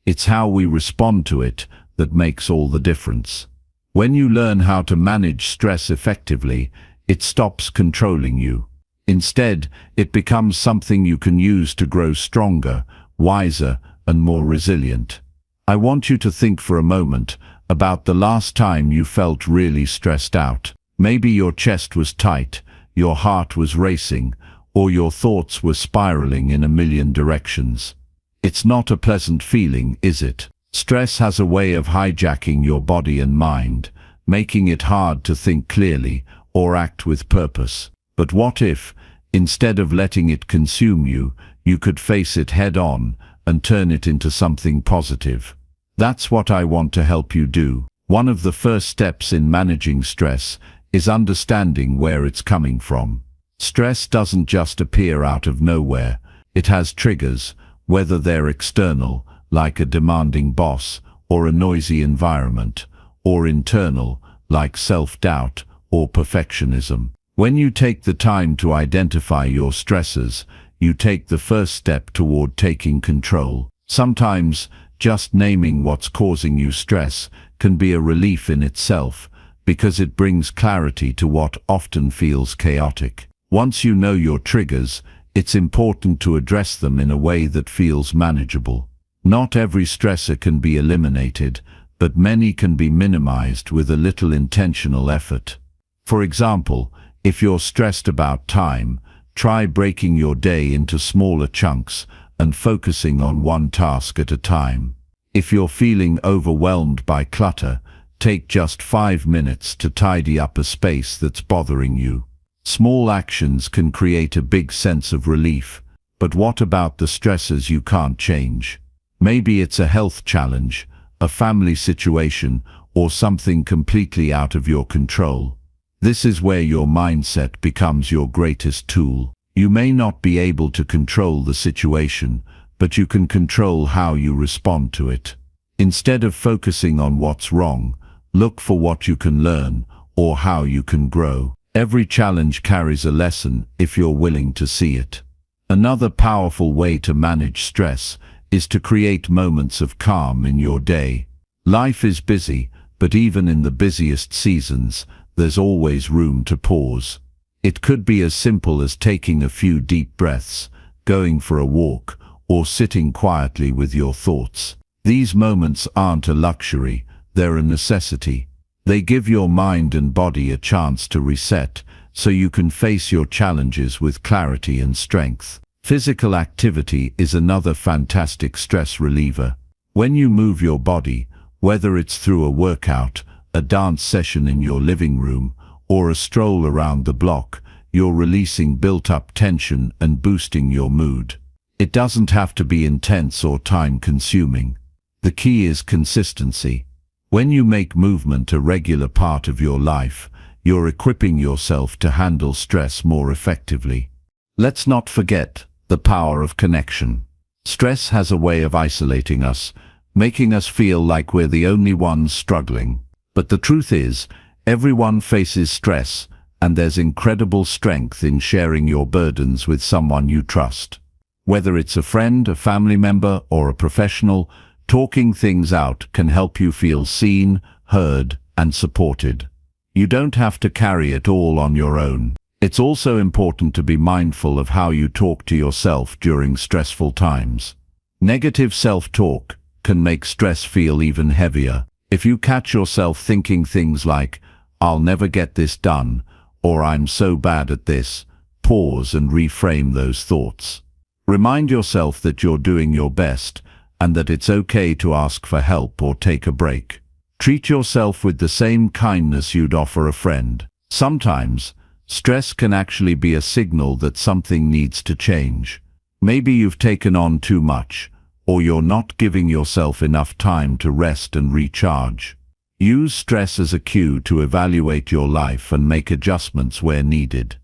It's how we respond to it that makes all the difference. When you learn how to manage stress effectively, it stops controlling you. Instead, it becomes something you can use to grow stronger, wiser, and more resilient. I want you to think for a moment about the last time you felt really stressed out. Maybe your chest was tight, your heart was racing, or your thoughts were spiraling in a million directions. It's not a pleasant feeling, is it? Stress has a way of hijacking your body and mind, making it hard to think clearly or act with purpose. But what if, instead of letting it consume you, you could face it head-on and turn it into something positive? That's what I want to help you do. One of the first steps in managing stress is understanding where it's coming from. Stress doesn't just appear out of nowhere. It has triggers, whether they're external, like a demanding boss or a noisy environment, or internal, like self-doubt or perfectionism. When you take the time to identify your stressors, you take the first step toward taking control. Sometimes, just naming what's causing you stress can be a relief in itself, because it brings clarity to what often feels chaotic. Once you know your triggers, it's important to address them in a way that feels manageable. Not every stressor can be eliminated, but many can be minimized with a little intentional effort. For example, if you're stressed about time, try breaking your day into smaller chunks and focusing on one task at a time. If you're feeling overwhelmed by clutter, take just 5 minutes to tidy up a space that's bothering you. Small actions can create a big sense of relief, but what about the stressors you can't change? Maybe it's a health challenge, a family situation, or something completely out of your control. This is where your mindset becomes your greatest tool. You may not be able to control the situation, but you can control how you respond to it. Instead of focusing on what's wrong, look for what you can learn or how you can grow. Every challenge carries a lesson if you're willing to see it. Another powerful way to manage stress is to create moments of calm in your day. Life is busy, but even in the busiest seasons, there's always room to pause. It could be as simple as taking a few deep breaths, going for a walk, or sitting quietly with your thoughts. These moments aren't a luxury, they're a necessity. They give your mind and body a chance to reset, so you can face your challenges with clarity and strength. Physical activity is another fantastic stress reliever. When you move your body, whether it's through a workout, a dance session in your living room, or a stroll around the block, you're releasing built-up tension and boosting your mood. It doesn't have to be intense or time-consuming. The key is consistency. When you make movement a regular part of your life, you're equipping yourself to handle stress more effectively. Let's not forget the power of connection. Stress has a way of isolating us, making us feel like we're the only ones struggling. But the truth is, everyone faces stress, and there's incredible strength in sharing your burdens with someone you trust. Whether it's a friend, a family member, or a professional, talking things out can help you feel seen, heard, and supported. You don't have to carry it all on your own. It's also important to be mindful of how you talk to yourself during stressful times. Negative self-talk can make stress feel even heavier. If you catch yourself thinking things like, "I'll never get this done," or "I'm so bad at this," pause and reframe those thoughts. Remind yourself that you're doing your best and that it's okay to ask for help or take a break. Treat yourself with the same kindness you'd offer a friend. Sometimes, stress can actually be a signal that something needs to change. Maybe you've taken on too much, or you're not giving yourself enough time to rest and recharge. Use stress as a cue to evaluate your life and make adjustments where needed.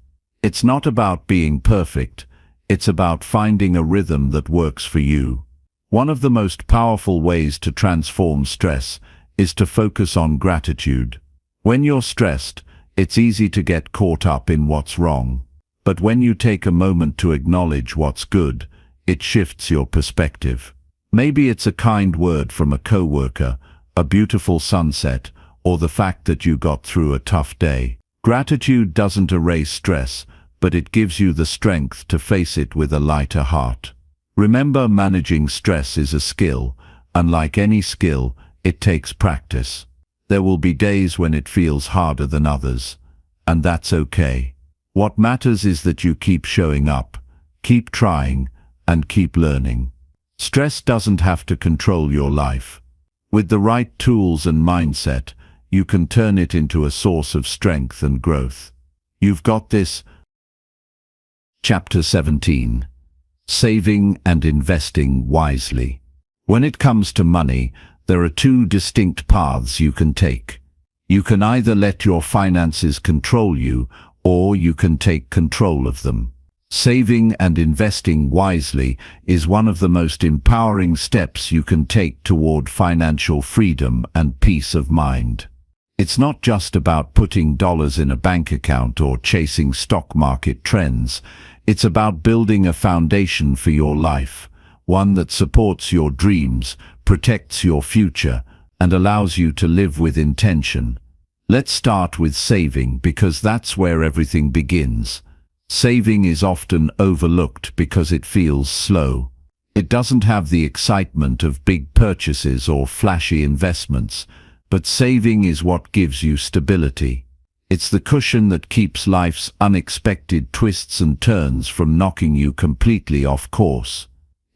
It's not about being perfect, it's about finding a rhythm that works for you. One of the most powerful ways to transform stress is to focus on gratitude. When you're stressed, it's easy to get caught up in what's wrong. But when you take a moment to acknowledge what's good, it shifts your perspective. Maybe it's a kind word from a coworker, a beautiful sunset, or the fact that you got through a tough day. Gratitude doesn't erase stress, but it gives you the strength to face it with a lighter heart. Remember, managing stress is a skill, and like any skill, it takes practice. There will be days when it feels harder than others, and that's okay. What matters is that you keep showing up, keep trying, and keep learning. Stress doesn't have to control your life. With the right tools and mindset, you can turn it into a source of strength and growth. You've got this. Chapter 17. Saving and investing wisely. When it comes to money, there are two distinct paths you can take. You can either let your finances control you, or you can take control of them. Saving and investing wisely is one of the most empowering steps you can take toward financial freedom and peace of mind. It's not just about putting dollars in a bank account or chasing stock market trends. It's about building a foundation for your life, one that supports your dreams, protects your future, and allows you to live with intention. Let's start with saving, because that's where everything begins. Saving is often overlooked because it feels slow. It doesn't have the excitement of big purchases or flashy investments, but saving is what gives you stability. It's the cushion that keeps life's unexpected twists and turns from knocking you completely off course.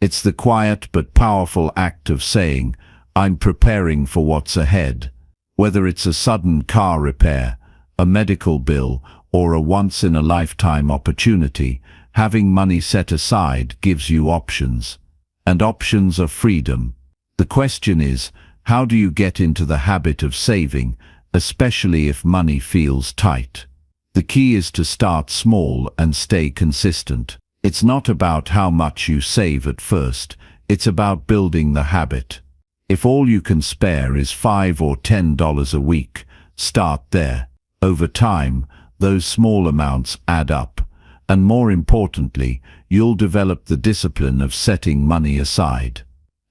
It's the quiet but powerful act of saying, "I'm preparing for what's ahead." Whether it's a sudden car repair, a medical bill, or a once-in-a-lifetime opportunity, having money set aside gives you options. And options are freedom. The question is, how do you get into the habit of saving, especially if money feels tight? The key is to start small and stay consistent. It's not about how much you save at first, it's about building the habit. If all you can spare is $5 or $10 a week, start there. Over time, those small amounts add up, and more importantly, you'll develop the discipline of setting money aside.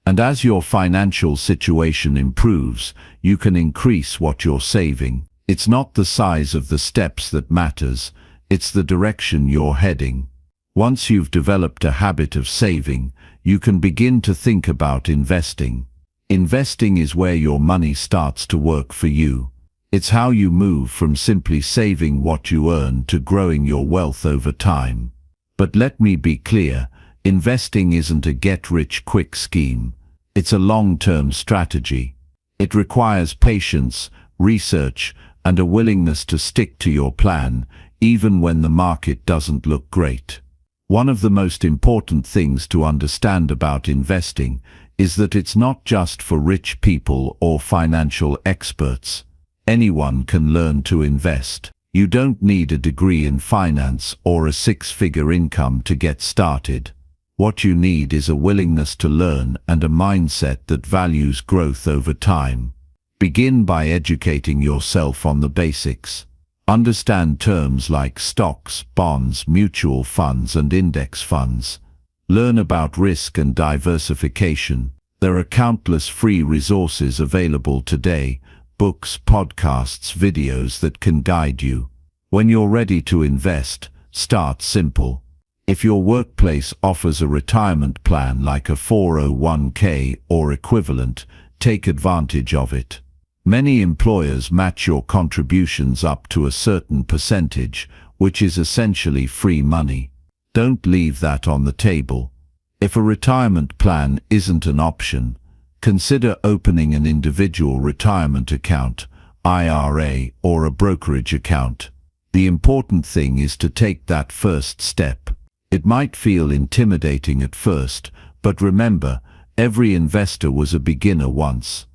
And as your financial situation improves, you can increase what you're saving. It's not the size of the steps that matters, it's the direction you're heading. Once you've developed a habit of saving, you can begin to think about investing. Investing is where your money starts to work for you. It's how you move from simply saving what you earn to growing your wealth over time. But let me be clear, investing isn't a get-rich-quick scheme. It's a long-term strategy. It requires patience, research, and a willingness to stick to your plan, even when the market doesn't look great. One of the most important things to understand about investing is that it's not just for rich people or financial experts. Anyone can learn to invest. You don't need a degree in finance or a six-figure income to get started. What you need is a willingness to learn and a mindset that values growth over time. Begin by educating yourself on the basics. Understand terms like stocks, bonds, mutual funds, and index funds. Learn about risk and diversification. There are countless free resources available today, books, podcasts, videos that can guide you. When you're ready to invest, start simple. If your workplace offers a retirement plan like a 401k or equivalent, take advantage of it. Many employers match your contributions up to a certain percentage, which is essentially free money. Don't leave that on the table. If a retirement plan isn't an option, consider opening an individual retirement account, IRA, or a brokerage account. The important thing is to take that first step. It might feel intimidating at first, but remember, every investor was a beginner once.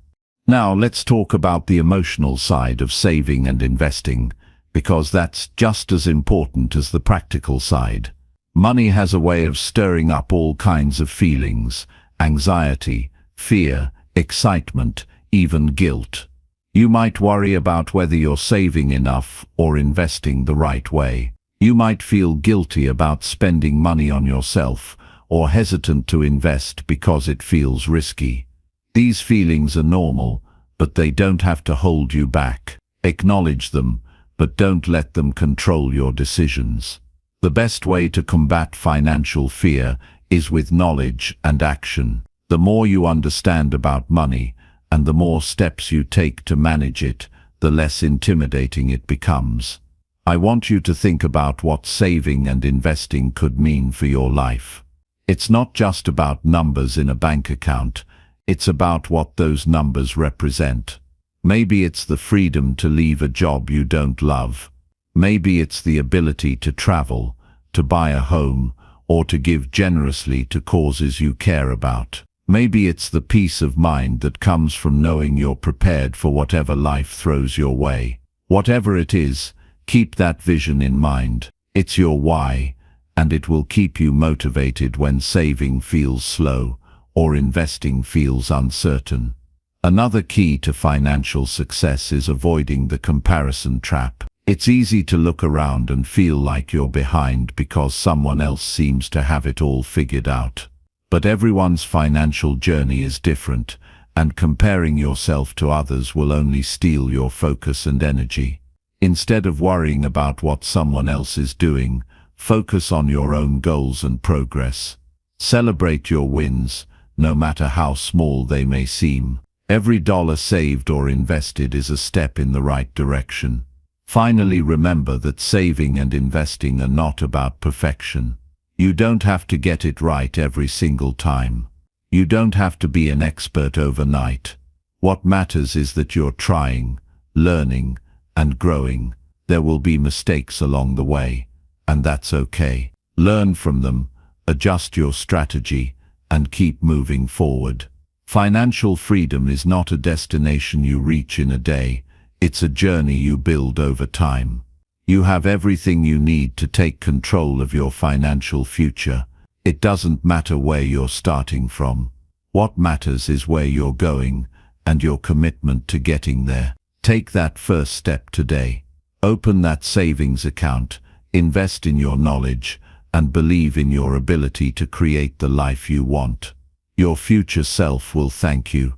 Now let's talk about the emotional side of saving and investing, because that's just as important as the practical side. Money has a way of stirring up all kinds of feelings: anxiety, fear, excitement, even guilt. You might worry about whether you're saving enough or investing the right way. You might feel guilty about spending money on yourself, or hesitant to invest because it feels risky. These feelings are normal, but they don't have to hold you back. Acknowledge them, but don't let them control your decisions. The best way to combat financial fear is with knowledge and action. The more you understand about money, and the more steps you take to manage it, the less intimidating it becomes. I want you to think about what saving and investing could mean for your life. It's not just about numbers in a bank account, it's about what those numbers represent. Maybe it's the freedom to leave a job you don't love. Maybe it's the ability to travel, to buy a home, or to give generously to causes you care about. Maybe it's the peace of mind that comes from knowing you're prepared for whatever life throws your way. Whatever it is, keep that vision in mind. It's your why, and it will keep you motivated when saving feels slow or investing feels uncertain. Another key to financial success is avoiding the comparison trap. It's easy to look around and feel like you're behind because someone else seems to have it all figured out. But everyone's financial journey is different, and comparing yourself to others will only steal your focus and energy. Instead of worrying about what someone else is doing, focus on your own goals and progress. Celebrate your wins, no matter how small they may seem. Every dollar saved or invested is a step in the right direction. Finally, remember that saving and investing are not about perfection. You don't have to get it right every single time. You don't have to be an expert overnight. What matters is that you're trying, learning, and growing. There will be mistakes along the way, and that's okay. Learn from them, adjust your strategy, and keep moving forward. Financial freedom is not a destination you reach in a day. It's a journey you build over time. You have everything you need to take control of your financial future. It doesn't matter where you're starting from. What matters is where you're going and your commitment to getting there. Take that first step today. Open that savings account, invest in your knowledge, and believe in your ability to create the life you want. Your future self will thank you.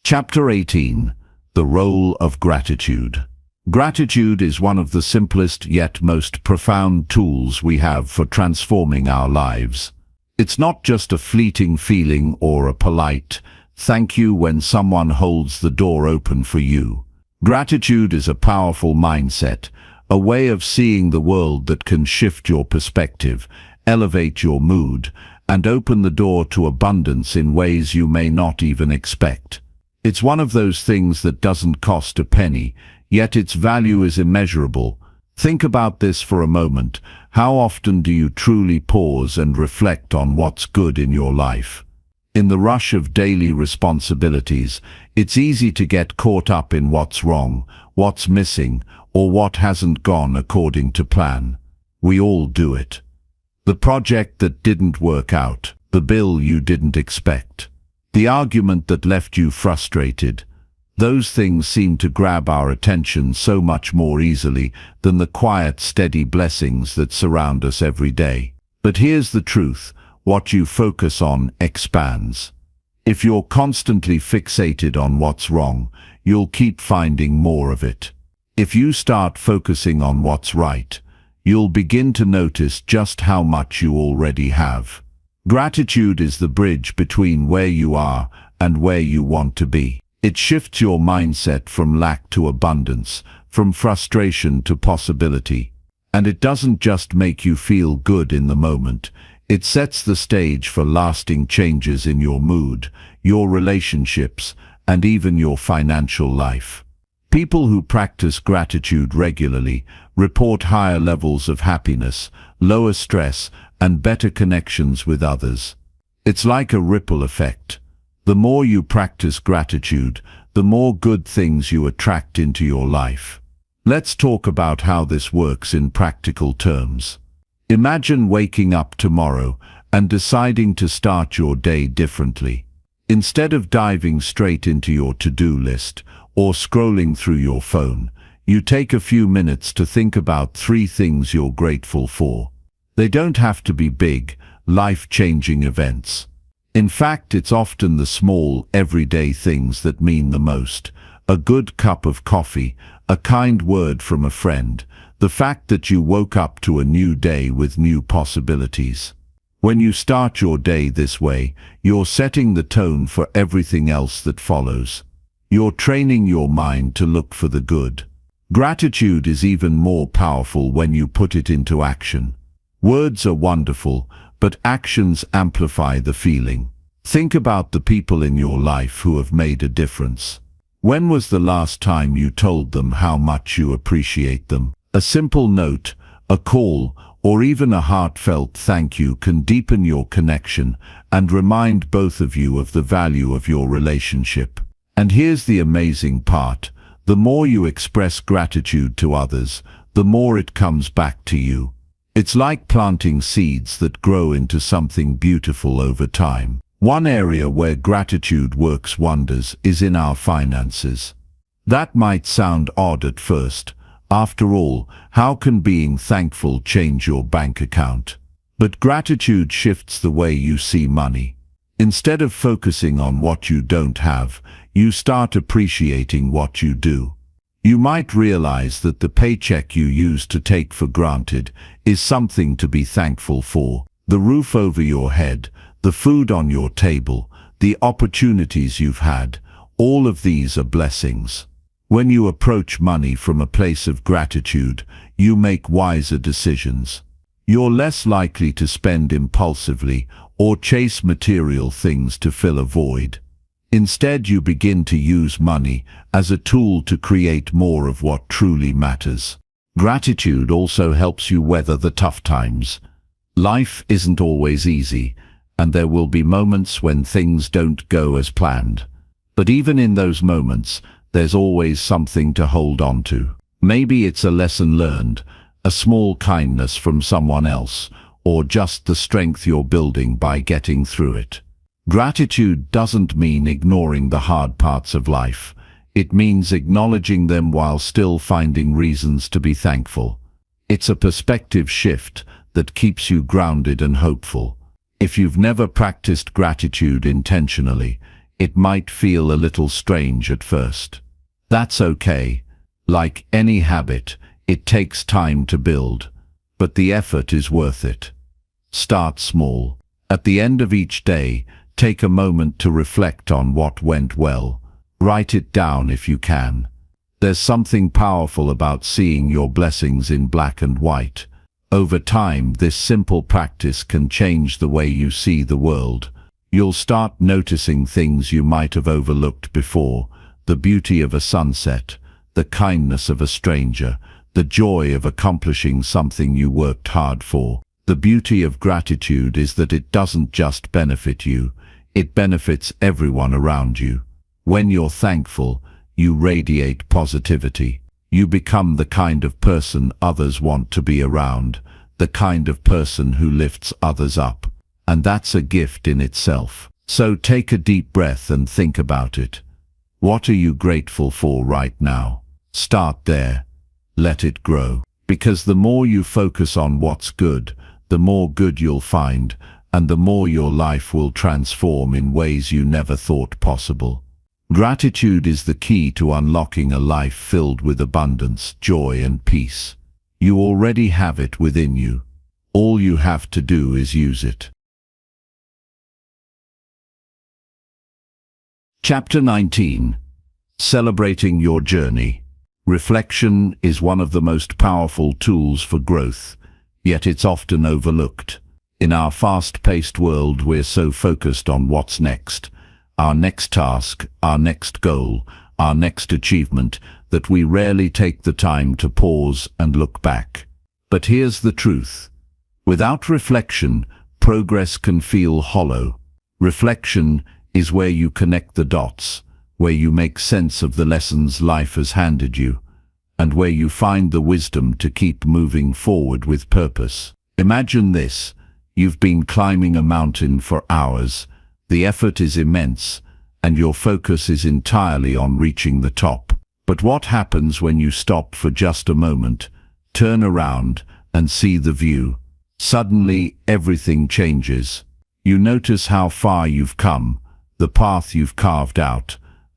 Chapter 18. The Role of Gratitude. Gratitude is one of the simplest yet most profound tools we have for transforming our lives. It's not just a fleeting feeling or a polite thank you when someone holds the door open for you. Gratitude is a powerful mindset, a way of seeing the world that can shift your perspective, elevate your mood, and open the door to abundance in ways you may not even expect. It's one of those things that doesn't cost a penny, yet its value is immeasurable. Think about this for a moment. How often do you truly pause and reflect on what's good in your life? In the rush of daily responsibilities, it's easy to get caught up in what's wrong, what's missing, or what hasn't gone according to plan. We all do it. The project that didn't work out, the bill you didn't expect, the argument that left you frustrated. Those things seem to grab our attention so much more easily than the quiet, steady blessings that surround us every day. But here's the truth. What you focus on expands. If you're constantly fixated on what's wrong, you'll keep finding more of it. If you start focusing on what's right, you'll begin to notice just how much you already have. Gratitude is the bridge between where you are and where you want to be. It shifts your mindset from lack to abundance, from frustration to possibility. And it doesn't just make you feel good in the moment. It sets the stage for lasting changes in your mood, your relationships, and even your financial life. People who practice gratitude regularly report higher levels of happiness, lower stress, and better connections with others. It's like a ripple effect. The more you practice gratitude, the more good things you attract into your life. Let's talk about how this works in practical terms. Imagine waking up tomorrow and deciding to start your day differently. Instead of diving straight into your to-do list or scrolling through your phone, you take a few minutes to think about 3 things you're grateful for. They don't have to be big, life-changing events. In fact, it's often the small, everyday things that mean the most. A good cup of coffee, a kind word from a friend, the fact that you woke up to a new day with new possibilities. When you start your day this way, you're setting the tone for everything else that follows. You're training your mind to look for the good. Gratitude is even more powerful when you put it into action. Words are wonderful, but actions amplify the feeling. Think about the people in your life who have made a difference. When was the last time you told them how much you appreciate them? A simple note, a call, or even a heartfelt thank you can deepen your connection and remind both of you of the value of your relationship. And here's the amazing part. The more you express gratitude to others, the more it comes back to you. It's like planting seeds that grow into something beautiful over time. One area where gratitude works wonders is in our finances. That might sound odd at first. After all, how can being thankful change your bank account? But gratitude shifts the way you see money. Instead of focusing on what you don't have, you start appreciating what you do. You might realize that the paycheck you used to take for granted is something to be thankful for. The roof over your head, the food on your table, the opportunities you've had, all of these are blessings. When you approach money from a place of gratitude, you make wiser decisions. You're less likely to spend impulsively or chase material things to fill a void. Instead, you begin to use money as a tool to create more of what truly matters. Gratitude also helps you weather the tough times. Life isn't always easy, and there will be moments when things don't go as planned. But even in those moments, there's always something to hold on to. Maybe it's a lesson learned, a small kindness from someone else, or just the strength you're building by getting through it. Gratitude doesn't mean ignoring the hard parts of life. It means acknowledging them while still finding reasons to be thankful. It's a perspective shift that keeps you grounded and hopeful. If you've never practiced gratitude intentionally, it might feel a little strange at first. That's okay. Like any habit, it takes time to build, but the effort is worth it. Start small. At the end of each day, take a moment to reflect on what went well. Write it down if you can. There's something powerful about seeing your blessings in black and white. Over time, this simple practice can change the way you see the world. You'll start noticing things you might have overlooked before: the beauty of a sunset, the kindness of a stranger, the joy of accomplishing something you worked hard for. The beauty of gratitude is that it doesn't just benefit you, it benefits everyone around you. When you're thankful, you radiate positivity. You become the kind of person others want to be around, the kind of person who lifts others up. And that's a gift in itself. So take a deep breath and think about it. What are you grateful for right now? Start there. Let it grow. Because the more you focus on what's good, the more good you'll find, and the more your life will transform in ways you never thought possible. Gratitude is the key to unlocking a life filled with abundance, joy, and peace. You already have it within you. All you have to do is use it. Chapter 19. Celebrating your journey. Reflection is one of the most powerful tools for growth, yet it's often overlooked. In our fast-paced world, we're so focused on what's next, our next task, our next goal, our next achievement, that we rarely take the time to pause and look back. But here's the truth. Without reflection, progress can feel hollow. Reflection is where you connect the dots, where you make sense of the lessons life has handed you, and where you find the wisdom to keep moving forward with purpose. Imagine this. You've been climbing a mountain for hours. The effort is immense, and your focus is entirely on reaching the top. But what happens when you stop for just a moment, turn around, and see the view? Suddenly, everything changes. You notice how far you've come, the path you've carved out,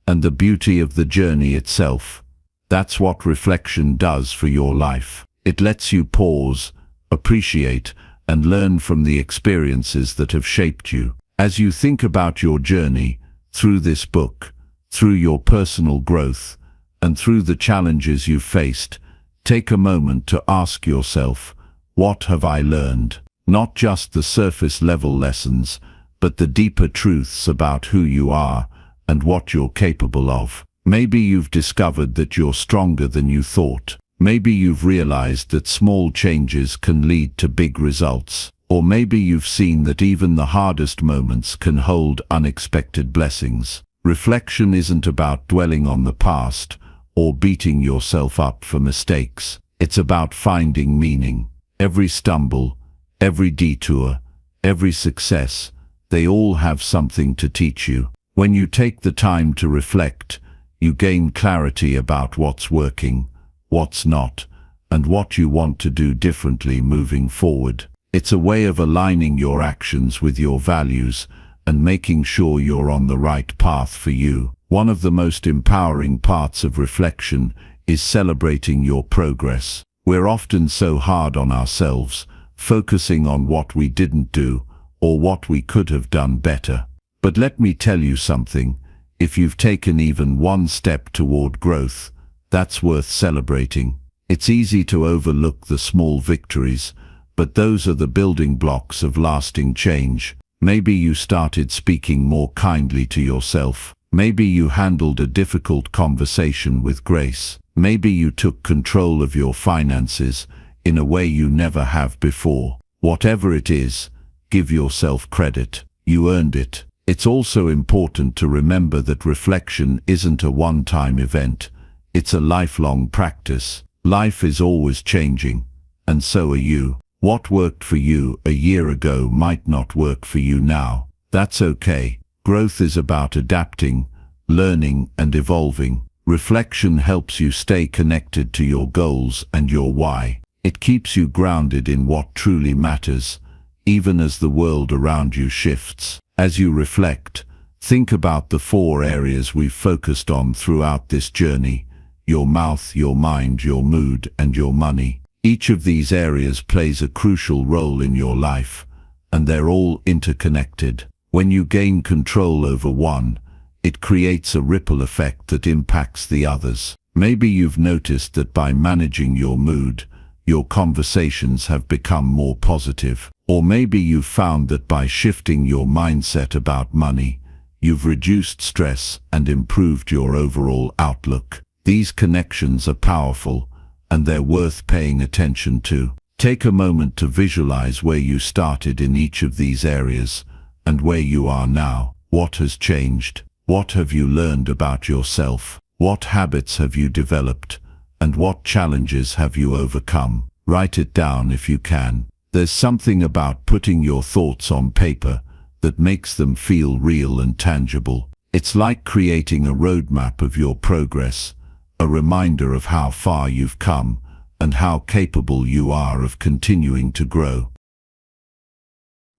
and the beauty of the journey itself. That's what reflection does for your life. It lets you pause, appreciate, and learn from the experiences that have shaped you. As you think about your journey, through this book, through your personal growth, and through the challenges you've faced, take a moment to ask yourself, what have I learned? Not just the surface-level lessons, but the deeper truths about who you are and what you're capable of. Maybe you've discovered that you're stronger than you thought. Maybe you've realized that small changes can lead to big results. Or maybe you've seen that even the hardest moments can hold unexpected blessings. Reflection isn't about dwelling on the past or beating yourself up for mistakes. It's about finding meaning. Every stumble, every detour, every success, they all have something to teach you. When you take the time to reflect, you gain clarity about what's working, what's not, and what you want to do differently moving forward. It's a way of aligning your actions with your values and making sure you're on the right path for you. One of the most empowering parts of reflection is celebrating your progress. We're often so hard on ourselves, focusing on what we didn't do or what we could have done better. But let me tell you something. If you've taken even one step toward growth, that's worth celebrating. It's easy to overlook the small victories, but those are the building blocks of lasting change. Maybe you started speaking more kindly to yourself. Maybe you handled a difficult conversation with grace. Maybe you took control of your finances in a way you never have before. Whatever it is, give yourself credit. You earned it. It's also important to remember that reflection isn't a one-time event. It's a lifelong practice. Life is always changing, and so are you. What worked for you a year ago might not work for you now. That's okay. Growth is about adapting, learning, and evolving. Reflection helps you stay connected to your goals and your why. It keeps you grounded in what truly matters, even as the world around you shifts. As you reflect, think about the 4 areas we've focused on throughout this journey: your mouth, your mind, your mood, and your money. Each of these areas plays a crucial role in your life, and they're all interconnected. When you gain control over one, it creates a ripple effect that impacts the others. Maybe you've noticed that by managing your mood, your conversations have become more positive. Or maybe you've found that by shifting your mindset about money, you've reduced stress and improved your overall outlook. These connections are powerful, and they're worth paying attention to. Take a moment to visualize where you started in each of these areas and where you are now. What has changed? What have you learned about yourself? What habits have you developed? And what challenges have you overcome? Write it down if you can. There's something about putting your thoughts on paper that makes them feel real and tangible. It's like creating a roadmap of your progress, a reminder of how far you've come and how capable you are of continuing to grow.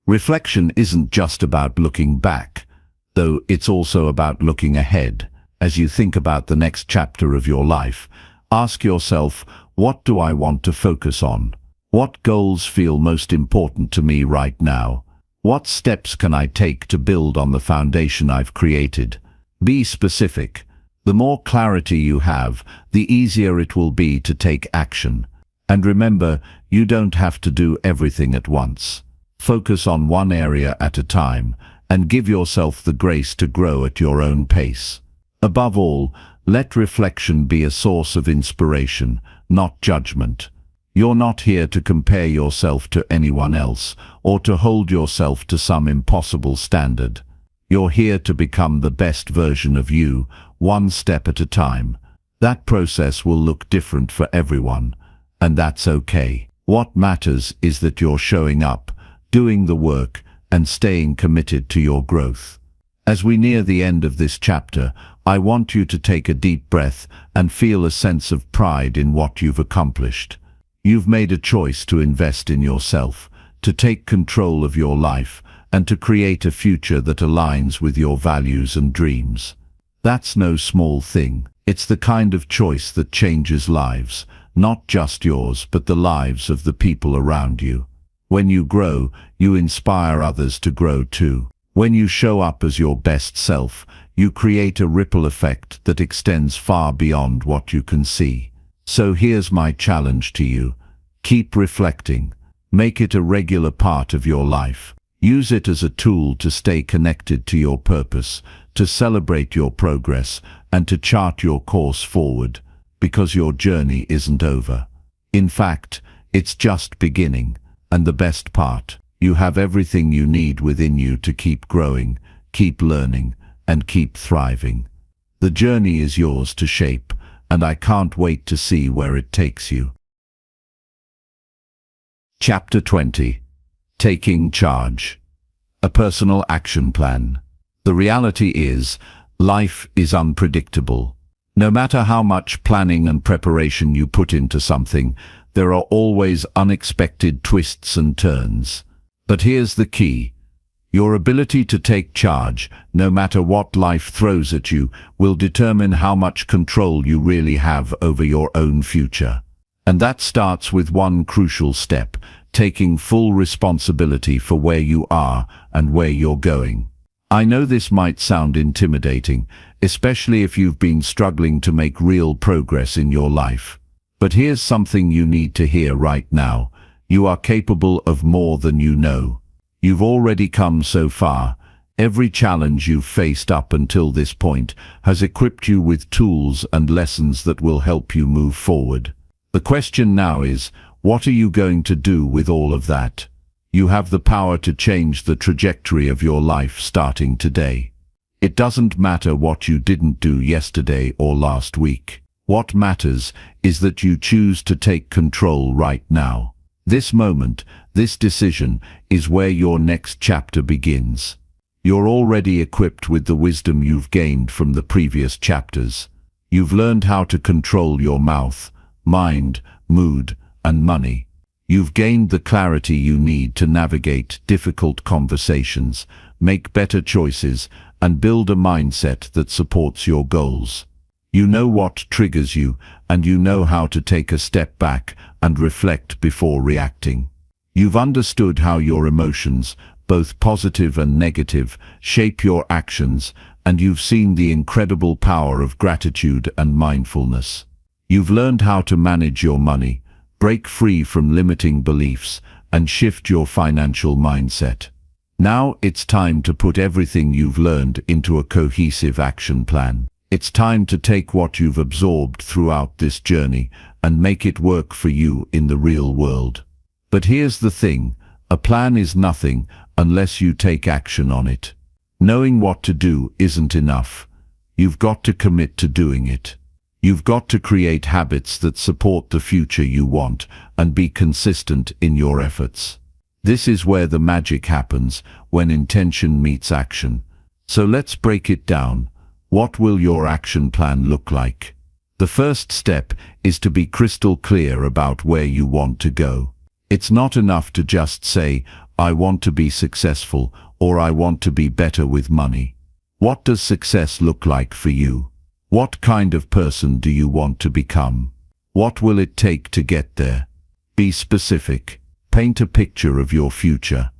Reflection isn't just about looking back, though it's also about looking ahead. As you think about the next chapter of your life, ask yourself, what do I want to focus on? What goals feel most important to me right now? What steps can I take to build on the foundation I've created? Be specific. The more clarity you have, the easier it will be to take action. And remember, you don't have to do everything at once. Focus on one area at a time, and give yourself the grace to grow at your own pace. Above all, let reflection be a source of inspiration, not judgment. You're not here to compare yourself to anyone else, or to hold yourself to some impossible standard. You're here to become the best version of you, one step at a time. That process will look different for everyone, and that's okay. What matters is that you're showing up, doing the work, and staying committed to your growth. As we near the end of this chapter, I want you to take a deep breath and feel a sense of pride in what you've accomplished. You've made a choice to invest in yourself, to take control of your life, and to create a future that aligns with your values and dreams. That's no small thing. It's the kind of choice that changes lives, not just yours, but the lives of the people around you. When you grow, you inspire others to grow too. When you show up as your best self, you create a ripple effect that extends far beyond what you can see. So here's my challenge to you. Keep reflecting. Make it a regular part of your life. Use it as a tool to stay connected to your purpose, to celebrate your progress, and to chart your course forward, because your journey isn't over. In fact, it's just beginning. And the best part, you have everything you need within you to keep growing, keep learning, and keep thriving. The journey is yours to shape, and I can't wait to see where it takes you. Chapter 20. Taking Charge. A Personal Action Plan. The reality is, life is unpredictable. No matter how much planning and preparation you put into something, there are always unexpected twists and turns. But here's the key. Your ability to take charge, no matter what life throws at you, will determine how much control you really have over your own future. And that starts with one crucial step, taking full responsibility for where you are and where you're going. I know this might sound intimidating, especially if you've been struggling to make real progress in your life. But here's something you need to hear right now. You are capable of more than you know. You've already come so far. Every challenge you've faced up until this point has equipped you with tools and lessons that will help you move forward. The question now is, what are you going to do with all of that? You have the power to change the trajectory of your life starting today. It doesn't matter what you didn't do yesterday or last week. What matters is that you choose to take control right now. This moment, this decision, is where your next chapter begins. You're already equipped with the wisdom you've gained from the previous chapters. You've learned how to control your mouth, mind, mood, and money. You've gained the clarity you need to navigate difficult conversations, make better choices, and build a mindset that supports your goals. You know what triggers you, and you know how to take a step back and reflect before reacting. You've understood how your emotions, both positive and negative, shape your actions, and you've seen the incredible power of gratitude and mindfulness. You've learned how to manage your money, break free from limiting beliefs, and shift your financial mindset. Now it's time to put everything you've learned into a cohesive action plan. It's time to take what you've absorbed throughout this journey and make it work for you in the real world. But here's the thing, a plan is nothing unless you take action on it. Knowing what to do isn't enough. You've got to commit to doing it. You've got to create habits that support the future you want and be consistent in your efforts. This is where the magic happens, when intention meets action. So let's break it down. What will your action plan look like? The first step is to be crystal clear about where you want to go. It's not enough to just say, I want to be successful, or I want to be better with money. What does success look like for you? What kind of person do you want to become? What will it take to get there? Be specific. Paint a picture of your future.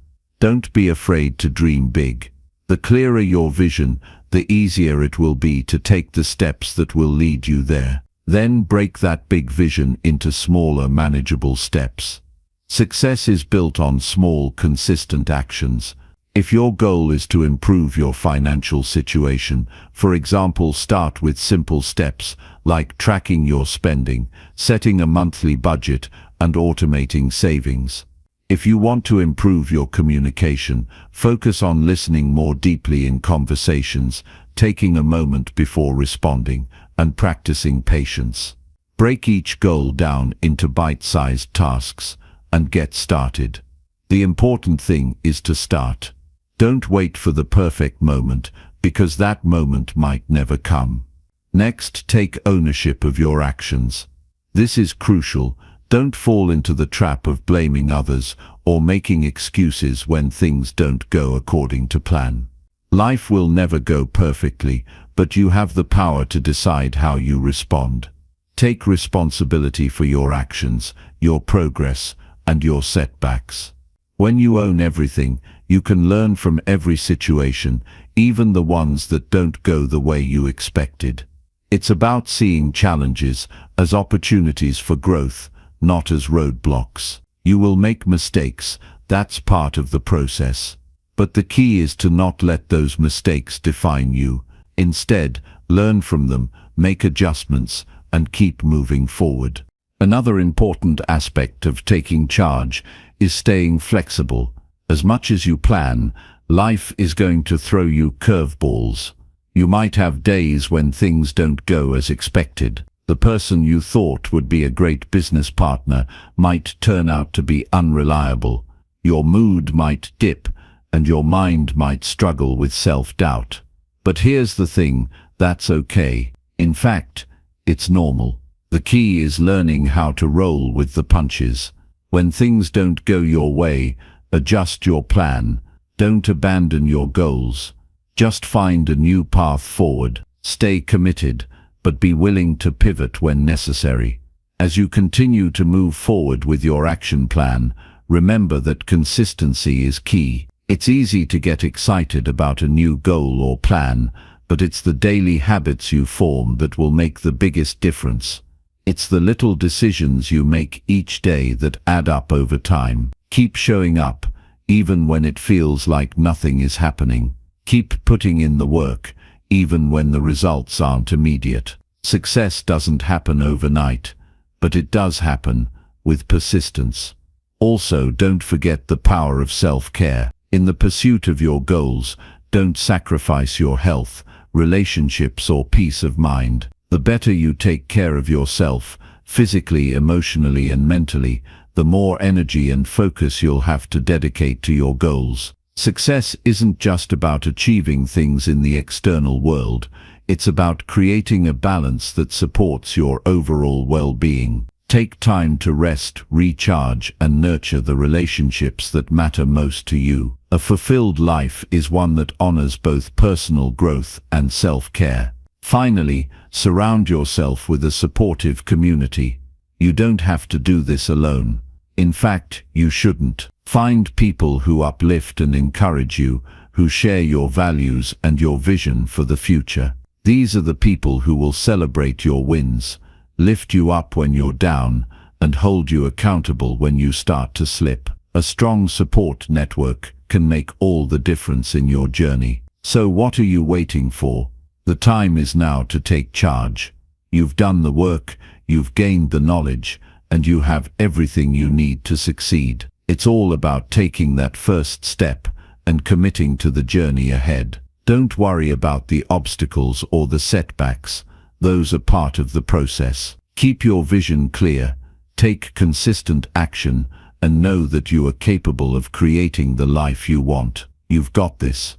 Don't be afraid to dream big. The clearer your vision, the easier it will be to take the steps that will lead you there. Then break that big vision into smaller, manageable steps. Success is built on small, consistent actions. If your goal is to improve your financial situation, for example, start with simple steps like tracking your spending, setting a monthly budget, and automating savings. If you want to improve your communication, focus on listening more deeply in conversations, taking a moment before responding, and practicing patience. Break each goal down into bite-sized tasks and get started. The important thing is to start. Don't wait for the perfect moment, because that moment might never come. Next, take ownership of your actions. This is crucial. Don't fall into the trap of blaming others or making excuses when things don't go according to plan. Life will never go perfectly, but you have the power to decide how you respond. Take responsibility for your actions, your progress, and your setbacks. When you own everything, you can learn from every situation, even the ones that don't go the way you expected. It's about seeing challenges as opportunities for growth, not as roadblocks. You will make mistakes, that's part of the process. But the key is to not let those mistakes define you. Instead, learn from them, make adjustments, and keep moving forward. Another important aspect of taking charge is staying flexible. As much as you plan, life is going to throw you curveballs. You might have days when things don't go as expected. The person you thought would be a great business partner might turn out to be unreliable. Your mood might dip, and your mind might struggle with self-doubt. But here's the thing, that's okay. In fact, it's normal. The key is learning how to roll with the punches. When things don't go your way, adjust your plan. Don't abandon your goals. Just find a new path forward. Stay committed, but be willing to pivot when necessary. As you continue to move forward with your action plan, remember that consistency is key. It's easy to get excited about a new goal or plan, but it's the daily habits you form that will make the biggest difference. It's the little decisions you make each day that add up over time. Keep showing up, even when it feels like nothing is happening. Keep putting in the work, even when the results aren't immediate. Success doesn't happen overnight, but it does happen with persistence. Also, don't forget the power of self-care. In the pursuit of your goals, don't sacrifice your health, relationships, or peace of mind. The better you take care of yourself, physically, emotionally, and mentally, the more energy and focus you'll have to dedicate to your goals. Success isn't just about achieving things in the external world. It's about creating a balance that supports your overall well-being. Take time to rest, recharge, and nurture the relationships that matter most to you. A fulfilled life is one that honors both personal growth and self-care. Finally, surround yourself with a supportive community. You don't have to do this alone. In fact, you shouldn't. Find people who uplift and encourage you, who share your values and your vision for the future. These are the people who will celebrate your wins, lift you up when you're down, and hold you accountable when you start to slip. A strong support network can make all the difference in your journey. So what are you waiting for? The time is now to take charge. You've done the work, you've gained the knowledge, and you have everything you need to succeed. It's all about taking that first step and committing to the journey ahead. Don't worry about the obstacles or the setbacks. Those are part of the process. Keep your vision clear, take consistent action, and know that you are capable of creating the life you want. You've got this.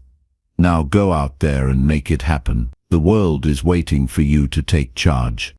Now go out there and make it happen. The world is waiting for you to take charge.